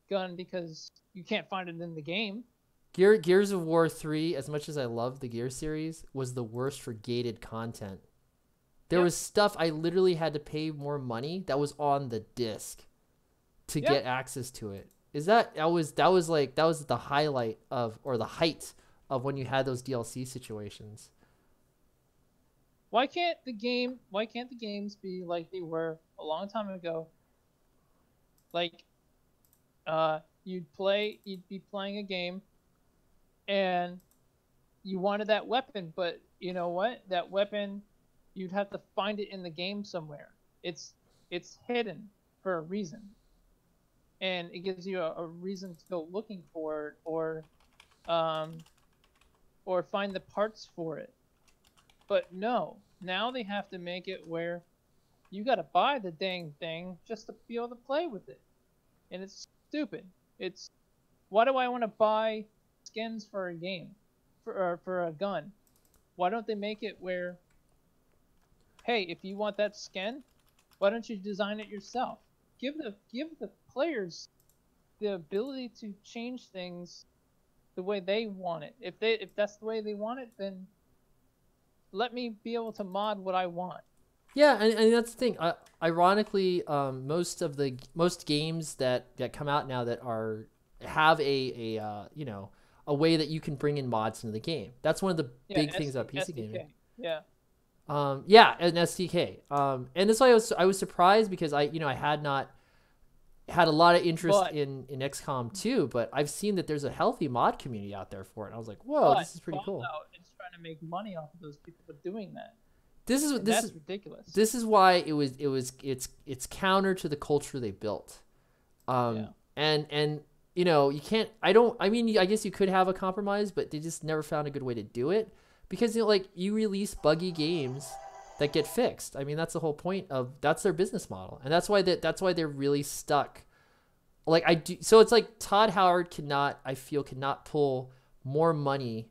gun because you can't find it in the game. Gears of War 3, as much as I love the Gear series, was the worst for gated content. There was stuff I literally had to pay more money that was on the disc to get access to it. That was the highlight of, or the height of, when you had those DLC situations. Why can't the games be like they were a long time ago? Like you'd be playing a game and you wanted that weapon, but you know what? That weapon, you'd have to find it in the game somewhere. It's hidden for a reason. And it gives you a reason to go looking for it, or find the parts for it. But no, now they have to make it where you got to buy the dang thing just to be able to play with it. And it's stupid. Why do I want to buy skins for a game, for a gun? Why don't they make it where, hey, if you want that skin, why don't you design it yourself? Give the players the ability to change things the way they want it. If that's the way they want it, then let me be able to mod what I want. Yeah, and that's the thing. Ironically, most games that come out now that have a way that you can bring in mods into the game. That's one of the big things about PC gaming. Yeah. An SDK. And that's why I was surprised, because I had a lot of interest in XCOM 2, but I've seen that there's a healthy mod community out there for it. And I was like, whoa, this is pretty cool. It's trying to make money off of those people for doing that. That's ridiculous. This is why it's counter to the culture they built. And you can't, I guess you could have a compromise, but they just never found a good way to do it, because you release buggy games that get fixed. I mean, that's the whole point that's their business model. And that's why they're really stuck. So it's like Todd Howard cannot pull more money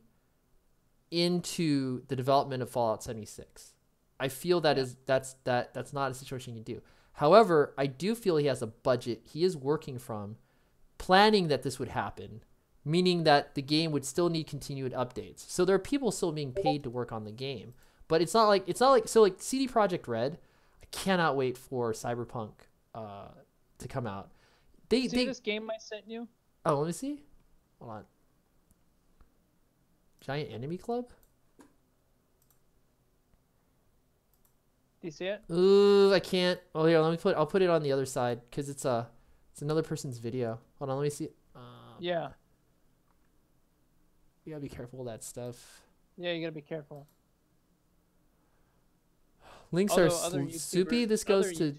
into the development of Fallout 76. I feel that's not a situation you can do. However, I do feel he has a budget he is working from, planning that this would happen, meaning that the game would still need continued updates. So there are people still being paid to work on the game, but it's not like CD Projekt Red. I cannot wait for Cyberpunk to come out. They this game I sent you? Oh, let me see. Hold on. Giant Enemy Club? Do you see it? Ooh, I can't. Oh, here, I'll put it on the other side, because it's another person's video. Hold on, let me see. Yeah. You gotta be careful with that stuff. Yeah, you gotta be careful. Links are soupy. This goes to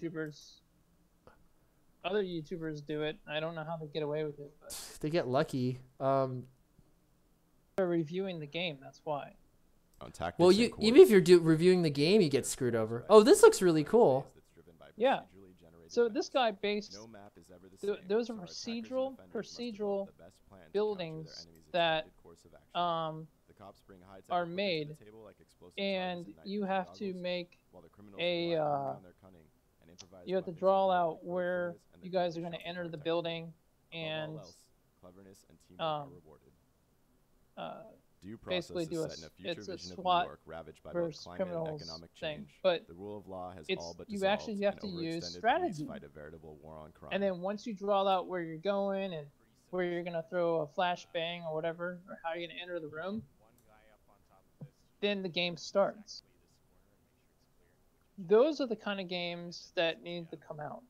other YouTubers do it. I don't know how they get away with it, but they get lucky. They're reviewing the game. That's why. Well, even if you're reviewing the game, you get screwed over. Oh, this looks really cool. Yeah. So this guy based those are procedural buildings that are made, and you have to make you have to draw out where you guys are going to enter the building, and basically do it's a SWAT versus criminals thing, but you actually have to use strategy. And then once you draw out where you're going and where you're gonna throw a flashbang or whatever, or how you're gonna enter the room, then the game starts. Those are the kind of games that need to come out.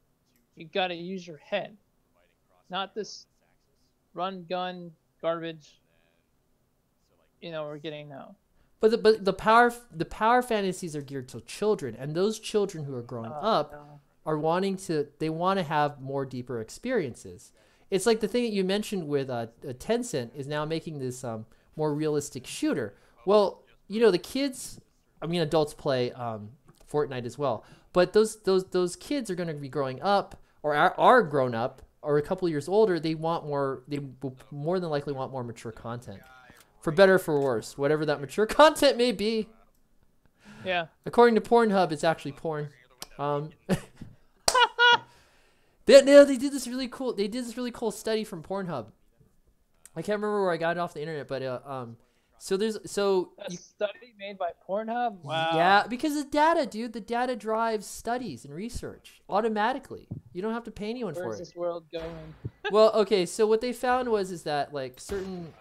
You got to use your head, not this run gun garbage. We're getting now. But the power fantasies are geared to children, and those children who are growing up are they want to have more deeper experiences. It's like the thing that you mentioned with Tencent is now making this more realistic shooter. Well, the kids, I mean, adults play Fortnite as well, but those kids are going to be growing up or are grown up or a couple years older. They will more than likely want more mature content, for better or for worse, whatever that mature content may be. Yeah. According to Pornhub, it's actually porn. They did this really cool. They did this really cool study from Pornhub. I can't remember where I got it off the internet, but a study made by Pornhub. Wow. Yeah, because the data, dude, the data drives studies and research automatically. You don't have to pay anyone for it. Where's this world going? Well, okay, so what they found is that like certain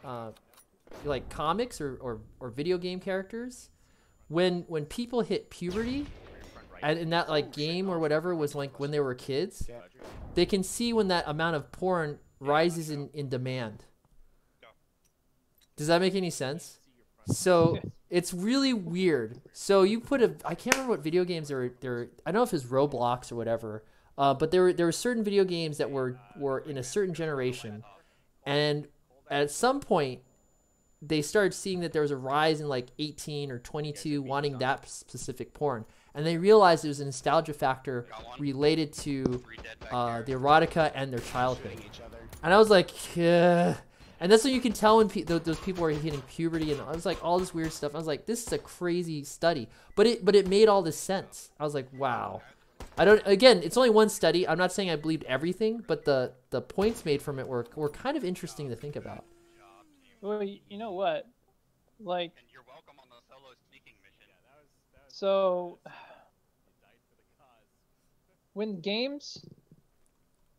like comics or video game characters, when people hit puberty, and in that like game or whatever was like when they were kids, they can see when that amount of porn rises in demand. Does that make any sense? So it's really weird. So you put I can't remember what video games they're I don't know if it's Roblox or whatever, but there were certain video games that were in a certain generation, and at some point they started seeing that there was a rise in like 18 or 22 wanting that specific porn. And they realized it was a nostalgia factor related to the erotica and their childhood. And I was like, yeah. And that's what you can tell when those people are hitting puberty, and I was like all this weird stuff. I was like, this is a crazy study, but it made all this sense. I was like, wow. Again, it's only one study. I'm not saying I believed everything, but the points made from it were kind of interesting to think about. Well, you know what? Like, so when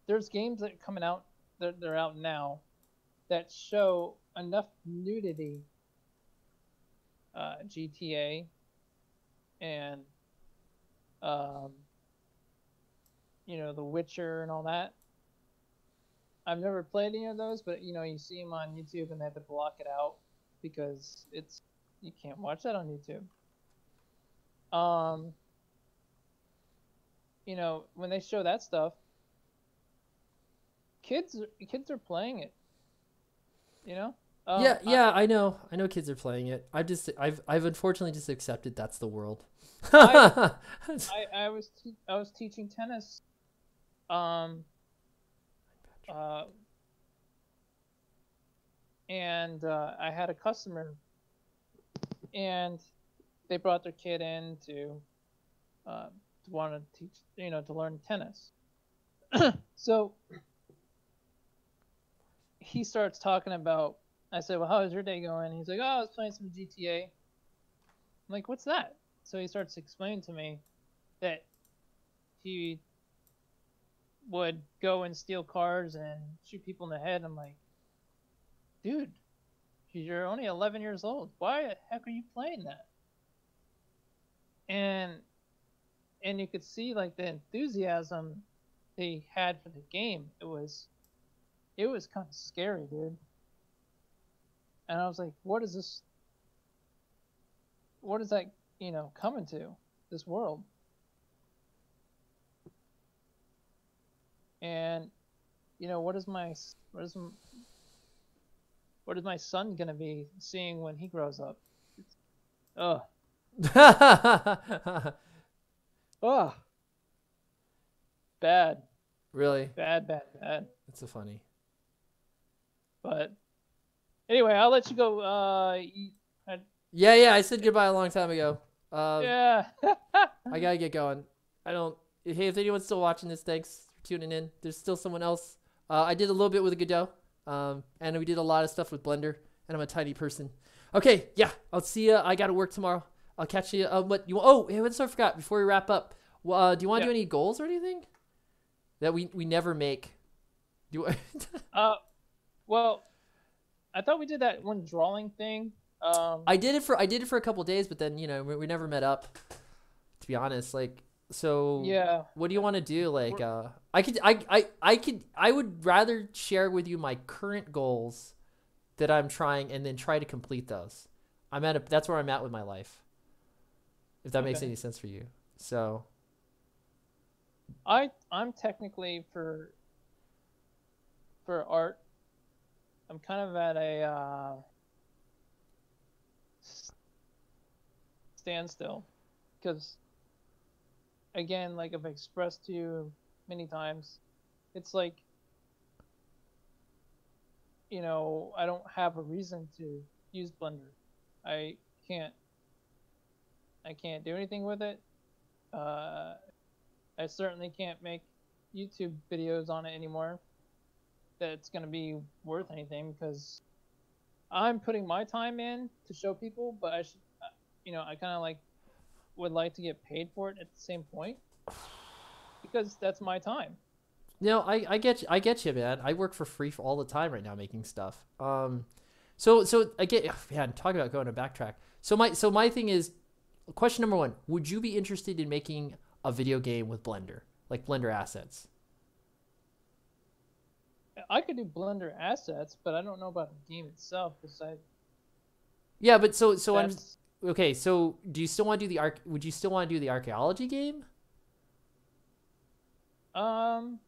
there's games that are coming out, they're out now, that show enough nudity, GTA, and The Witcher and all that. I've never played any of those, but you see them on YouTube and they have to block it out because you can't watch that on YouTube. When they show that stuff, kids are playing it. Yeah, I know kids are playing it. I've unfortunately just accepted that's the world. I was teaching tennis. And I had a customer, and they brought their kid in to want to teach, to learn tennis. So he starts talking about, I said, well, how was your day going? He's like, oh, I was playing some GTA. I'm like, what's that? So he starts explaining to me that he would go and steal cars and shoot people in the head. I'm like, dude, you're only 11 years old. Why the heck are you playing that? And you could see like the enthusiasm they had for the game. It was kind of scary, dude. And I was like, what is this? What is that, coming to this world? And what is my son gonna be seeing when he grows up? Oh. Oh. Bad. Really? Bad. That's so funny. But anyway, I'll let you go. Yeah, I said goodbye a long time ago. Yeah. I gotta get going. Hey, if anyone's still watching this, thanks for tuning in. There's still someone else. I did a little bit with Godot, and we did a lot of stuff with Blender, and I'm a tiny person. Okay, yeah, I'll see you. I gotta work tomorrow. I'll catch you. Hey, what I forgot before we wrap up? Do you want to do any goals or anything that we never make? Well, I thought we did that one drawing thing. I did it for a couple of days, but then we never met up. To be honest, so yeah. What do you want to do? I would rather share with you my current goals that I'm trying, and then try to complete those. That's where I'm at with my life. If that makes any sense for you. So I'm technically for art, I'm kind of at a standstill because again, like I've expressed to you many times, it's like, you know, I don't have a reason to use Blender. I can't I can't do anything with it. Uh, I certainly can't make YouTube videos on it anymore that's going to be worth anything because I'm putting my time in to show people, but I should, you know, I kind of like would like to get paid for it at the same point because that's my time. No, I get you, man. I work for free all the time right now making stuff. So I get, man, talking about going to backtrack. So my thing is, question number one, would you be interested in making a video game with Blender, like Blender assets? I could do Blender assets, but I don't know about the game itself because Yeah, but so I'm that's okay. So do you still want to do the would you still want to do the archaeology game? um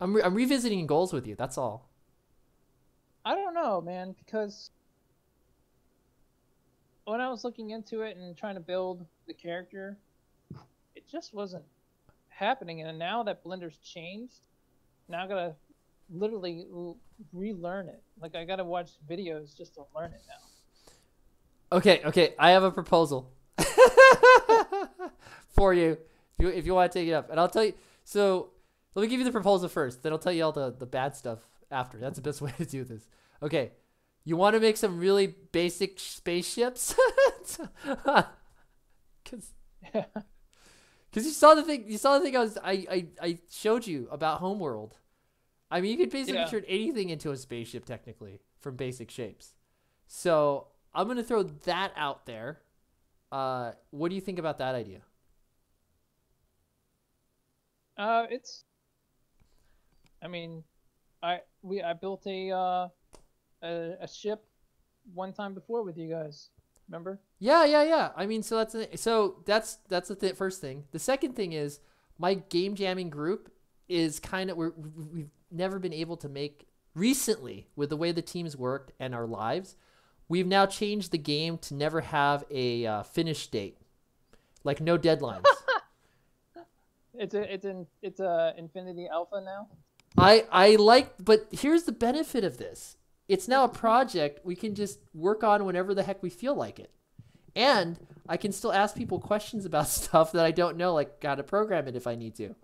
I'm revisiting goals with you. That's all. I don't know, man, because when I was looking into it and trying to build the character, it just wasn't happening. And now that Blender's changed, now I gotta literally relearn it. Like I gotta watch videos just to learn it now. Okay. I have a proposal for you if you want to take it up, and I'll tell you. So let me give you the proposal first, then I'll tell you all the bad stuff after. That's the best way to do this. Okay, you want to make some really basic spaceships? Because you saw the thing. You saw the thing I showed you about Homeworld. I mean, you could basically Yeah. turn anything into a spaceship technically from basic shapes. So I'm gonna throw that out there. What do you think about that idea? It's. I mean, I built a ship one time before with you guys. Remember? Yeah. I mean, so that's the first thing. The second thing is my game jamming group is kind of we've never been able to make recently with the way the teams worked and our lives. We've now changed the game to never have a finish date, like no deadlines. It's a Infinity Alpha now. I like, but here's the benefit of this. It's now a project we can just work on whenever the heck we feel like it. And I can still ask people questions about stuff that I don't know, like how to program it if I need to.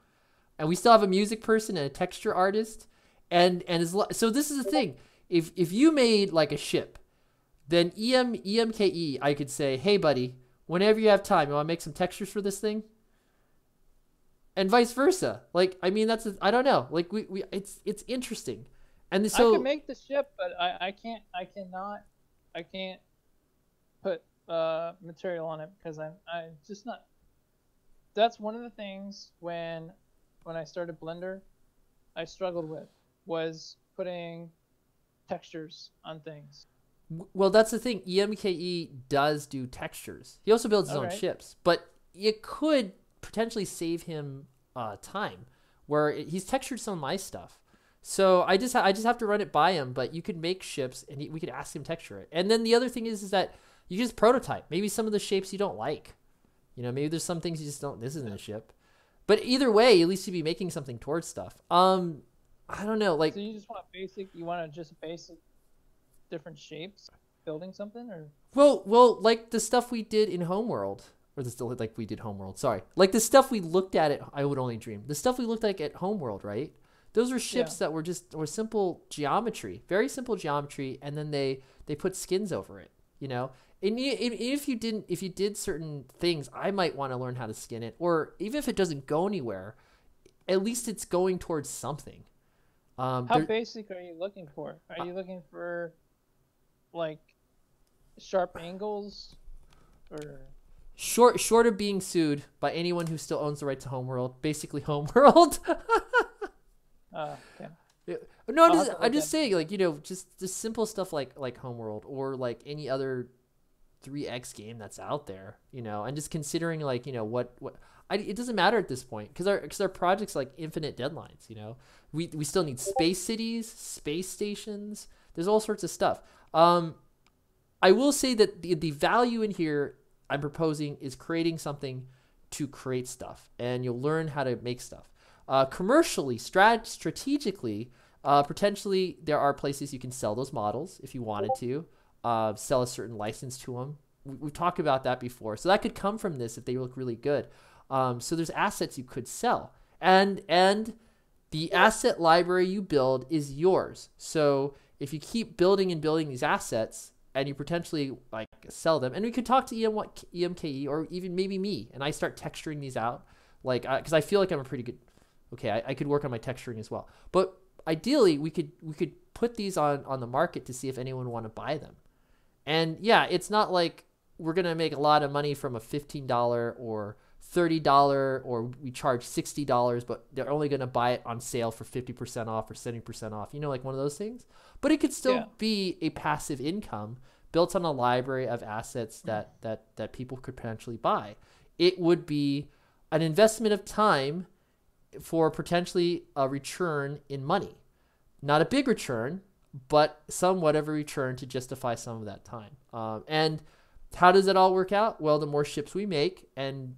And we still have a music person and a texture artist. So this is the thing. If you made like a ship, then EMKE, I could say, hey buddy, whenever you have time, you want to make some textures for this thing? And vice versa. Like, I mean, I don't know. Like it's interesting. And so I can make the ship, but I can't put material on it because I'm just not. That's one of the things when I started Blender, I struggled with was putting textures on things. well, that's the thing. EMKE does do textures. He also builds his own ships, but it could potentially save him time where he's textured some of my stuff. So I just have to run it by him, but you could make ships and we could ask him to texture it. And then the other thing is that you just prototype. Maybe some of the shapes you don't like. You know, maybe there's some things you just don't, this isn't a ship. But either way, at least you'd be making something towards stuff. I don't know, like So you just want you want to just basic different shapes building something or well, like the stuff we did in Homeworld. Or like we did Homeworld, sorry. Like the stuff we looked at I Would Only Dream. The stuff we looked like at Homeworld, right? Those were ships that were simple geometry, very simple geometry, and then they put skins over it, you know? And if you did certain things, I might want to learn how to skin it, or even if it doesn't go anywhere, at least it's going towards something. how basic are you looking for? Are you looking for like sharp angles or short of being sued by anyone who still owns the right to Homeworld, basically Homeworld. okay. Yeah. No, I'm just saying, like, you know, just simple stuff like Homeworld or like any other 3x game that's out there, and just considering like, it doesn't matter at this point because our project's like infinite deadlines, we still need space cities, space stations. There's all sorts of stuff. I will say that the value in here I'm proposing is creating something to create stuff, and you'll learn how to make stuff. Commercially, strategically, potentially there are places you can sell those models if you wanted to, sell a certain license to them. We've talked about that before. So that could come from this if they look really good. So there's assets you could sell, and the asset library you build is yours. So if you keep building and building these assets and you potentially like sell them, and we could talk to EMKE or even maybe me, and I start texturing these out, like, cause I feel like I'm a pretty good, I could work on my texturing as well. But ideally we could put these on the market to see if anyone want to buy them. And yeah, it's not like we're going to make a lot of money from a $15 or $30, or we charge $60, but they're only going to buy it on sale for 50% off or 70% off, like one of those things. But it could still be a passive income built on a library of assets that people could potentially buy. It would be an investment of time for potentially a return in money. Not a big return, but somewhat of a return to justify some of that time. And how does it all work out? Well, the more ships we make, and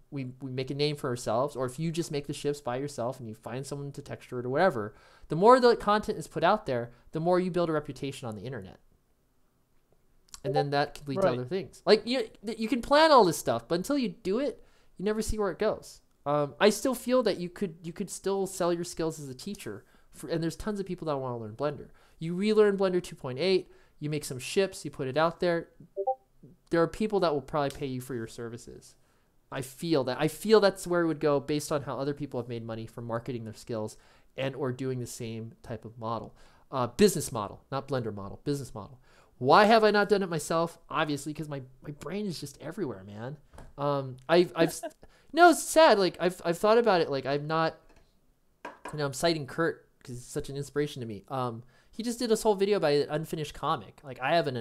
we make a name for ourselves, or if you just make the ships by yourself and you find someone to texture it or whatever, the more the content is put out there, the more you build a reputation on the internet. And then that can lead to other things. Like you can plan all this stuff, but until you do it, you never see where it goes. I still feel that you could still sell your skills as a teacher, and there's tons of people that want to learn Blender. You relearn Blender 2.8, you make some ships, you put it out there. There are people that will probably pay you for your services. I feel that's where it would go based on how other people have made money from marketing their skills and or doing the same type of model. Business model, not Blender model, business model. Why have I not done it myself? Obviously, because my brain is just everywhere, man. No, it's sad. Like I've thought about it. Like I'm not, I'm citing Kurt because he's such an inspiration to me. He just did this whole video about an unfinished comic. Like I have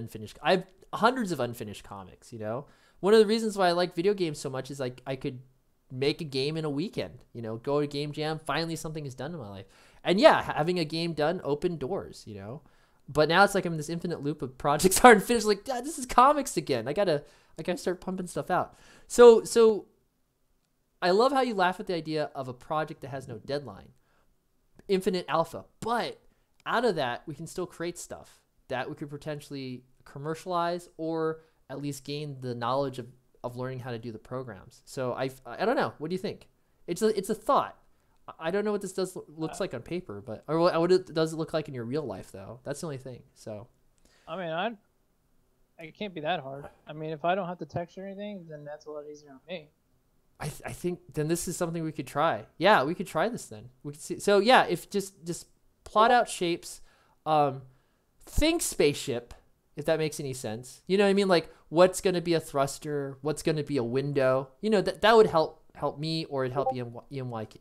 hundreds of unfinished comics, One of the reasons why I like video games so much is like I could make a game in a weekend, go to Game Jam, finally something is done in my life. And yeah, having a game done opened doors, But now it's like I'm in this infinite loop of projects aren't finished. Like, this is comics again. I gotta start pumping stuff out. So I love how you laugh at the idea of a project that has no deadline, infinite alpha. But out of that, we can still create stuff that we could potentially commercialize or at least gain the knowledge of learning how to do the programs. So I don't know. What do you think? It's a thought. I don't know what this looks like on paper, but or what does it look like in your real life though? That's the only thing. So, I mean, it can't be that hard. I mean, if I don't have to texture anything, then that's a lot easier on me. I think then this is something we could try. Yeah, we could try this then. We could see. So yeah, if just plot out shapes, think spaceship, if that makes any sense. You know what I mean? Like what's going to be a thruster? What's going to be a window? That would help me, or it'd help EMKAYE.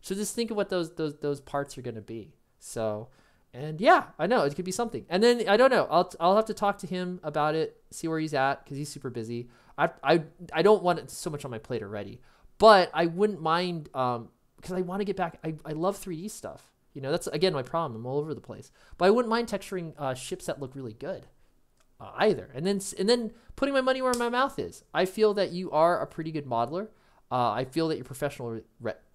So just think of what those parts are going to be. So, and yeah, I know it could be something. And then I don't know. I'll have to talk to him about it, see where he's at, because he's super busy. I don't want it so much on my plate already, but I wouldn't mind because I want to get back. I love 3D stuff. That's again my problem. I'm all over the place, but I wouldn't mind texturing ships that look really good either. And then putting my money where my mouth is. I feel that you are a pretty good modeler. I feel that you're professional,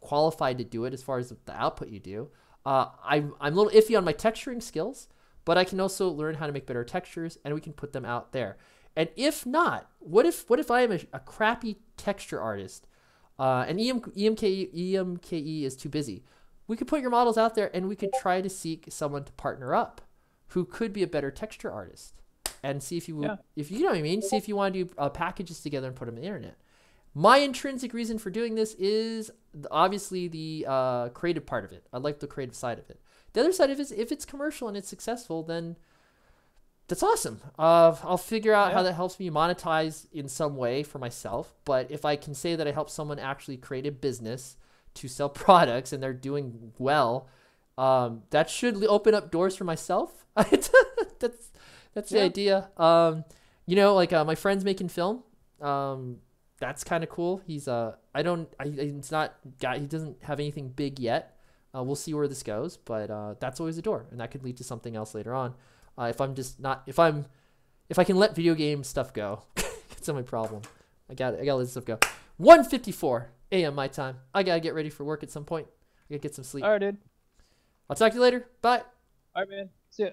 qualified to do it as far as the output you do. I'm a little iffy on my texturing skills, but I can also learn how to make better textures, and we can put them out there. And if not, what if I am a crappy texture artist, and EMKE is too busy? We could put your models out there, and we could try to seek someone to partner up who could be a better texture artist, and see if you know what I mean. See if you want to do packages together and put them on the internet. My intrinsic reason for doing this is obviously the creative part of it. I like the creative side of it. The other side of it is if it's commercial and it's successful, then that's awesome. I'll figure out how that helps me monetize in some way for myself. But if I can say that I help someone actually create a business to sell products and they're doing well, that should open up doors for myself. That's the idea. You know, like my friend's making film. That's kind of cool. He's it's not got he doesn't have anything big yet. We'll see where this goes, but that's always a door, and that could lead to something else later on. If I can let video game stuff go, it's not my problem. I gotta let this stuff go. 1:54 a.m. my time. I gotta get ready for work at some point. I gotta get some sleep. All right, dude. I'll talk to you later. Bye. All right, man. See ya.